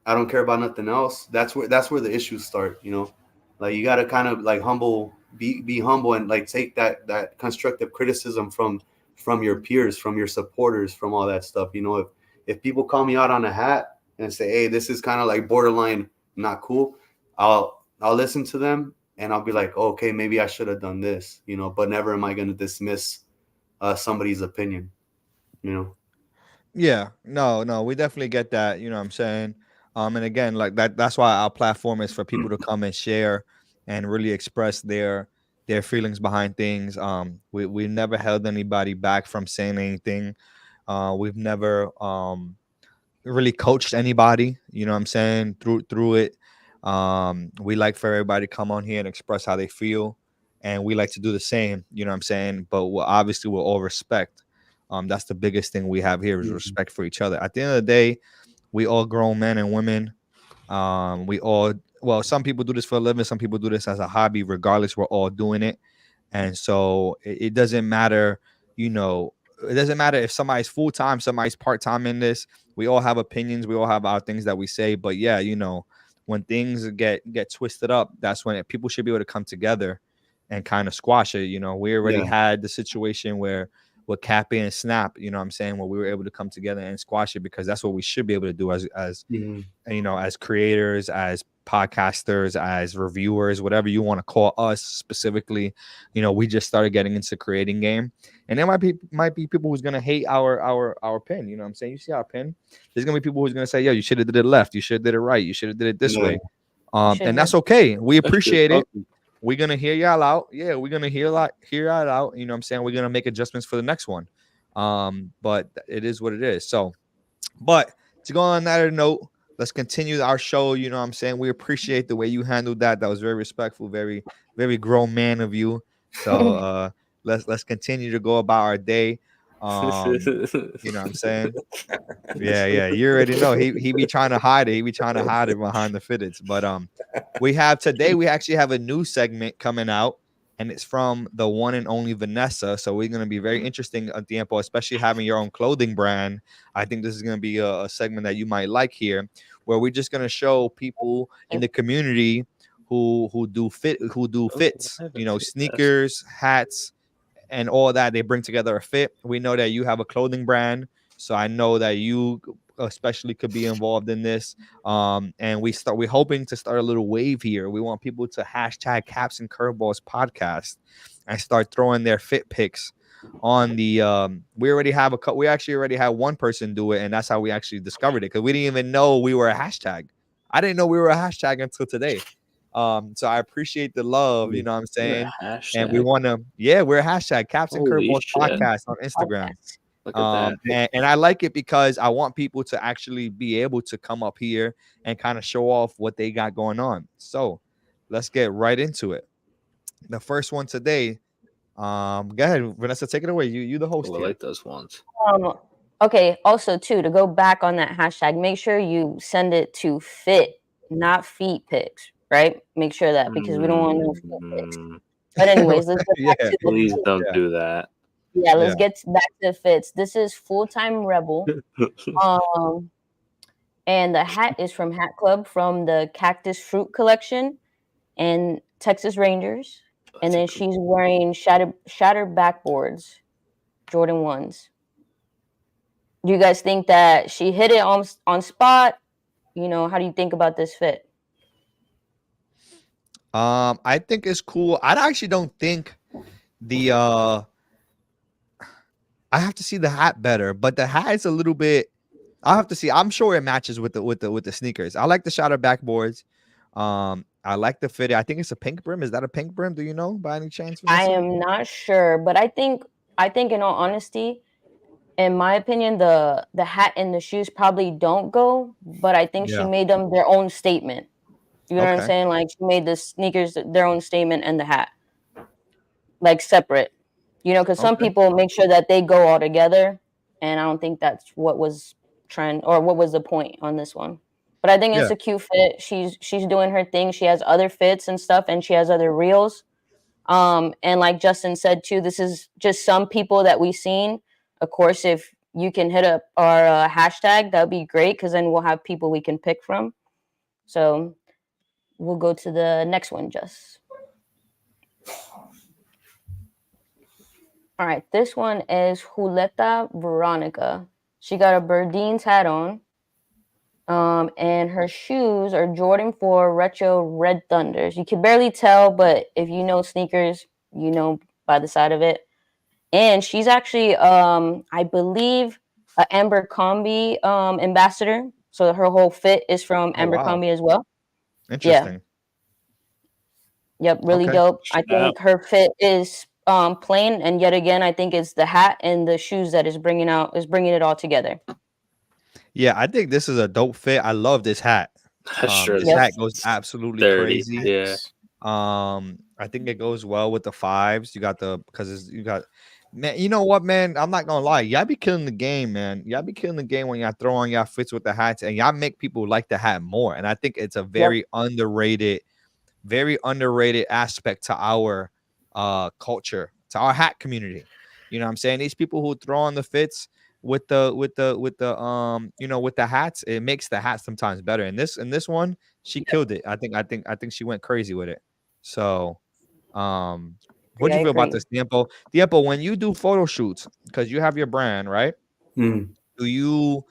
I don't care about nothing else. That's where the issues start. You know, like you got to kind of like be humble, and like take that constructive criticism from your peers, from your supporters, from all that stuff. You know, if people call me out on a hat and say, hey, this is kind of like borderline not cool, I'll listen to them, and I'll be like, oh, okay, maybe I should have done this. You know, but never am I going to dismiss somebody's opinion. You know. Yeah, no, no, we definitely get that. You know what I'm saying? And again, like that's why our platform is for people to come and share and really express their feelings behind things. We've never held anybody back from saying anything. We've never really coached anybody, you know what I'm saying, through it. We like for everybody to come on here and express how they feel, and we like to do the same. You know what I'm saying? But obviously we'll all respect. That's the biggest thing we have here is respect for each other. At the end of the day, we all grown men and women. We all, well, some people do this for a living, some people do this as a hobby. Regardless, we're all doing it, and so it doesn't matter. You know, it doesn't matter if somebody's full time, somebody's part time in this. We all have opinions. We all have our things that we say. But yeah, you know, when things get twisted up, that's when people should be able to come together and kind of squash it. You know, we already had the situation where with Cappy and Snap, you know what I'm saying, where we were able to come together and squash it, because that's what we should be able to do as you know, as creators, as podcasters, as reviewers, whatever you want to call us specifically. You know, we just started getting into creating game, and there might be people who's gonna hate our pin. You know what I'm saying? You see our pin? There's gonna be people who's gonna say, yo, you should have did it left, you should have did it right, you should have did it this way. And that's okay. We appreciate it. We're gonna hear y'all out. Yeah, we're gonna hear y'all out. You know what I'm saying? We're gonna make adjustments for the next one. But it is what it is. So, but to go on that note, let's continue our show. You know what I'm saying? We appreciate the way you handled that. That was very respectful, very, very grown man of you. So let's continue to go about our day. You know what I'm saying? Yeah. You already know he be trying to hide it. He be trying to hide it behind the fitteds. But we actually have a new segment coming out, and it's from the one and only Vanessa. So we're gonna be very interesting at Tiempo, especially having your own clothing brand. I think this is gonna be a segment that you might like here, where we're just gonna show people in the community who do fits, you know, sneakers, hats, and all that. They bring together a fit. We know that you have a clothing brand, so I know that you especially could be involved in this. And we're hoping to start a little wave here. We want people to hashtag Caps and Curveballs podcast and start throwing their fit pics on the we actually already had one person do it, and that's how we actually discovered it, because we didn't even know we were a hashtag. I didn't know we were a hashtag until today. So I appreciate the love, you know what I'm saying? And we want to, we're a hashtag Caps and Curveballs podcast on Instagram. Look at that. And I like it because I want people to actually be able to come up here and kind of show off what they got going on. So let's get right into it. The first one today, go ahead, Vanessa, take it away. You the host. I like those ones. Okay, also too, to go back on that hashtag, make sure you send it to fit, not feet pics, right? Make sure that, because we don't want no feet pics. But anyways, let's get back to please don't do that. Yeah, let's get back to the fits. This is Full-Time Rebel. And the hat is from Hat Club, from the Cactus Fruit Collection and Texas Rangers. And then she's wearing shattered backboards, Jordan 1s. Do you guys think that she hit it on spot? You know, how do you think about this fit? I think it's cool. I actually don't think the I have to see the hat better, but the hat is a little bit. I have to see. I'm sure it matches with the sneakers. I like the shattered backboards. I like the fit. I think it's a pink brim. Is that a pink brim? Do you know by any chance? I am not sure, but I think in all honesty, in my opinion, the hat and the shoes probably don't go, but I think she made them their own statement. You know what I'm saying? Like, she made the sneakers their own statement and the hat like separate. You know, because some people make sure that they go all together, and I don't think that's what was trend or what was the point on this one. But I think it's a cute fit. She's doing her thing. She has other fits and stuff, and she has other reels. And like Justin said too, this is just some people that we've seen. Of course, if you can hit up our hashtag, that'd be great, because then we'll have people we can pick from. So we'll go to the next one, Just. All right, this one is Julieta Veronica. She got a Burdeen's hat on. And her shoes are Jordan 4 Retro Red Thunders. You can barely tell, but if you know sneakers, you know by the side of it. And she's actually, I believe, an Abercrombie ambassador. So her whole fit is from Abercrombie as well. Interesting. Yep, really dope. I think her fit is plain, and yet again, I think it's the hat and the shoes that is bringing it all together. Yeah, I think this is a dope fit. I love this hat. This hat goes absolutely crazy. Yeah. I think it goes well with the fives. You got the because you got man. You know what, man? I'm not gonna lie. Y'all be killing the game, man. Y'all be killing the game when y'all throw on y'all fits with the hats, and y'all make people like the hat more. And I think it's a Yep. very underrated aspect to our culture, to our hat community. You know what I'm saying? These people who throw on the fits with the with the hats, it makes the hat sometimes better. And this one, she killed it. I think she went crazy with it. So what'd Yeah, you I feel about agree. this, Tiempo, when you do photo shoots, because you have your brand, right? Mm. Do you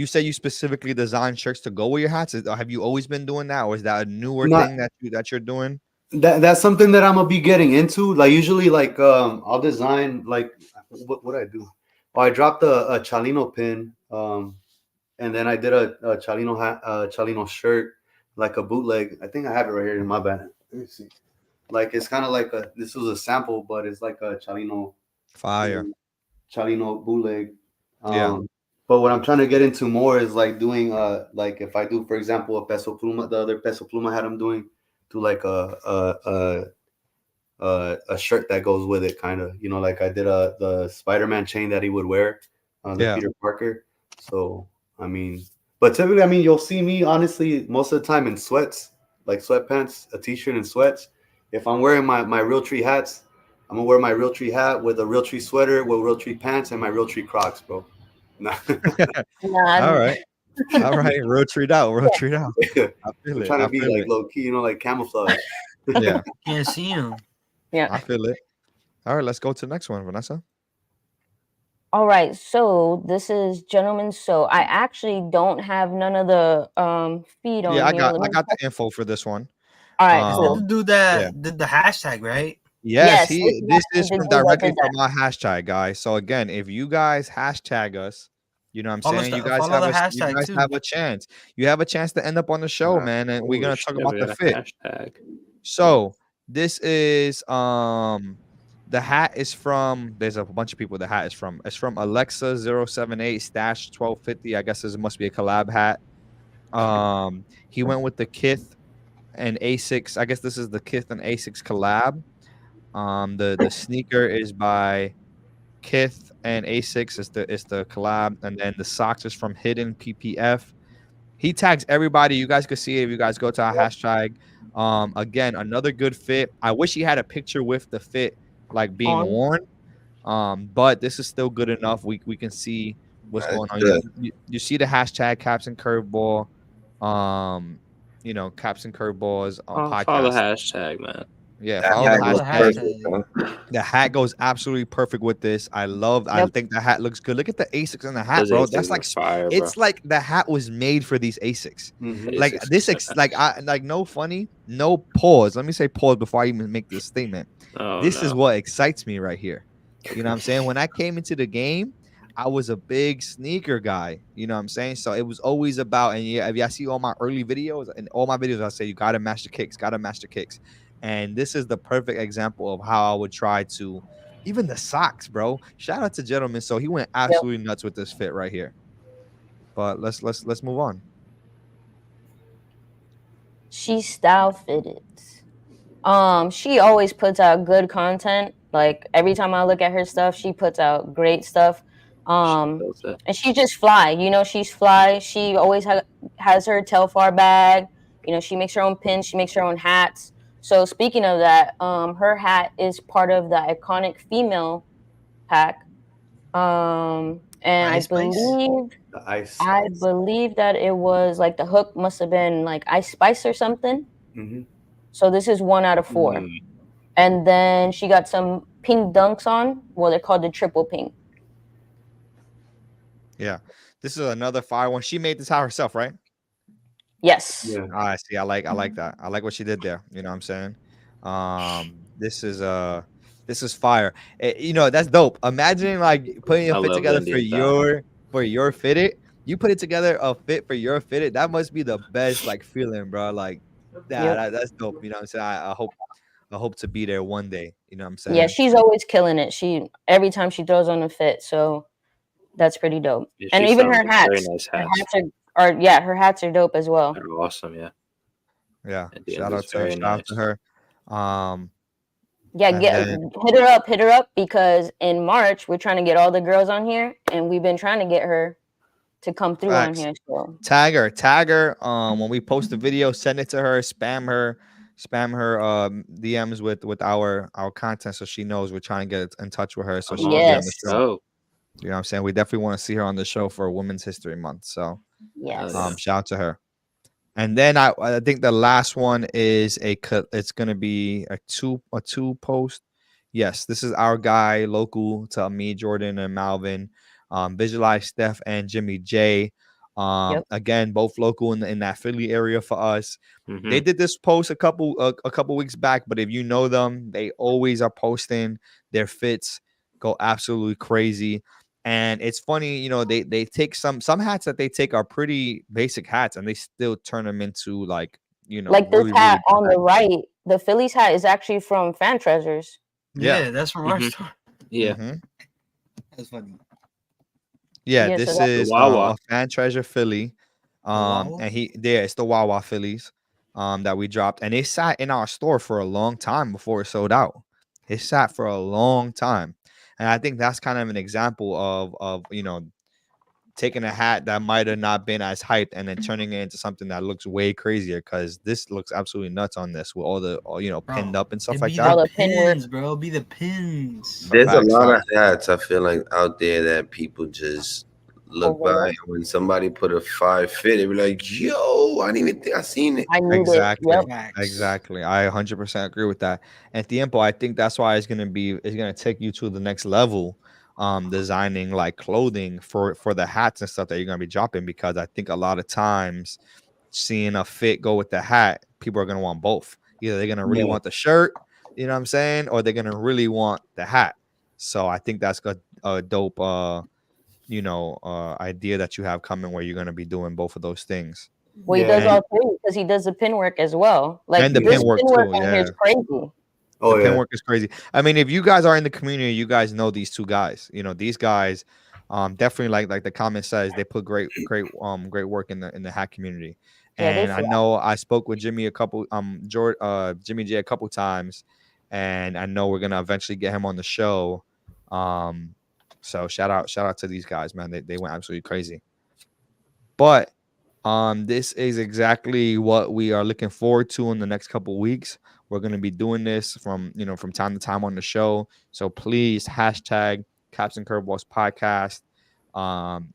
say you specifically design shirts to go with your hats? Have you always been doing that, or is that a newer Not thing that you're doing? that's something that I'm gonna be getting into. Like usually, like I'll design like what I do. Oh, I dropped a Chalino pin, and then I did a Chalino hat, Chalino shirt, like a bootleg. I think I have it right here in my bag. Let me see. Like it's kind of like this was a sample, but it's like a Fire. Chalino bootleg. Yeah. But what I'm trying to get into more is like doing like if I do, for example, a peso pluma, the other peso pluma hat I'm doing, to like a shirt that goes with it, kind of, like I did the Spider-Man chain that he would wear, the Yeah. Peter Parker. So I mean, but typically, I mean, you'll see me honestly most of the time in sweats, like sweatpants, a t-shirt, and sweats. If I'm wearing my real tree hats, I'm gonna wear my real tree hat with a real tree sweater with real tree pants and my real tree Crocs, bro. Nah. All Nah, right. All right. Road treat out. Road treat out. I feel I'm it. trying I to be feel like it. low key, like camouflage. Yeah. Can't see him. yeah. I feel it. All right. Let's go to the next one, Vanessa. All right, so this is gentlemen. So I actually don't have none of the feed Yeah, on I here. got Let I me got the check. info for this one. All right, Is this the Um, cool. dude yeah. that did the hashtag, right? Yes, Yes, this he is this is actually the from dude that directly did that. from our hashtag, guys. So again, if you guys hashtag us, you know what I'm saying? Follow the You hashtag guys too. have a chance. You have a chance to end up on the show, Wow. man, and we're Holy gonna talk shit, we about the got a fit. hashtag. So this is the hat is from there's a bunch of people the hat is from. It's from Alexa 078 stash 1250. I guess this must be a collab hat. He went with the Kith and Asics. I guess this is the Kith and Asics collab. The sneaker is by Kith and Asics. It's the collab, and then the socks is from Hidden PPF. He tags everybody. You guys could see it if you guys go to our hashtag. Again, another good fit. I wish he had a picture with the fit like being On. worn. But this is still good enough. We can see what's Nah, it's going on. good. You see the hashtag caps and curveball. Caps and curveballs Oh, follow the podcast. hashtag, man. Yeah, That follow the hat Follow was the hashtag. perfect, hashtag. huh? The hat goes absolutely perfect with this. I Yep. think the hat looks good. Look at the Asics in the hat, Those bro. Asics That's are like fire, bro. it's like the hat was made for these Asics. Mm-hmm. Like Asics this are like sick. I like no funny, no pause. Let me say pause before I even make this statement. Oh This is no. what excites me right here. You know what I'm saying? When I came into the game, I was a big sneaker guy. You know what I'm saying? So it was always about, and yeah, if y'all see all my early videos, and all my videos, I say you gotta match the kicks, gotta match the kicks. And this is the perfect example of how I would try to even the socks, bro. Shout out to gentleman. So he went Yep. absolutely nuts with this fit right here. But let's move on. She's style fitted. She always puts out good content. Like every time I look at her stuff, she puts out great stuff. She Um, built it. and she's just fly. She's fly. She always has her Telfar bag. She makes her own pins. She makes her own hats. So speaking of that, her hat is part of the iconic female pack. And I Ice Spice. believe The ice I spice. believe that it was like the hook must have been like Ice Spice or something. Mm-hmm. So this is 1 out of 4. Mm. And then she got some pink dunks on. Well, they're called the triple pink. Yeah. This is another fire one. She made this out herself, right? Yes. Yeah. I see. I like that. I like what she did there. You know what I'm saying? This is fire. That's dope. Imagine like putting a I fit love the together Indian style. for your fitted. You put it together a fit for your fitted. That must be the best like feeling, bro. Like Yep. that's dope. You know what I'm saying? I hope to be there one day. You know what I'm Yeah, saying? she's always killing it. She every time she throws on a fit, so that's pretty dope. Yeah, And she even sells her very hats, nice her hats. hats are yeah, her hats are dope as well. They're awesome, yeah. Yeah. Indians is very Shout out nice. to her. Um, Yeah, and get then hit her up because in March we're trying to get all the girls on here, and we've been trying to get her to come through on facts. here. So Tag her. When we post the video, send it to her. Spam her DMs with our content so she knows we're trying to get in touch with her so she can be on the yes, show. Oh, You know what I'm saying? We definitely want to see her on the show for Women's History Month. So hell yes, yeah. shout out to her. And then I think the last one is it's gonna be a two post. Yes, this is our guy local to me, Jordan and Malvin. Visualize Steph and Jimmy J. yep. Again, both local in that Philly area for us. They Mm-hmm. did this post a couple weeks back, but if you know them, they always are posting their fits, go absolutely crazy. And it's funny, you know, they take some hats that they take are pretty basic hats and they still turn them into like, you know, Like this really, hat really good on the hats. right, the Phillies hat is actually from Fan Treasures. Yeah. Yeah, that's from our Mhm. store. Yeah. hmm That's funny. Yeah, Yeah, so this that's The is Wawa. a fan treasure Philly. The Wawa? And it's the Wawa Phillies that we dropped. And it sat in our store for a long time before it sold out. It sat for a long time. And I think that's kind of an example of you know, taking a hat that might have not been as hyped and then turning it into something that looks way crazier because this looks absolutely nuts on this with all you know pinned Bro, up and stuff it like be all the that. the pin work. pins, bro. Be the pins. There's a Facts, lot of facts. hats I feel like out there that people just look by. Overlook. And when somebody put a 5 fit, they be like, "Yo, I didn't even think I seen it." I need it. Exactly. Yep. Facts. Exactly. I 100% agree with that. And Tiempo, I think that's why it's gonna take you to the next level, designing like clothing for the hats and stuff that you're gonna be dropping because I think a lot of times seeing a fit go with the hat, people are gonna want both. Either they're gonna really Yeah. want the shirt, you know what I'm saying, or they're gonna really want the hat. So I think that's a dope idea that you have coming where you're gonna be doing both of those things. Well, he Yeah, does And all three because he does the pin work as well. Like and the this pin Yeah. work pin work too, on here yeah. is crazy. The oh pin yeah, work is crazy. I mean, if you guys are in the community, you guys know these two guys. You know, these guys definitely like the comment says, they put great work in the hack community. Yeah, they And I fly. know I spoke with Jimmy Jimmy J a couple times, and I know we're gonna eventually get him on the show. Um so shout out to these guys, man. They went absolutely crazy. But this is exactly what we are looking forward to in the next couple of weeks. We're going to be doing this from time to time on the show. So please hashtag Caps and Curveballs podcast.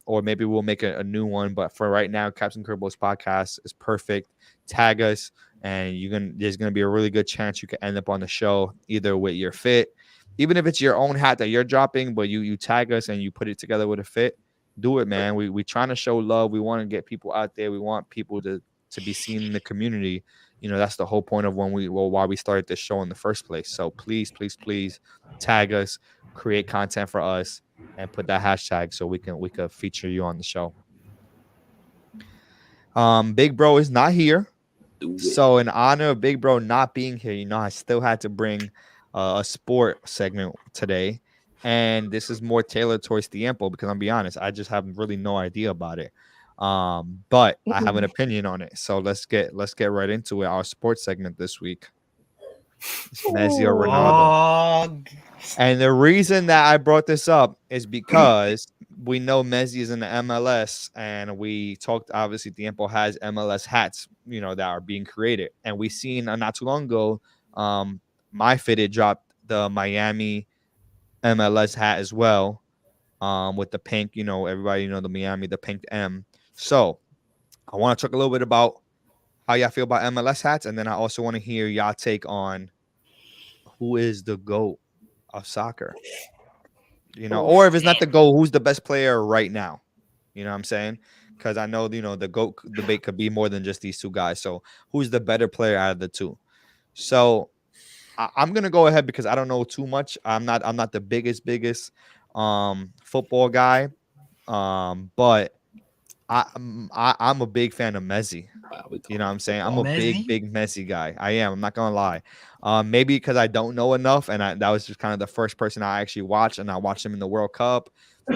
Or maybe we'll make a new one. But for right now, Caps and Curveballs podcast is perfect. Tag us, and there's gonna be a really good chance you could end up on the show either with your fit, even if it's your own hat that you're dropping, but you tag us and you put it together with a fit. Do it, man. We trying to show love. We want to get people out there. We want people to be seen in the community. You know, that's the whole point of why we started this show in the first place. So please, please, please tag us, create content for us, and put that hashtag so we could feature you on the show. Big Bro is not here. Do it. So in honor of Big Bro not being here, you know, I still had to bring a sport segment today. And this is more tailored towards Tiempo because I'm be honest, I just have really no idea about it. But I have an opinion on it. So let's get right into it. Our sports segment this week is Messi or Ronaldo. Oh, And the reason that I brought this up is because we know Messi is in the MLS, and we talked. Obviously, Tiempo has MLS hats, you know, that are being created, and we seen not too long ago, my fitted dropped the Miami MLS hat as well, with the pink. You know, everybody the Miami, the pink M. So I want to talk a little bit about how y'all feel about MLS hats, and then I also want to hear y'all take on who is the GOAT of soccer. You know, or if it's not the GOAT, who's the best player right now? You know what I'm saying? Because I know, the GOAT debate could be more than just these two guys. So who's the better player out of the two? So I'm gonna go ahead because I don't know too much. I'm not the biggest football guy. But I'm a big fan of Messi. Wow, we You call know what him I'm saying? I'm football. a Messi? big Messi guy. I am. I'm not gonna lie. Maybe because I don't know enough, and that was just kind of the first person I actually watched, and I watched him in the World Cup.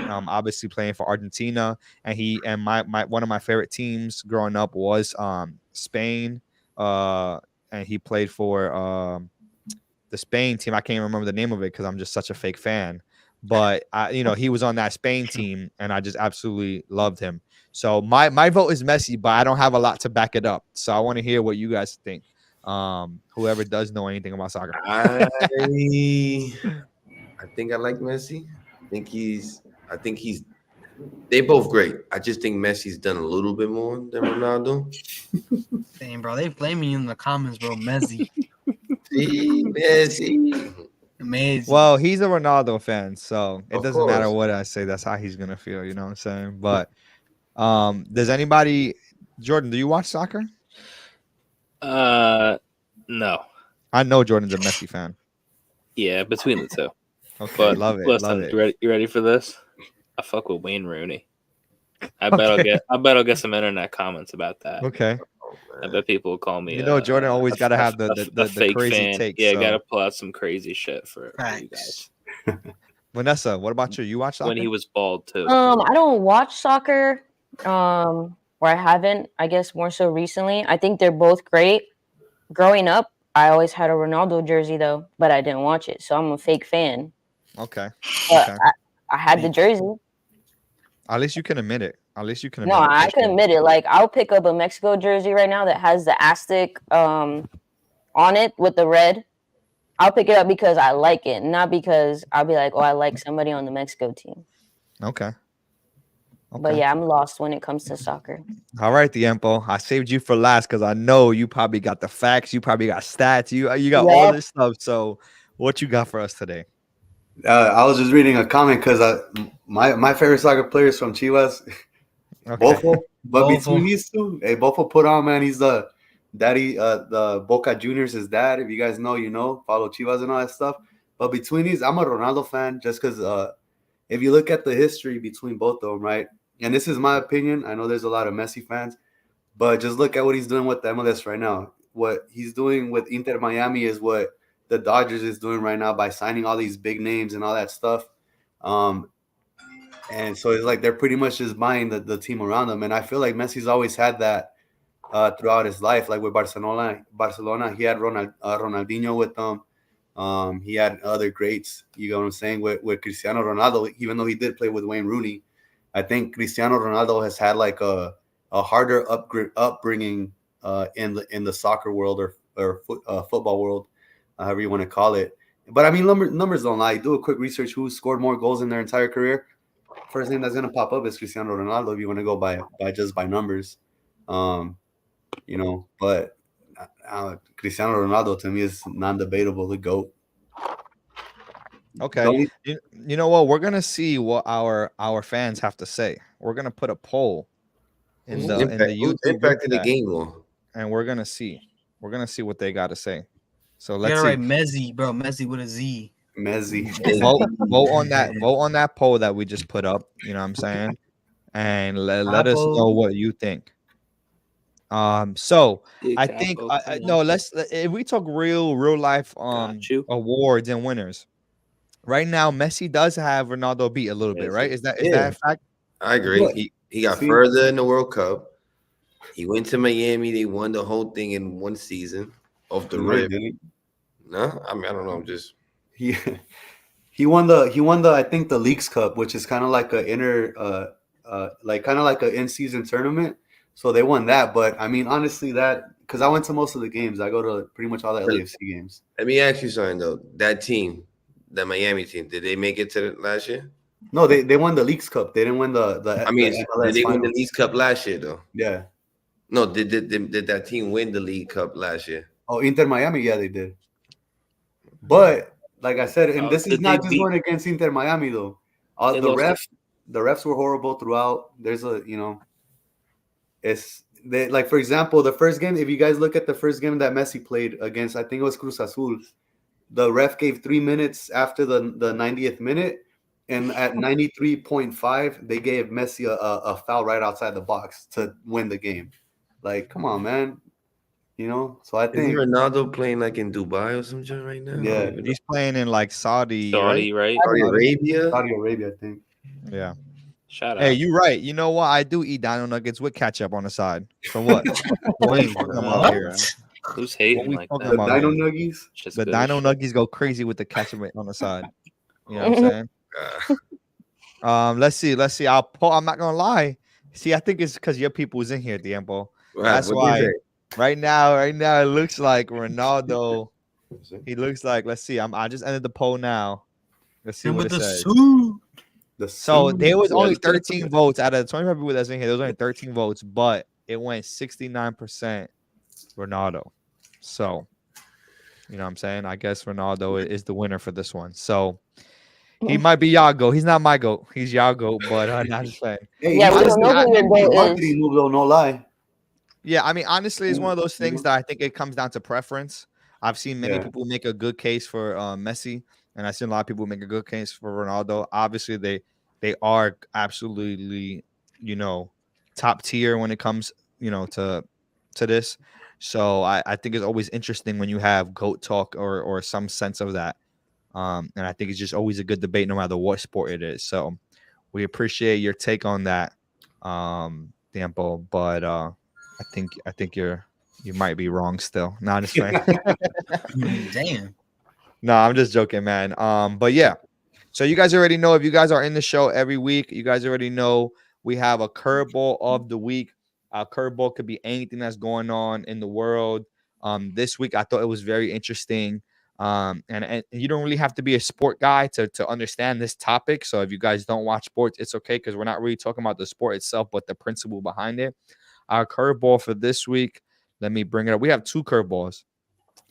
Obviously playing for Argentina, and my one of my favorite teams growing up was Spain. And he played for Spain team. I can't remember the name of it because I'm just such a fake fan. But he was on that Spain team, and I just absolutely loved him. So my vote is Messi, but I don't have a lot to back it up. So I want to hear what you guys think. Whoever does know anything about soccer. I think I like Messi. I think he's they both great. I just think Messi's done a little bit more than Ronaldo. Damn, bro, they blame me in the comments, bro. Messi. See, Messi. Amazing. Well, he's a Ronaldo fan, so it Of doesn't matter course. what I say. That's how he's gonna feel. You know what I'm saying? But does anybody, Jordan? Do you watch soccer? No. I know Jordan's a Messi fan. Yeah, between the two. Okay, But love it. listen, Love it. you ready for this? I fuck with Wayne Rooney. I bet I'll get some internet comments about that. Okay. I bet people will call me. Jordan always got to have the fake crazy fan. takes. Yeah, so. got to pull out some crazy shit for you guys. Vanessa, what about you? You watch soccer? When he was bald too. I don't watch soccer. Or I haven't. I guess more so recently. I think they're both great. Growing up, I always had a Ronaldo jersey though, but I didn't watch it, so I'm a fake fan. Okay. But I had the jersey. At least you can admit it. No, I can admit it. Like, I'll pick up a Mexico jersey right now that has the Aztec on it with the red. I'll pick it up because I like it, not because I'll be like, oh, I like somebody on the Mexico team. Okay. But yeah, I'm lost when it comes to soccer. All right, Tiempo. I saved you for last because I know you probably got the facts. You probably got stats. You got all this stuff. So what you got for us today? I was just reading a comment because my favorite soccer player is from Chivas. Okay. Bofo. But between these two, hey, Bofo put on, man. He's the daddy, the Boca Juniors, his dad. If you guys know, you know, follow Chivas and all that stuff. But between these, I'm a Ronaldo fan just because if you look at the history between both of them, right? And this is my opinion. I know there's a lot of Messi fans, but just look at what he's doing with the MLS right now. What he's doing with Inter Miami is what the Dodgers is doing right now by signing all these big names and all that stuff. And so it's like they're pretty much just buying the team around them. And I feel like Messi's always had that throughout his life. Like with Barcelona, he had Ronaldinho with them. He had other greats, you know what I'm saying, with Cristiano Ronaldo, even though he did play with Wayne Rooney. I think Cristiano Ronaldo has had like a harder upbringing in the soccer world or football world, however you want to call it. But I mean, numbers don't lie. Do a quick research. Who scored more goals in their entire career? First name that's gonna pop up is Cristiano Ronaldo. If you want to go by numbers, you know. But Cristiano Ronaldo to me is non-debatable the GOAT. Okay. You know what? We're gonna see what our fans have to say. We're gonna put a poll in the YouTube impact in the game more, and we're gonna see what they got to say. So let's see. Messi, bro. Messi with a Z. Messi. Vote on that. Vote on that poll that we just put up. You know what I'm saying? And let us know what you think. So I think no. Let's if we talk real life awards and winners. Right now, Messi does have Ronaldo beat a little bit, right? Is that a fact? I agree. He got further in the World Cup. He went to Miami. They won the whole thing in one season off the rip. No, I mean I don't know. I'm just he won the I think the Leagues Cup, which is kind of like a in-season tournament. So they won that. But I mean, honestly, that because I went to most of the games. I go to pretty much all the LAFC games. Let me ask you something though. That team. The Miami team, did they make it to the last year? No, they won the Leagues Cup. They didn't win the I mean, did they win the Leagues Cup last year though? Yeah. No, did that team win the League Cup last year? Oh, Inter Miami, yeah, they did. But like I said, and this is not just going against Inter Miami though. The refs were horrible throughout. There's like for example, the first game. If you guys look at the first game that Messi played against, I think it was Cruz Azul. The ref gave 3 minutes after the 90th minute, and at 93.5, they gave Messi a foul right outside the box to win the game. Like, come on, man. You know? So I think Ronaldo playing like in Dubai or something right now. Yeah, he's playing in like Saudi, right? Saudi Arabia, I think. Yeah. Shout out. Hey, you're right. You know what? I do eat dino nuggets with ketchup on the side. So what? What? Who's hating What we like talking that? The about Dino here? Nuggies. Just The good as Dino shit. Nuggies go crazy with the ketchup on the side. You know what I'm saying? Let's see. I'm not gonna lie. See, I think it's because your people was in here, Tiempo. That's What they why. say? Right now, it looks like Ronaldo. He looks like. Let's see. I just ended the poll now. Let's see what Remember it the says. suit. The So suit. there was Yeah. only 13 votes out of the 25 people that's in here. There was only 13 votes, but it went 69% Ronaldo. So you know what I'm saying? I guess Ronaldo is the winner for this one. So he might be Yago. He's not my goat. He's Yago, but not just saying. Hey, Yeah, he's we just don't know Honestly, who your a goat is. marketing move, though. No lie. yeah, I mean, honestly, it's one of those You things know? that I think it comes down to preference. I've seen many Yeah. people make a good case for Messi, and I've seen a lot of people make a good case for Ronaldo. Obviously, they are absolutely, top tier when it comes, to this. So I think it's always interesting when you have goat talk or some sense of that. And I think it's just always a good debate no matter what sport it is. So we appreciate your take on that, Tiempo. But I think you might be wrong still. Not just saying. Damn. No, I'm just joking, man. But yeah. So you guys already know if you guys are in the show every week, you guys already know we have a curveball of the week. A curveball could be anything that's going on in the world. This week I thought it was very interesting. And you don't really have to be a sport guy to understand this topic. So if you guys don't watch sports, it's okay because we're not really talking about the sport itself, but the principle behind it. Our curveball for this week, let me bring it up. We have two curveballs.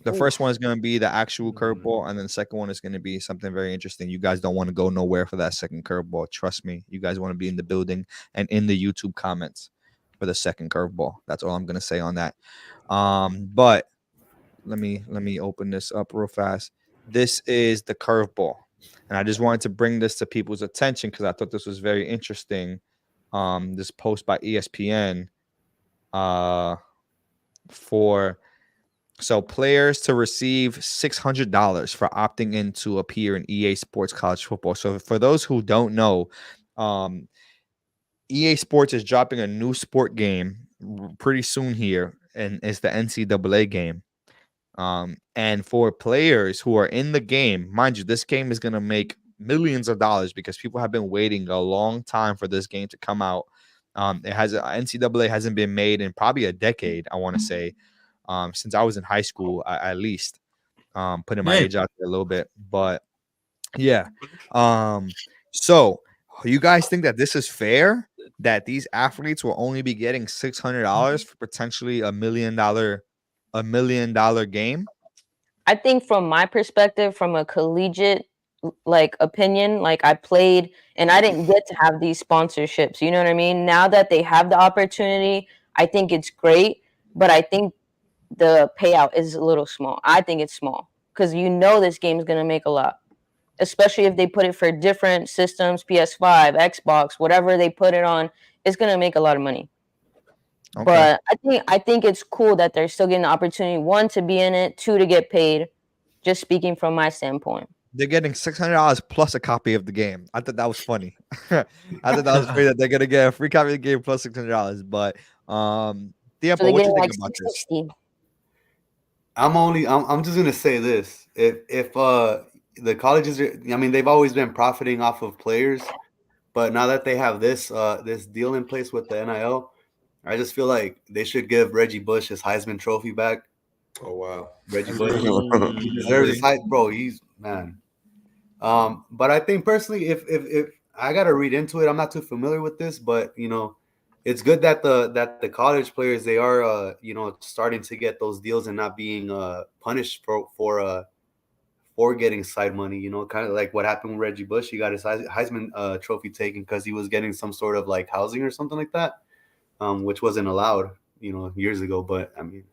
The first one is going to be the actual curveball, and then the second one is going to be something very interesting. You guys don't want to go nowhere for that second curveball. Trust me. You guys want to be in the building and in the YouTube comments for the second curveball. That's all I'm going to say on that. But let me open this up real fast. This is the curveball, and I just wanted to bring this to people's attention because I thought this was very interesting. This post by ESPN for players to receive $600 for opting in to appear in EA Sports College Football. So for those who don't know, EA Sports is dropping a new sport game pretty soon here, and it's the NCAA game. And for players who are in the game, mind you, this game is going to make millions of dollars because people have been waiting a long time for this game to come out. NCAA hasn't been made in probably a decade, I want to say. Since I was in high school, at least, putting my age out there a little bit, but yeah. So you guys think that this is fair that these athletes will only be getting $600 for potentially $1 million game? I think from my perspective, from a collegiate opinion, I played and I didn't get to have these sponsorships. You know what I mean? Now that they have the opportunity, I think it's great, but I think the payout is a little small. I think it's small because this game is going to make a lot, especially if they put it for different systems, PS5, Xbox, whatever they put it on, it's going to make a lot of money. Okay. But I think it's cool that they're still getting the opportunity, one, to be in it, two, to get paid, just speaking from my standpoint. They're getting $600 plus a copy of the game. I thought that was funny. I thought that was funny that they're gonna get a free copy of the game plus $600. But so what you think about this? I'm just gonna say this: if the colleges I mean, they've always been profiting off of players, but now that they have this deal in place with the NIL, I just feel like they should give Reggie Bush his Heisman Trophy back. Oh wow, Reggie Bush, he deserves his Heisman, bro. He's man. But I think personally, if I gotta read into it, I'm not too familiar with this, but it's good that the college players, they are starting to get those deals and not being punished for getting side money. Kind of like what happened with Reggie Bush. He got his Heisman Trophy taken because he was getting some sort of like housing or something like that, which wasn't allowed years ago. But I mean,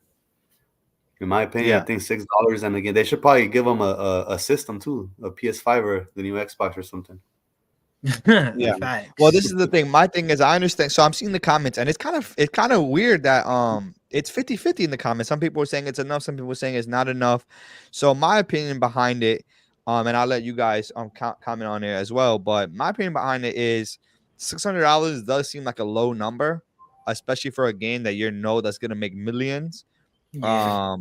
in my opinion, I think $6, and again, they should probably give them a system too, a PS5 or the new Xbox or something. Yeah. Well, this is the thing. My thing is, I understand. So I'm seeing the comments, and it's kind of weird that it's 50-50 in the comments. Some people are saying it's enough, some people are saying it's not enough. So my opinion behind it, and I'll let you guys comment on it as well. But my opinion behind it is $600 does seem like a low number, especially for a game that that's gonna make millions. Yeah.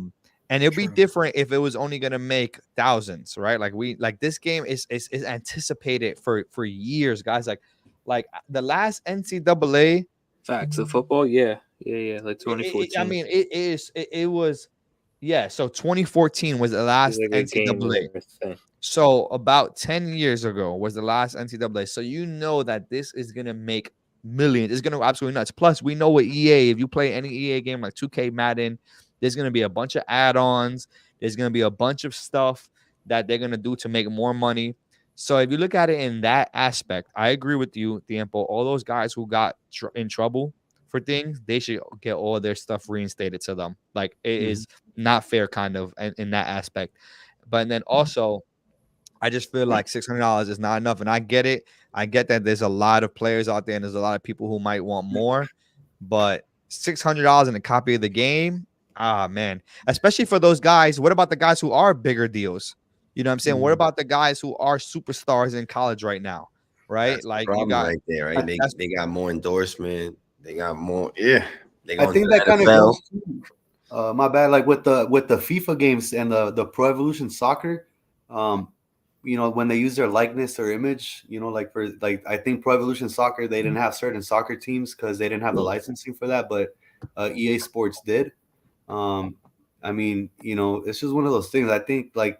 And it'd be True. different if it was only gonna make thousands, right? Like this game is anticipated for years, guys. Like the last NCAA. Facts of football, yeah, like 2014. It was, yeah. So 2014 was the last Like a game NCAA. rare thing. So about 10 years ago was the last NCAA. So you know that this is gonna make millions. It's gonna go absolutely nuts. Plus, we know what EA, if you play any EA game like 2K Madden, there's gonna be a bunch of add-ons. There's gonna be a bunch of stuff that they're gonna do to make more money. So if you look at it in that aspect, I agree with you, Tiempo. All those guys who got in trouble for things, they should get all their stuff reinstated to them. Like it is not fair, kind of, in that aspect. But then also, I just feel like $600 is not enough, and I get it. I get that there's a lot of players out there, and there's a lot of people who might want more, but $600 in a copy of the game, man, especially for those guys. What about the guys who are bigger deals? You know what I'm saying? What about the guys who are superstars in college right now? Right? That's the Like you problem got right there, right? They got more endorsement. They got more. Yeah, they I going think to that the kind of NFL. goes to, my bad. Like with the FIFA games and the Pro Evolution Soccer, when they use their likeness or image, like for like I think Pro Evolution Soccer, they didn't have certain soccer teams because they didn't have the licensing for that, but EA Sports did. I mean, it's just one of those things. I think like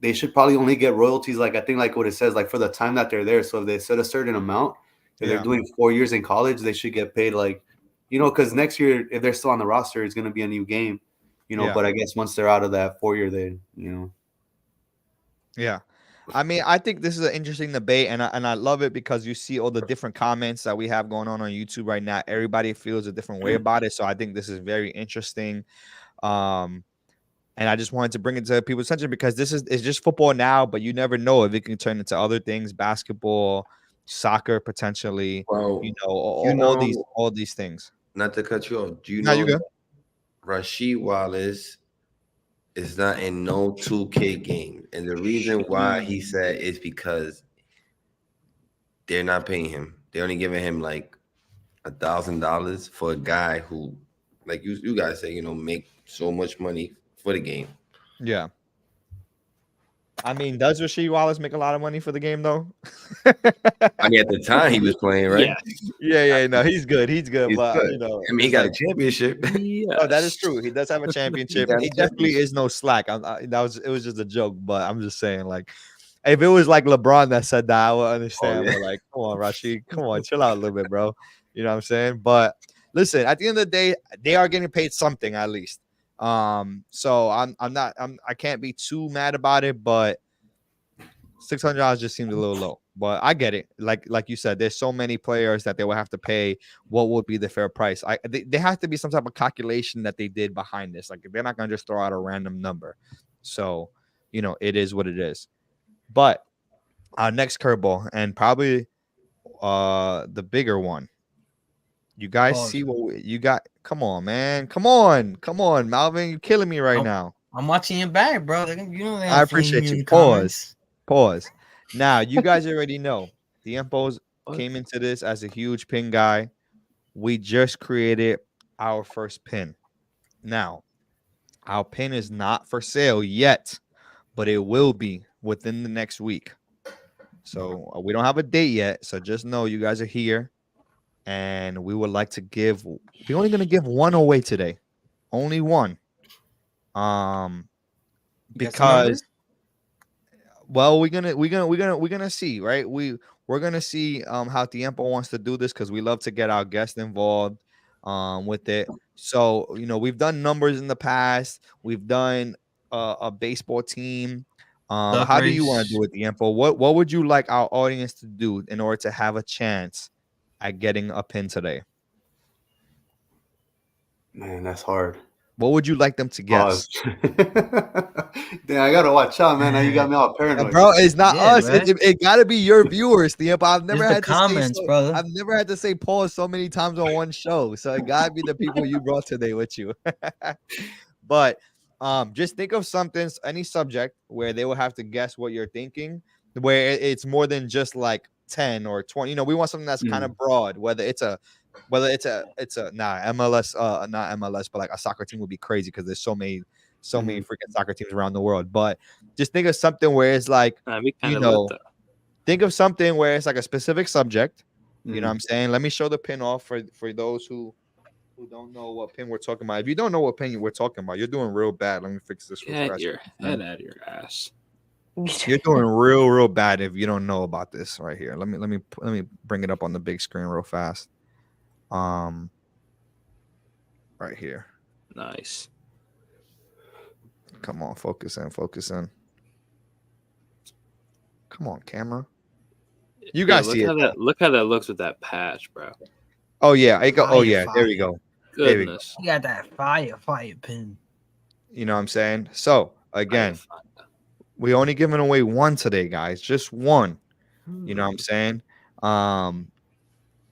they should probably only get royalties, like I think like what it says, like for the time that they're there. So if they set a certain amount, if they're doing 4 years in college, they should get paid like, because next year if they're still on the roster, it's going to be a new game, But I guess once they're out of that 4 year, Yeah. I mean, I think this is an interesting debate, and I love it because you see all the different comments that we have going on YouTube right now. Everybody feels a different way about it, so I think this is very interesting. And I just wanted to bring it to people's attention because it's just football now, but you never know if it can turn into other things, basketball, soccer, potentially. Well, All these things. Not to cut you off. Do you No, you know good. that Rasheed Wallace is not in no 2K game? And the reason why he said is because they're not paying him. They're only giving him like $1,000 for a guy who, like you guys say, make so much money for the game. Yeah. I mean, does Rasheed Wallace make a lot of money for the game though? I mean, at the time he was playing, right? Yeah. No, he's good. He's good, but good. I mean, he got a championship. Oh, that is true. He does have a championship. He definitely is no slack. It was just a joke, but I'm just saying, like, if it was like LeBron that said that, I would understand. But like, come on, Rasheed, come on, chill out a little bit, bro. You know what I'm saying? But listen, at the end of the day, they are getting paid something at least. So I can't be too mad about it, but $600 just seems a little low. But I get it. Like you said, there's so many players that they will have to pay. What would be the fair price? There has to be some type of calculation that they did behind this. Like they're not gonna just throw out a random number. So it is what it is. But our next curveball, and probably the bigger one. You guys see what you got? Come on, man. Come on, Malvin. You're killing me right now. I'm watching it back, bro. I appreciate you. Pause. Now, you guys already know Tiempos came into this as a huge pin guy. We just created our first pin. Now, our pin is not for sale yet, but it will be within the next week. So we don't have a date yet. So just know you guys are here. And we would like to we're only going to give one away today. Only one. Because well, we're gonna see, right? We're gonna see how Tiempo wants to do this because we love to get our guests involved with it. So we've done numbers in the past. We've done a baseball team. How do you want to do it, Tiempo? What would you like our audience to do in order to have a chance at getting a pin today? Man, that's hard. What would you like them to guess? Damn, I gotta watch out, man. Now you got me all paranoid. Bro, it's not us. It gotta be your viewers, Tiempo. I've never had to comments, brother. I've never had to say pause so many times on one show. So it gotta be the people you brought today with you. But just think of something, any subject where they will have to guess what you're thinking, where it's more than just like 10 or 20. We want something that's kind of broad, whether it's a Whether it's a MLS, not MLS, but like a soccer team would be crazy because there's so many freaking soccer teams around the world. But just think of something where it's like, That'd be you kind of know, lit, though. think of something where it's like a specific subject. You know what I'm saying? Let me show the pin off for those who don't know what pin we're talking about. If you don't know what pin we're talking about, you're doing real bad. Let me fix this real Get fast. your head out of your ass. You're doing real bad if you don't know about this right here. Let me bring it up on the big screen real fast. Right here. Nice. Come on, focus in. Come on, camera. You guys see it. Look how that looks with that patch, bro. Oh yeah, I go. Oh yeah, Fire. there we go. Goodness. You got that fire pin. You know what I'm saying? So again, we only giving away one today, guys. Just one. You know what I'm saying?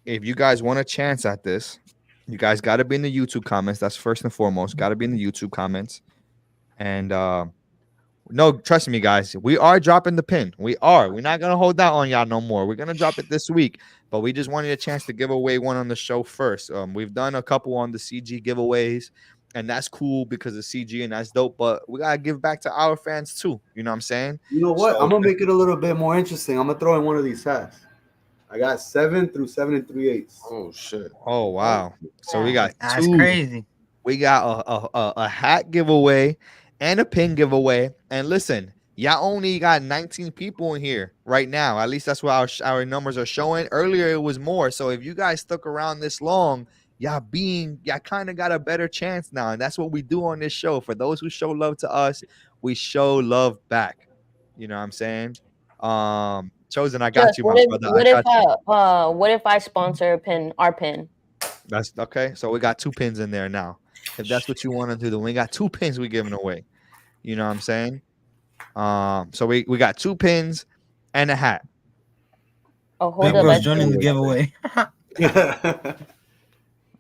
If you guys want a chance at this, you guys got to be in the YouTube comments. That's first and foremost. Got to be in the YouTube comments. And no, trust me, guys. We are dropping the pin. We are. We're not gonna hold that on y'all no more. We're gonna drop it this week. But we just wanted a chance to give away one on the show first. We've done a couple on the CG giveaways, and that's cool because of CG and that's dope. But we gotta give back to our fans too. You know what I'm saying? You know what? So, I'm gonna make it a little bit more interesting. I'm gonna throw in one of these hats. I got 7 through 7 3/8. Oh shit! Oh wow! So we got That's two. crazy. We got a hat giveaway and a pin giveaway. And listen, y'all only got 19 people in here right now. At least that's what our numbers are showing. Earlier it was more. So if you guys stuck around this long, y'all kind of got a better chance now. And that's what we do on this show. For those who show love to us, we show love back. You know what I'm saying? Chosen, I got you, my brother. What if I sponsor our pin? That's okay. So we got 2 pins in there now. If that's what you want to do, then we got 2 pins we giving away. You know what I'm saying? So we got 2 pins and a hat. Oh, hold Big Bro's up. joining the giveaway.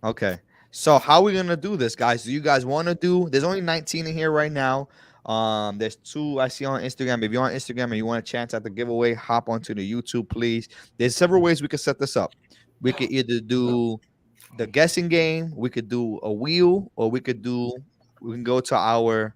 Okay. So how are we gonna do this, guys? Do you guys want to do? There's only 19 in here right now. There's 2 I see on Instagram. If you're on Instagram and you want a chance at the giveaway, hop onto the YouTube, please. There's several ways we could set this up. We could either do the guessing game, we could do a wheel, or we can go to our,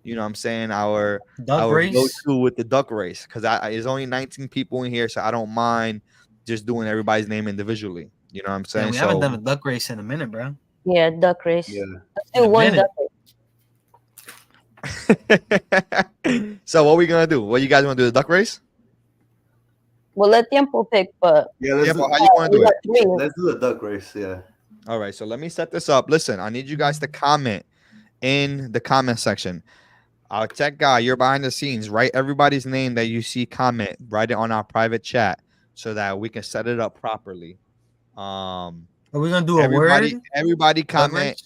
you know what I'm saying, our race. go-to with the duck race, because there's only 19 people in here, so I don't mind just doing everybody's name individually. You know what I'm saying? Yeah, we haven't done a duck race in a minute, bro. Yeah, duck race. Yeah. Let's do one duck race. So what are we gonna do? What you guys want to do? The duck race? Well, let Tiempo pick, but yeah, how you want to do it? Let's do the duck race. Yeah. All right, so let me set this up. Listen, I need you guys to comment in the comment section. Our tech guy, you're behind the scenes. Write everybody's name that you see comment. Write it on our private chat so that we can set it up properly. Are we gonna do a word? Everybody comment.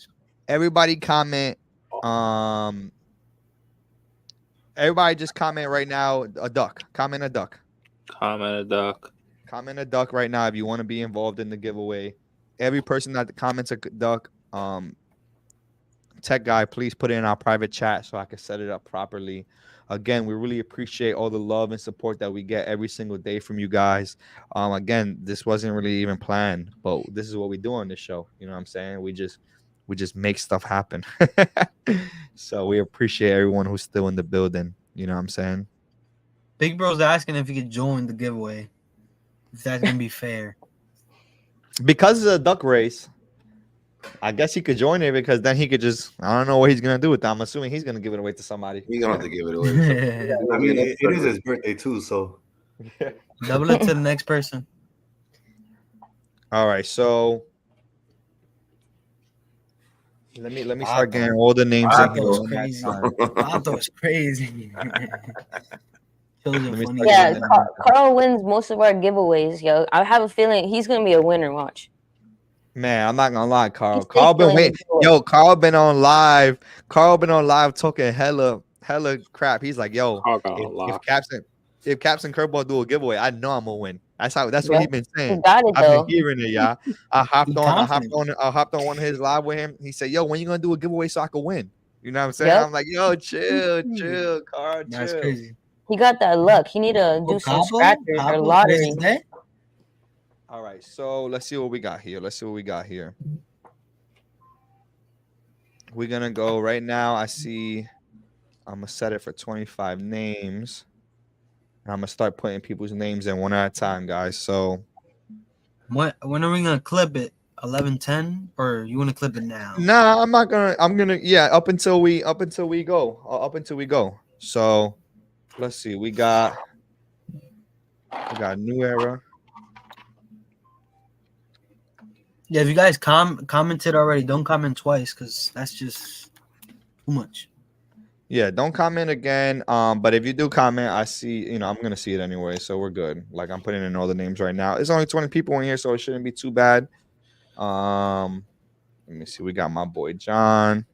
Everybody comment. Everybody just comment right now. A duck. Comment a duck. Comment a duck. Comment a duck right now if you want to be involved in the giveaway. Every person that comments a duck, tech guy, please put it in our private chat so I can set it up properly. Again, we really appreciate all the love and support that we get every single day from you guys. Again, this wasn't really even planned, but this is what we do on this show. You know what I'm saying? We just make stuff happen. So we appreciate everyone who's still in the building. You know what I'm saying? Big Bro's asking if he could join the giveaway. If that's gonna be fair. Because it's a duck race, I guess he could join it, because then he could just, I don't know what he's gonna do with that. I'm assuming he's gonna give it away to somebody. He's gonna have to give it away. I mean, it is his birthday too, so double it to the next person. All right, so let me start getting all the names in here. Otto's crazy. Yeah, Carl wins most of our giveaways, yo. I have a feeling he's gonna be a winner. Watch. Man, I'm not gonna lie, Carl. Carl been on live. Carl been on live talking hella crap. He's like, yo, if Caps and Curveball do a giveaway, I know I'm gonna win. That's what he's been saying. I've been hearing it, y'all. I hopped on one of his live with him. He said, yo, when you gonna do a giveaway so I can win? You know what I'm saying? I'm like, yo, chill, Carl. That's crazy. He got that luck. He need to do some scratchers or lottery. All right, so let's see what we got here. We're gonna go right now. I see. I'm gonna set it for 25 names. And I'm gonna start putting people's names in one at a time, guys. So when are we gonna clip it? 11:10, or you want to clip it now? nah, I'm not gonna. I'm gonna up until we go. So let's see. We got New Era. Yeah, if you guys commented already, don't comment twice because that's just too much. Yeah, don't comment again. But if you do comment, I see. I'm gonna see it anyway, so we're good. Like I'm putting in all the names right now. It's only 20 people in here, so it shouldn't be too bad. Let me see. We got my boy John.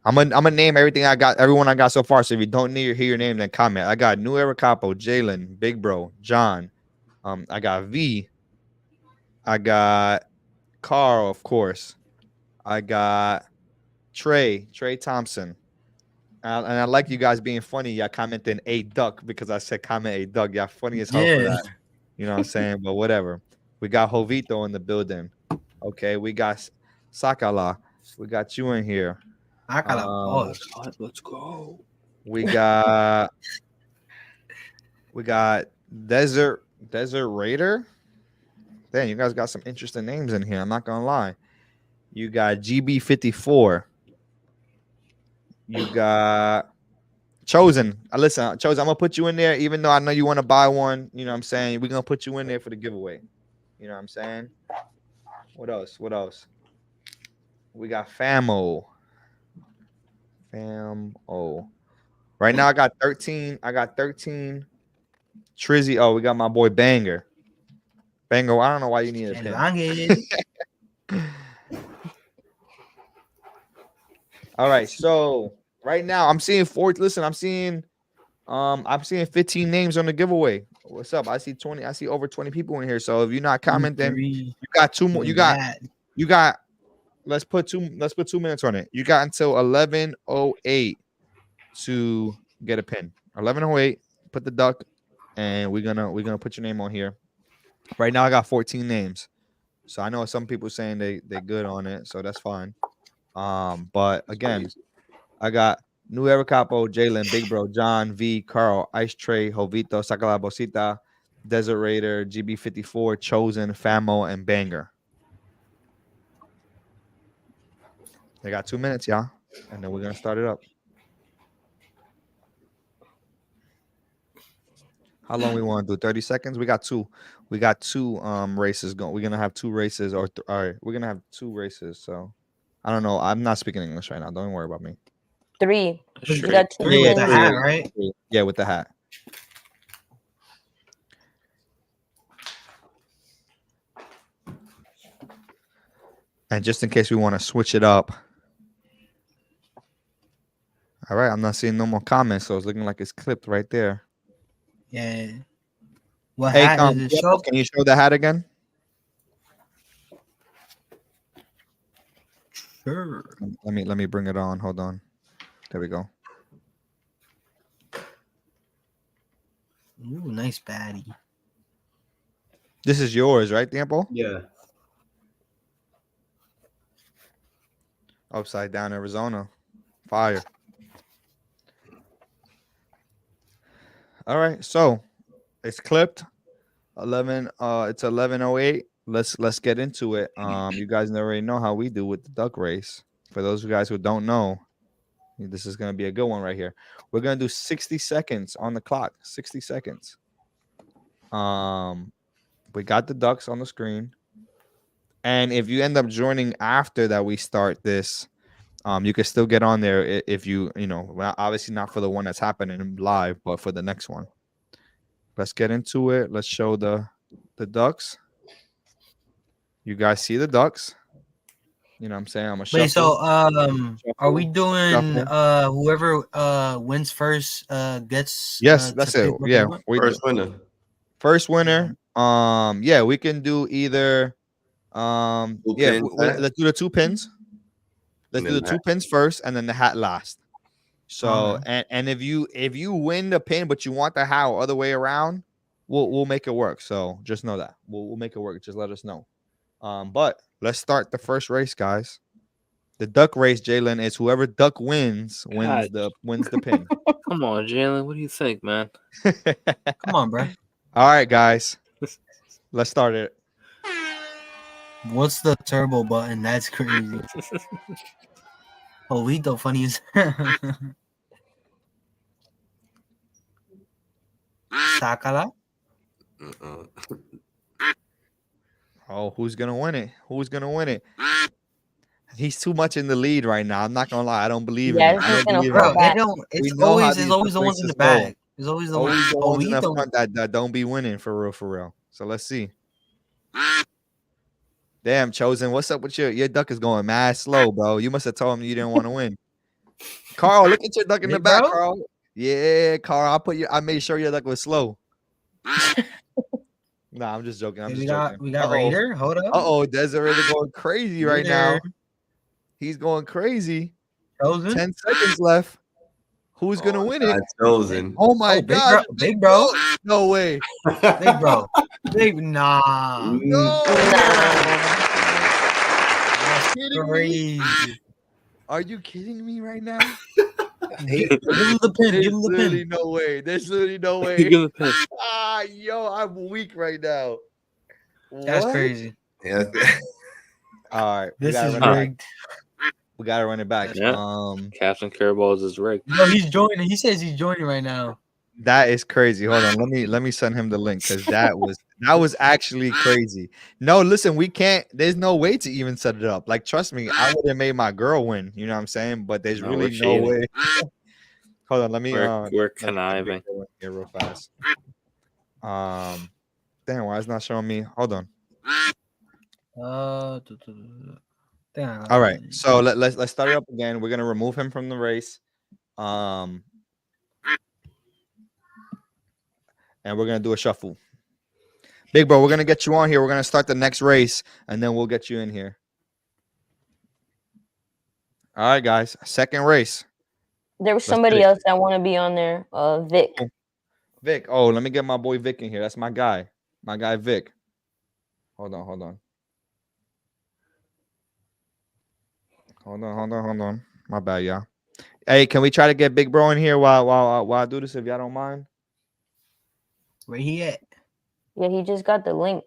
I'm gonna name everyone I got so far. So if you don't hear your name, then comment. I got New Era Capo, Jalen, Big Bro, John. I got V. I got Carl, of course. I got Trey Thompson. And I like you guys being funny. Y'all commenting a duck because I said comment a duck. Y'all funny as hell for that. You know what I'm saying? But whatever. We got Jovito in the building. Okay, we got Sakala. We got you in here. Let's go. We got Desert Raider. Damn, you guys got some interesting names in here. I'm not gonna lie. You got GB54. You got Chosen. Listen, Chosen, I'm gonna put you in there, even though I know you want to buy one. You know what I'm saying? We're gonna put you in there for the giveaway. You know what I'm saying? What else? We got Famo. Right now I got 13. Trizzy. Oh, we got my boy Banger. Banger, I don't know why you need a pin. All right, so right now I'm seeing 15 names on the giveaway. What's up? I see over 20 people in here. So if you're not commenting, you got two more. You got let's put 2 minutes on it. You got until 11:08 to get a pin. 11:08, put the duck, and we're gonna put your name on here. Right now I got 14 names. So I know some people saying they're good on it, so that's fine. But again, I got New Era Capo, Jalen, Big Bro, John, V, Carl, Ice Tray, Jovito, Sacala Bosita, Desert Raider, GB54, Chosen, Famo, and Banger. They got 2 minutes, y'all, and then we're gonna start it up. How long we want to do? 30 seconds. We got two races going. We're gonna have 2 races, all right. We're gonna have 2 races. So I don't know. I'm not speaking English right now. Don't worry about me. 3. You got 3 with the hat, right? Yeah, with the hat. And just in case we want to switch it up. All right, I'm not seeing no more comments, so it's looking like it's clipped right there. Yeah. What Hey, hat is it show? Can you show the hat again? Sure. Let me bring it on. Hold on. There we go. Ooh, nice baddie. This is yours, right, Tiempo? Yeah. Upside down Arizona. Fire. All right, so it's clipped. 11. It's 11:08. Let's get into it. You guys already know how we do with the duck race. For those of you guys who don't know, this is gonna be a good one right here. We're gonna do 60 seconds on the clock. 60 seconds. We got the ducks on the screen, and if you end up joining after that we start this, you can still get on there if well, obviously not for the one that's happening live, but for the next one. Let's get into it. Let's show the ducks. You guys see the ducks? You know what I'm saying? I'm gonna shuffle. Wait, so are we doing whoever wins first gets Yes, that's it. Yeah, First winner. First winner. Yeah, we can do either let's do the 2 pins. Let's do the 2 pins first and then the hat last. So and if you win the pin but you want the hat other way around, we'll make it work. So just know that we'll make it work. Just let us know. But let's start the first race, guys. The duck race, Jalen, is whoever duck wins God. wins the pin. Come on, Jalen. What do you think, man? Come on, bro. All right, guys. Let's start it. What's the turbo button? That's crazy. Jolito, funny as Sácala. Oh, who's gonna win it? Who's gonna win it? He's too much in the lead right now. I'm not gonna lie. I don't believe in Yeah, it. it's I just don't gonna believe in fall it. Bro, back. it's know how always these the ones in races the go. back. It's always the Always the ones in the Jolito. front that don't be winning for real, for real. So let's see. Damn, Chosen, what's up with your duck is going mad slow, bro. You must have told him you didn't want to win. Carl, look at your duck in the Big back, bro? Carl. Yeah, Carl, I made sure your duck was slow. Nah, I'm just joking. I'm Okay, just joking. we got Raider. Hold up. Desiree going crazy right now. Raider. He's going crazy. Chosen. 10 seconds left. Who's gonna win it? Chosen. Oh my Big God, bro. Big bro. No way. Big bro. Big nah. No. That's Kidding me? crazy. Are you kidding me right now? Give him the pin. Give There's him the literally pin. no way. There's literally no way. Give him the pin. Yo, I'm weak right now. That's What? crazy. Yeah. All right, This is run it back. rigged. We gotta run it back. Yeah. Caps and Curveballs is rigged. No, he's joining. He says he's joining right now. That is crazy. Hold on, let me send him the link because that was actually crazy. No, listen, we can't. There's no way to even set it up. Like, trust me, I would have made my girl win. You know what I'm saying? But there's No, really we're no cheating. way. Hold on, let me. We're let me conniving. here real fast. Damn, why is it not showing me? Hold on. Damn. All right, so let's start it up again. We're gonna remove him from the race. And we're gonna do a shuffle. Big bro, we're gonna get you on here. We're gonna start the next race, and then we'll get you in here. All right, guys. Second race. There was somebody else that want to be on there. Vic. Vic. Oh, let me get my boy Vic in here. That's my guy. My guy Vic. Hold on. Hold on. My bad, y'all. Hey, can we try to get Big Bro in here while I do this, if y'all don't mind? Where he at? Yeah, he just got the link.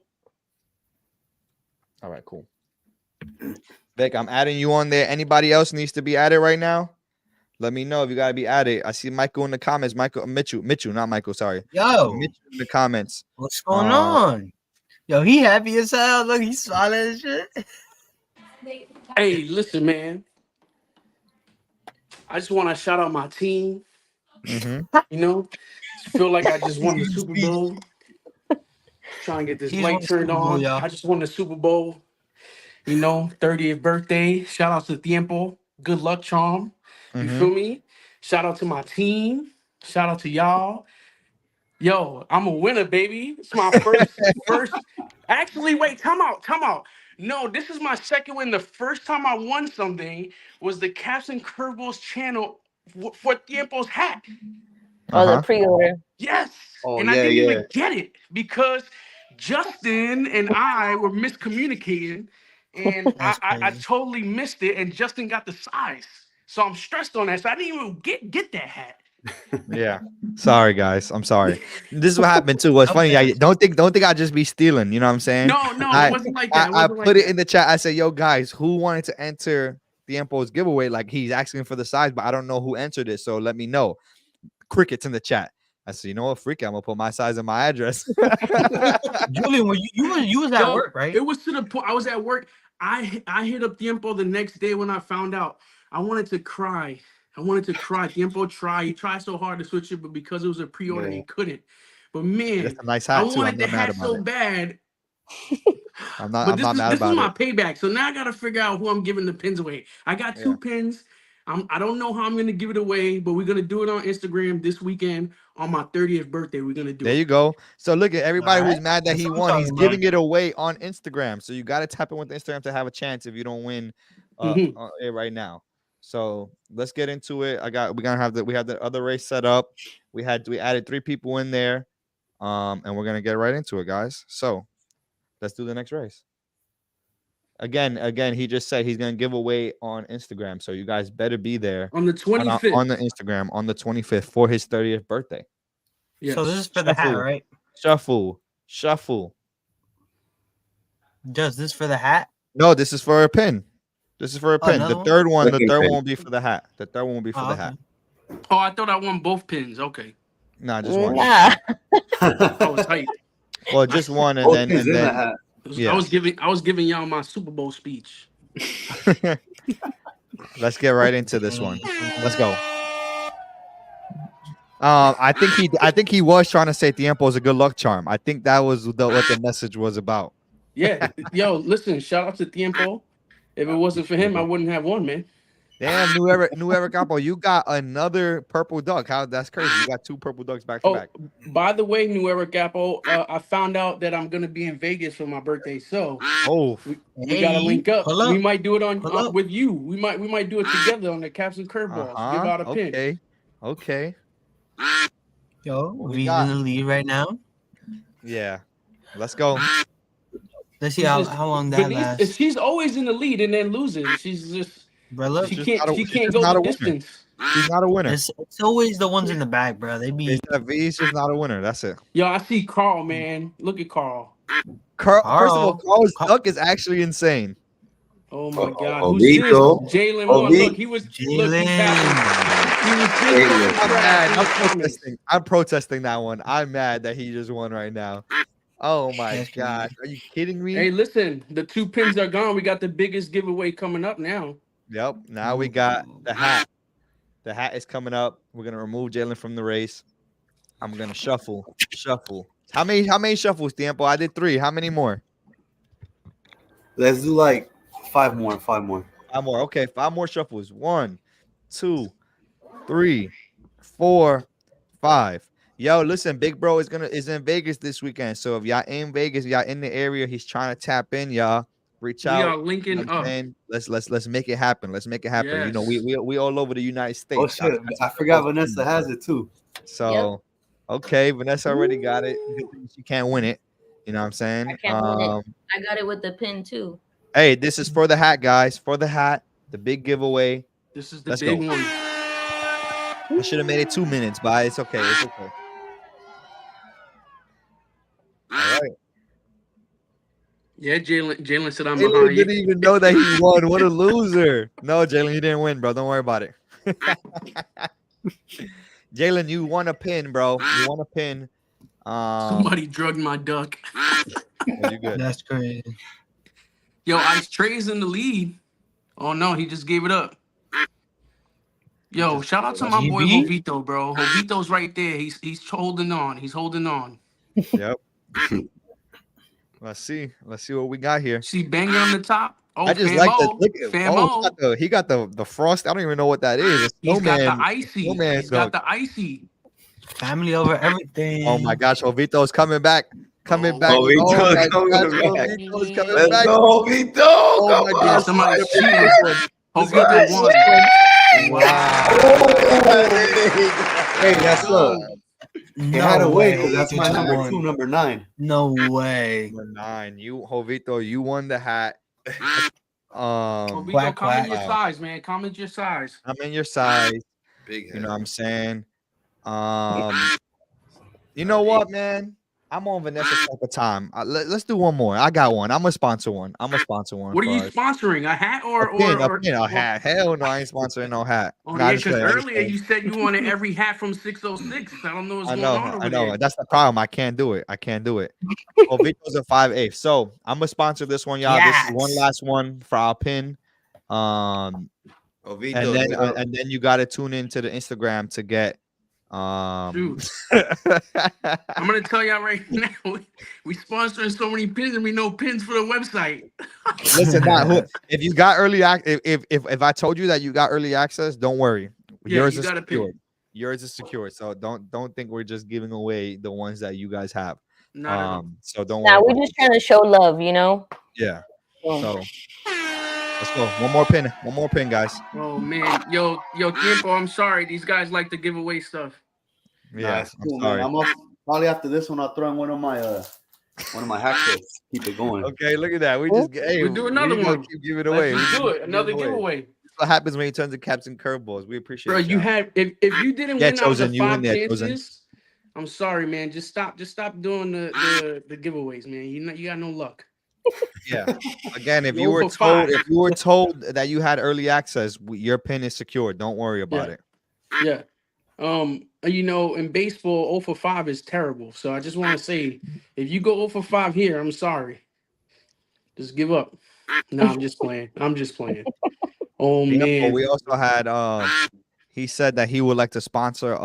All right, cool. Vic, I'm adding you on there. Anybody else needs to be added right now? Let me know if you gotta be added. I see Michael in the comments. Mitchell, not Michael. Sorry. Yo, Mitchell in the comments. What's going on? Yo, he happy as hell. Look, he's smiling and shit. Hey, listen, man. I just want to shout out my team. Mm-hmm. You know, feel like I just won the Super Bowl. Trying to get this light turned on. Bowl, I just won the Super Bowl. 30th birthday. Shout out to Tiempo. Good luck, charm. You feel me? Shout out to my team. Shout out to y'all. Yo, I'm a winner, baby. It's my first. Actually, wait, time out. No, this is my second win. The first time I won something was the Caps and Curveballs channel for Tiempo's hat. Oh, the pre-order. Yes. Oh, and I didn't even get it because Justin and I were miscommunicating, and I totally missed it, and Justin got the size. So I'm stressed on that. So I didn't even get that hat. Yeah. Sorry, guys. I'm sorry. This is what happened too. What's funny? I don't think I just be stealing. You know what I'm saying? No, it wasn't like that. I put it in the chat. I said, "Yo, guys, who wanted to enter the Tiempo's giveaway? Like, he's asking for the size, but I don't know who entered it. So let me know." Crickets in the chat. I said, "You know what, freak it, I'm gonna put my size and my address." Julian, you was at work, right? It was to the point. I was at work. I hit up Tiempo the next day when I found out. I wanted to cry. Tiempo tried. He tried so hard to switch it, but because it was a pre-order, he couldn't. But man, that's a nice hat too. I wanted the hat so bad. I'm not But mad this about is my it. payback. So now I gotta figure out who I'm giving the pins away. I got 2 pins. I don't know how I'm gonna give it away, but we're gonna do it on Instagram this weekend on my 30th birthday. We're gonna do it. There you go. So look at everybody who's mad that he won. He's giving it away on Instagram. So you got to tap in with Instagram to have a chance if you don't win it right now. So let's get into it. We have the other race set up. We added 3 people in there. And we're gonna get right into it, guys. So let's do the next race. Again, he just said he's gonna give away on Instagram, so you guys better be there On the 25th. on the Instagram on the 25th for his 30th birthday. Yes. So this is for the hat, right? Shuffle. Just this for the hat? No, this is for a pin. This is for a pin. Another The one? third one, the Second third pin. one will be for the hat. The third one will be for the hat. Oh, I thought I won both pins. Okay. Nah, just one. Nah. I was hyped. Well, just one, and Both then pins in the hat. Yeah. I was giving y'all my Super Bowl speech. let's get right into this one. Let's go. I think he was trying to say Tiempo is a good luck charm. I think that was what the message was about. Yeah. Yo, listen, shout out to Tiempo. If it wasn't for him, I wouldn't have won, man. Damn, New Era Capo, you got another purple duck. How that's crazy. You got 2 purple ducks back to Oh, back. by the way, New Era Capo, I found out that I'm gonna be in Vegas for my birthday, so Oh, we gotta link up. pull up. We might do it on Pull up. with you. We might do it together on the Caps and Curveballs. Give out a pin. Okay. Yo, What we V's got? in the lead right now. Yeah. Let's go. Let's see how long that Venice, lasts. she's always in the lead and then losing. She's just Bro, look, she She's can't she's go not the a winner. distance. She's not a winner. it's always the ones in the back, bro. They be V's just not a winner. That's it. Yo, I see Carl, man. Look at Carl. First of all, Carl's Carl- duck is actually insane. Oh my God, Oh, who's this? Vito. Jalen Oh, won. Vito. Look, he was Jalen. I'm mad. I'm protesting. protesting. I'm protesting that one. I'm mad that he just won right now. Oh my Yes, gosh. Are you kidding me? Hey, listen, the 2 pins are gone. We got the biggest giveaway coming up now. Yep. Now we got the hat. The hat is coming up. We're gonna remove Jalen from the race. I'm gonna shuffle. How many shuffles, Tiempo? I did 3. How many more? Let's do like 5 more. 5 more. Okay, 5 more shuffles. 1, 2, 3, 4, 5. Yo, listen, Big Bro is in Vegas this weekend. So if y'all in Vegas, y'all in the area, he's trying to tap in. Y'all reach out. We are linking You know what I'm up. saying? Let's make it happen. Let's make it happen. You know, Yes. we all over the United States. Oh shit! I forgot Vanessa has it too. So okay, Vanessa already got it. Good thing she can't win it. You know what I'm saying? I can't win it. I got it with the pin too. Hey, this is for the hat, guys. For the hat, the big giveaway. This is the Let's big go. one. I should have made it 2 minutes, but it's okay. It's okay. All right. Yeah, Jalen said I'm Jalen behind didn't you. even know that he won. What a loser. No, Jalen, you didn't win, bro. Don't worry about it. Jalen, you won a pin, bro. You won a pin. Somebody drugged my duck. You good. That's crazy. Yo, Ice Trey's in the lead. Oh no, he just gave it up. Yo, shout out to my boy GB? Jovito, bro. Jovito's right there. He's holding on. He's holding on. Yep. Let's see what we got here. See banging on the top. Oh, I just like the Famo. look. Famo. He got the frost. I don't even know what that is. He's got Snowman. the icy. Snowman He's got duck. the icy. Family over everything. Oh my gosh, Jovito's coming back. Coming back. Oh, Vito's my gosh, coming back. Jovito's coming Let's back. go, Vito. Oh my Come gosh, on. Somebody Let's cheated. get this one. Jovito won. Wow. Hey, that's No it had a way way. because that's my You number won. 2, number 9. No way. Number 9. You, Jovito, you won the hat. Jovito, Quack, comment quack. your size, man. Comment your size. I'm in your size. Big You know what I'm saying? You know what, man? I'm on Vanessa type of time. Let's do one more. I got one. I'm gonna sponsor one. What are for you us. sponsoring? A hat or A pin, or a hat. Hell no, I ain't sponsoring no hat. Oh Nah, yeah, just because kidding, just earlier kidding. you said you wanted every hat from 606. I don't know what's I going on know, over I know. there. That's the problem. I can't do it. Oh, Vito's a 5/8. So I'm gonna sponsor this one, y'all. This is one Yes. last one for our pin. Oh, Vito, And then you gotta tune into the Instagram to get Dude, I'm gonna tell y'all right now, we sponsoring so many pins and we know pins for the website. Listen, if you got early if I told you that you got early access, don't worry. Yeah, Yours you is got a secured. pin. Yours is secure. So don't think we're just giving away the ones that you guys have. Not at all. So don't Nah, worry. we're just trying to show love, you know. Yeah. So, So let's go. One more pin, guys. Oh man, yo, Tiempo, I'm sorry. These guys like to give away stuff. Yeah, it's I'm cool, sorry. man. Probably after this one, I'll throw in one of my hack tips. Keep it going. Okay, look at that. We just hey, We'll do another we gonna one. keep giving Let's away. just We do gonna it. keep Another giving away. giveaway. That's what happens when you turn to caps and curveballs. We appreciate Bro, you. you had if you didn't Yeah, win out of the Chosen, you in 5 there, Chosen. chances, I'm sorry, man. Just stop doing the giveaways, man. You got no luck. Yeah. Again, if You're you were 0 for 5. told that you had early access, your pin is secured. Don't worry about it. Yeah. In baseball, 0 for 5 is terrible. So I just want to say, if you go 0 for 5 here, I'm sorry. Just give up. No, I'm just playing. Oh Tiempo, man. we also had he said that he would like to sponsor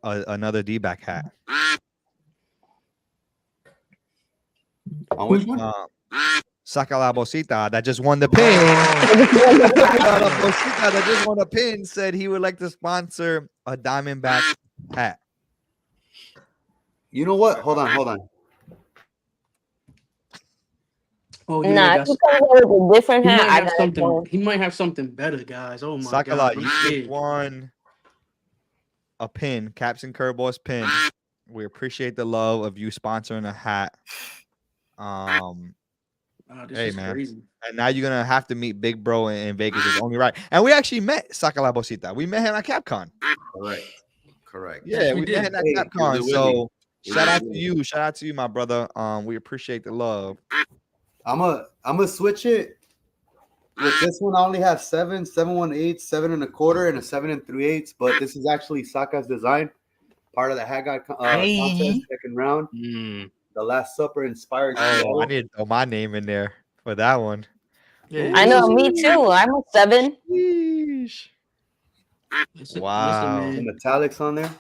another D-back hat. On which one? Saca la Bosita that just won the pin. Saca la Bosita that just won a pin said he would like to sponsor a Diamondback hat. You know what? Hold on. Oh, Nah, if you come here with a different he hat, might I have got something. He might have something better, guys. Oh my Saca la, god. I'm you just scared. won a pin, Caps and Curveballs pin. We appreciate the love of you sponsoring a hat. This Hey is man, crazy. and now you're gonna have to meet Big Bro in Vegas. It's only right. And we actually met Saca la Bosita. We met him at CapCon. Correct. Yeah, Yes, we met him at Hey, CapCon. you So with shout me. out to you, my brother. We appreciate the love. I'm gonna switch it. With this one, I only have 7, 7 1/8, 7 1/4, and a 7 3/8. But this is actually Saka's design, part of the Hat God contest, second round. The Last Supper inspired. Oh, I need to throw my name in there for that one. Yeah. I know, me too. I'm a 7. Sheesh. Wow. Listen, The man. metallics on there.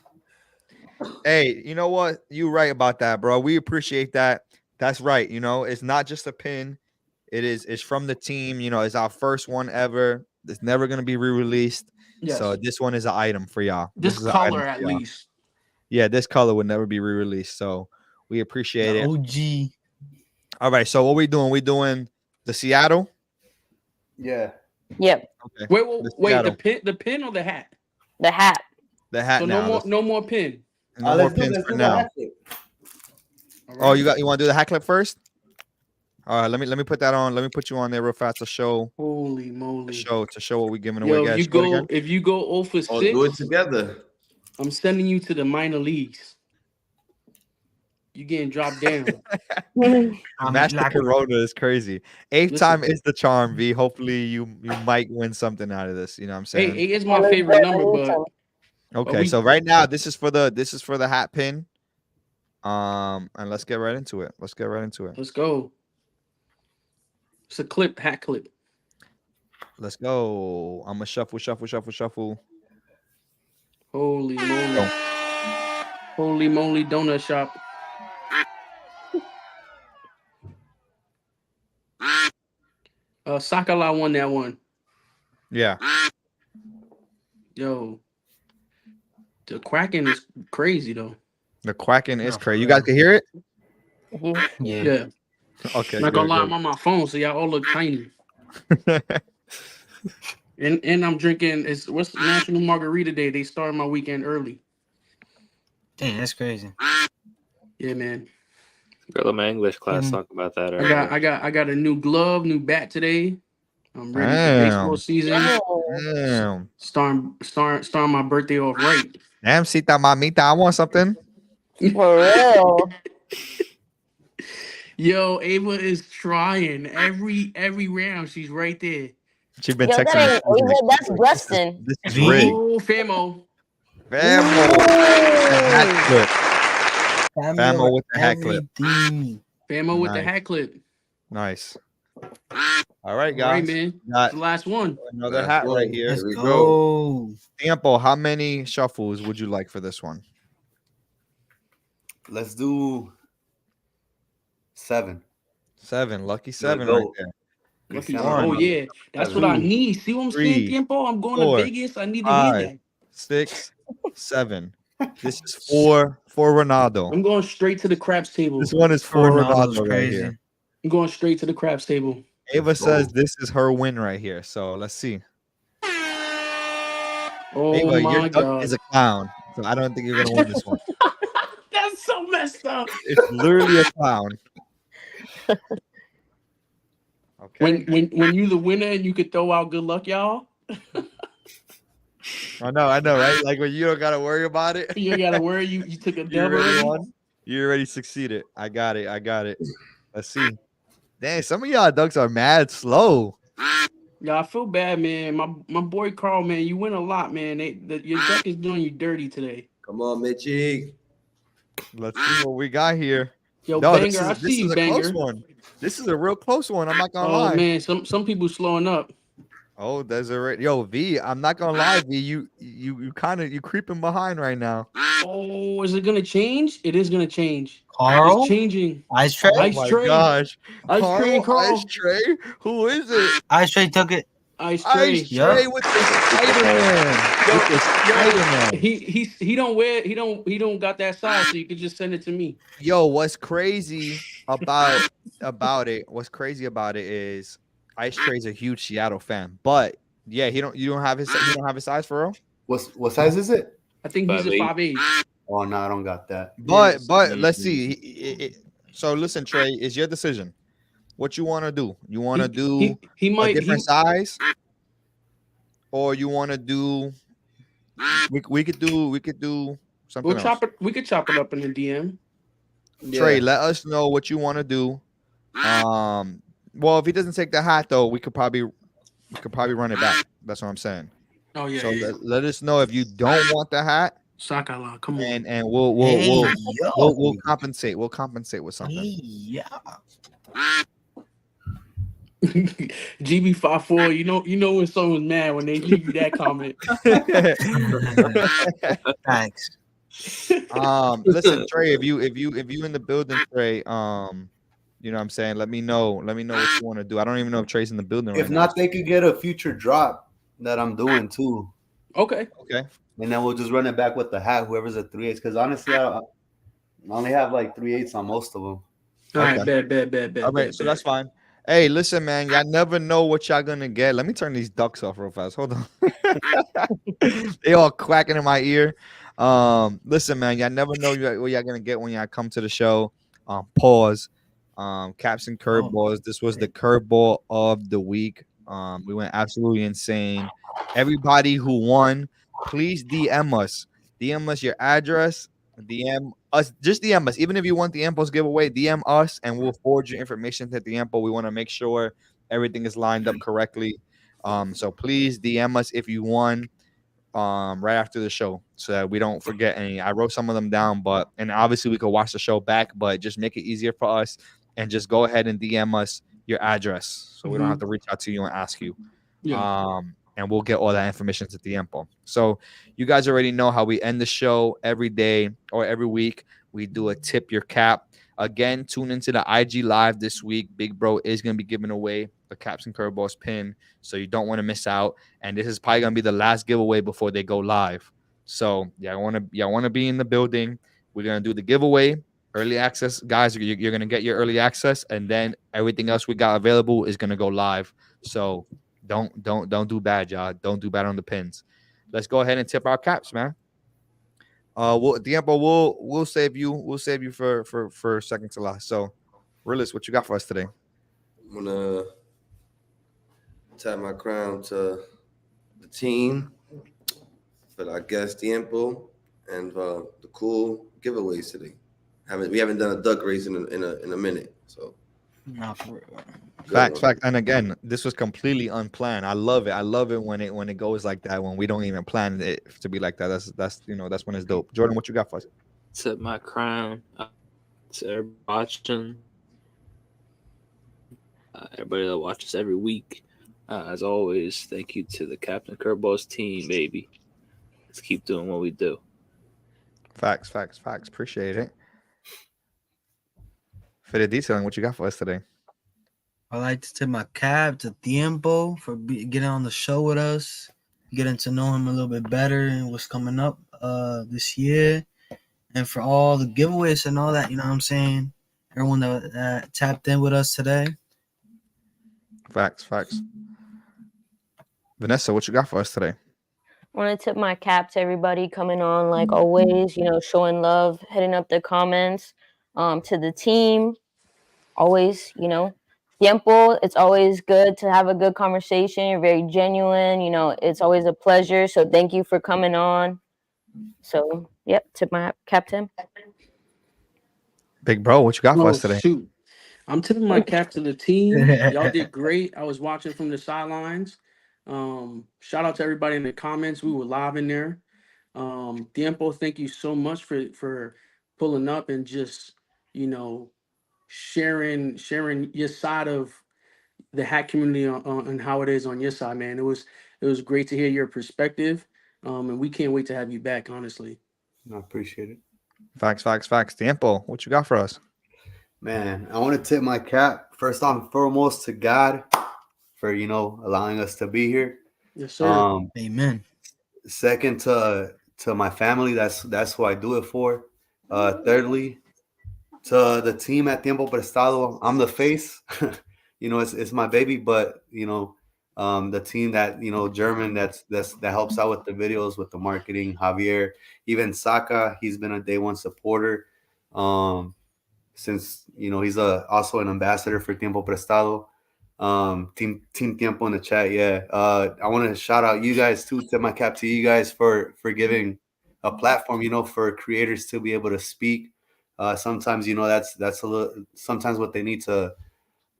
Hey, you know what? You're right about that, bro. We appreciate that. That's right. It's not just a pin. It's from the team. It's our first one ever. It's never gonna be re-released. Yes. So this one is an item for y'all. This is an item color for at y'all. least. Yeah, this color would never be re-released. So we appreciate it. OG. All right. So what we doing? We doing the Seattle? Yeah. Yep. Okay. Wait. The pin or the hat? The hat. The hat So now. no more pin. No more pins for now. Oh, you want to do the hat clip first? All right, let me put that on. Let me put you on there real fast to show. Holy moly! To show what we're giving Yo, away, guys. if you go 0 for 6, do it together. I'm sending you to the minor leagues. You getting dropped down. Master Corona is crazy. Eighth time is the charm, V. Hopefully you might win something out of this. You know what I'm saying? 8 is my favorite number, but okay. So right now this is for the hat pin. And let's get right into it. Let's go. It's a hat clip. Let's go. I'm gonna shuffle. Holy moly. Holy moly donut shop. Sakala won that one. Yeah. Yo. The quacking is crazy though. The quacking is crazy. You guys can hear it? Yeah. Okay. Not gonna lie, I'm on my phone, so y'all all look tiny. and I'm drinking. What's National Margarita Day? They started my weekend early. Dang, that's crazy. Yeah, man. Girl, my English class talk about that. I got a new glove, new bat today. I'm ready for baseball season. Damn. Starting my birthday off right. Damn, Sita Mamita, I want something. For real. Yo, Ava is trying every round. She's right there. She's been Yo, texting. that ain't Ava, that's Justin. This is rigged. Oh, Famo. Famo with the hat clip. Famo with the hat clip. Nice. All right, guys. All right, man. That's the last one. Another hat right here. Let's go. Tiempo, how many shuffles would you like for this one? Let's do 7. 7. Lucky 7 right there. Lucky 7. Oh, yeah. That's what I need. See what I'm saying, Tiempo? I'm going to Vegas. I need to hear that. 6, 7. This is for Ronaldo. I'm going straight to the craps table. This one is for Ronaldo right here. I'm going straight to the craps table. Ava says this is her win right here. So let's see. Oh, Ava, my your duck God. is a clown. So I don't think you're going to win this one. That's so messed up. It's literally a clown. Okay. When you the winner and you could throw out good luck, y'all. I know, right? Like when you don't gotta worry about it. You gotta worry. You took a You dub already already. won. You already succeeded. I got it. Let's see. Dang, some of y'all ducks are mad slow. Yeah, I feel bad, man. My boy Carl, man, you win a lot, man. Your duck is doing you dirty today. Come on, Mitchie. Let's see what we got here. Yo, No, Banger, I see this is you, a close Banger. one. This is a real close one. I'm not gonna Oh lie. man, some people slowing up. Oh, there's a yo V. I'm not gonna lie, V. You kind of you creeping behind right now. Oh, is it gonna change? It is gonna change. Carl, It's changing. Ice Tray. Oh Ice my Tray. gosh, Ice Tray, Ice Carl. Tray. Who is it? Ice Tray took it. Ice Tray. Ice Tray with the Spider-Man. Yo, With the Spider-Man. he don't wear he don't got that size, so you could just send it to me. Yo, what's crazy about it? What's crazy about it is Ice Trey's a huge Seattle fan, but yeah, you don't have his size for real. What size is it? I think he's a 5'8". 5'8". Oh no, I don't got that. But Yes. let's see. So listen, Trey, it's your decision. What you want to do? You want to do He a might different size, or you want to do? We could do something else. we could chop it up in the DM. Trey, let us know what you want to do. Well, if he doesn't take the hat though, we could probably run it back. That's what I'm saying. Oh yeah. So yeah. let us know if you don't want the hat, Sakala, come on. and Yo. we'll compensate. We'll compensate with something. Yeah. GB54, you know when someone's mad when they leave you that comment. Thanks. Listen, Trey, if you in the building, Trey, you know what I'm saying, let me know what you want to do. I don't even know if Trey's in the building If right not, now. they could get a future drop that I'm doing too. Okay. And then we'll just run it back with the hat, whoever's a 3/8. Because honestly, I only have like 3/8 on most of them. All right, bet. All right, so that's fine. Hey, listen, man, y'all never know what y'all gonna get. Let me turn these ducks off real fast. Hold on. They all quacking in my ear. Listen, man, y'all never know what y'all gonna get when y'all come to the show. Pause. Caps and curveballs. This was the curveball of the week. We went absolutely insane. Everybody who won, please DM us. DM us your address. DM us. Just DM us. Even if you want the Tiempo's giveaway, DM us and we'll forward your information to Tiempo. We want to make sure everything is lined up correctly. So please DM us if you won right after the show so that we don't forget any. I wrote some of them down, and obviously we could watch the show back, but just make it easier for us and just go ahead and DM us your address so we don't have to reach out to you and ask you. And we'll get all that information to Tiempo. So you guys already know how we end the show every day or every week. We do a tip your cap. Again, tune into the IG live this week. Big Bro is going to be giving away the Caps and Curveballs pin, so you don't want to miss out. And this is probably going to be the last giveaway before they go live. So y'all want to be in the building. We're going to do the giveaway. Early access, guys, you're going to get your early access, and then everything else we got available is going to go live. So don't do bad, y'all. Don't do bad on the pins. Let's go ahead and tip our caps, man. We'll save you for second to last. So, Realist, what you got for us today? I'm gonna tap my crown to the team for our guest Tiempo and the cool giveaways today. We haven't done a duck race in a minute, so. Not for real. Facts. And again, this was completely unplanned. I love it when it goes like that, when we don't even plan it to be like that. That's when it's dope. Jordan, what you got for us? Tip my crown to everybody watching. Everybody that watches every week. As always, thank you to the Captain Curveballs team, baby. Let's keep doing what we do. Facts. Appreciate it. For the detailing, what you got for us today? I like to tip my cap to Tiempo for getting on the show with us, getting to know him a little bit better and what's coming up this year, and for all the giveaways and all that. You know what I'm saying? Everyone that tapped in with us today. Facts. Vanessa, what you got for us today? I want to tip my cap to everybody coming on, like always, showing love, hitting up the comments, to the team, always, Tiempo, it's always good to have a good conversation. You're very genuine, it's always a pleasure. So thank you for coming on. So, yep, tip my cap to him. Big bro, what you got for Oh us today? shoot. I'm tipping my cap to the team. Y'all did great. I was watching from the sidelines. Shout out to everybody in the comments. We were live in there. Tiempo, thank you so much for pulling up and just, you know, sharing your side of the hack community and how it is on your side, man. It was great to hear your perspective. And we can't wait to have you back, honestly. I appreciate it. Facts. Tiempo, what you got for us? Man, I want to tip my cap first and foremost to God for allowing us to be here. Yes, sir. Amen. Second to my family, that's who I do it for. Thirdly, to the team at Tiempo Prestado, I'm the face. It's my baby, but the team that German that helps out with the videos, with the marketing, Javier, even Saka, he's been a day one supporter. Since he's also an ambassador for Tiempo Prestado. Team Tiempo in the chat. Yeah. I want to shout out you guys too. Tip my cap to you guys for giving a platform, for creators to be able to speak. Sometimes that's a little sometimes what they need to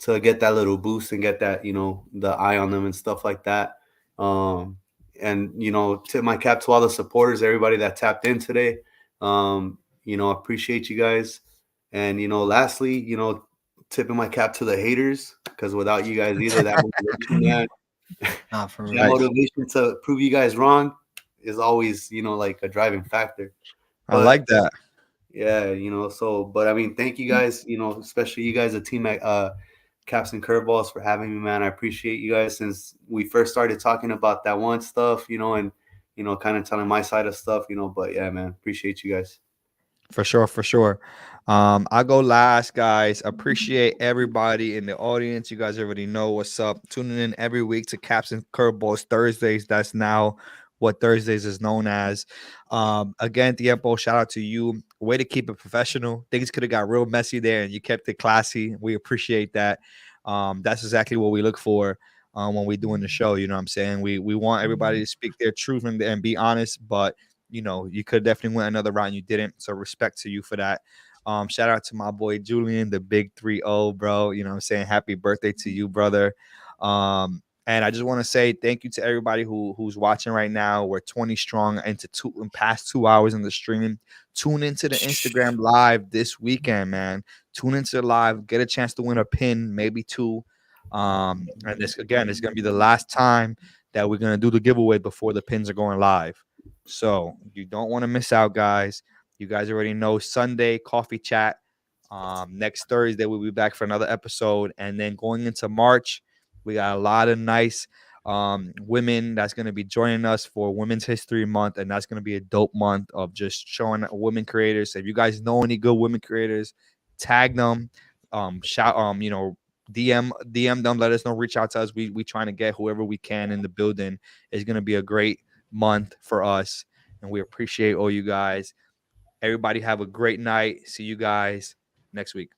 get that little boost and get that the eye on them and stuff like that. And tip my cap to all the supporters, everybody that tapped in today. Appreciate you guys. And lastly, tipping my cap to the haters, because without you guys either, that motivation, man, For that real. motivation to prove you guys wrong is always like a driving factor. I like that. Yeah, but I mean, thank you guys, especially you guys, the team at Caps and Curveballs, for having me, man. I appreciate you guys since we first started talking about that one stuff, and kind of telling my side of stuff, but yeah, man, appreciate you guys. For sure. I'll go last, guys. Appreciate everybody in the audience. You guys already know what's up. Tuning in every week to Caps and Curveballs Thursdays. That's now what Thursdays is known as. Again, Tiempo, shout out to you. Way to keep it professional. Things could have got real messy there, and you kept it classy. We appreciate that. That's exactly what we look for when we're doing the show. You know what I'm saying? We want everybody to speak their truth and be honest, but you could definitely went another round. You didn't. So respect to you for that. Shout out to my boy Julian, the big 3-0, bro. You know what I'm saying? Happy birthday to you, brother. And I just want to say thank you to everybody who's watching right now. We're 20 strong in past 2 hours in the stream. Tune into the Instagram live this weekend, man. Tune into the live, get a chance to win a pin, maybe 2. And this again is gonna be the last time that we're gonna do the giveaway before the pins are going live. So you don't want to miss out, guys. You guys already know Sunday coffee chat. Next Thursday we'll be back for another episode, and then going into March, we got a lot of nice women that's going to be joining us for Women's History Month, and that's going to be a dope month of just showing women creators. So if you guys know any good women creators, tag them, shout, DM them, let us know, reach out to us. We trying to get whoever we can in the building. It's going to be a great month for us, and we appreciate all you guys. Everybody have a great night. See you guys next week.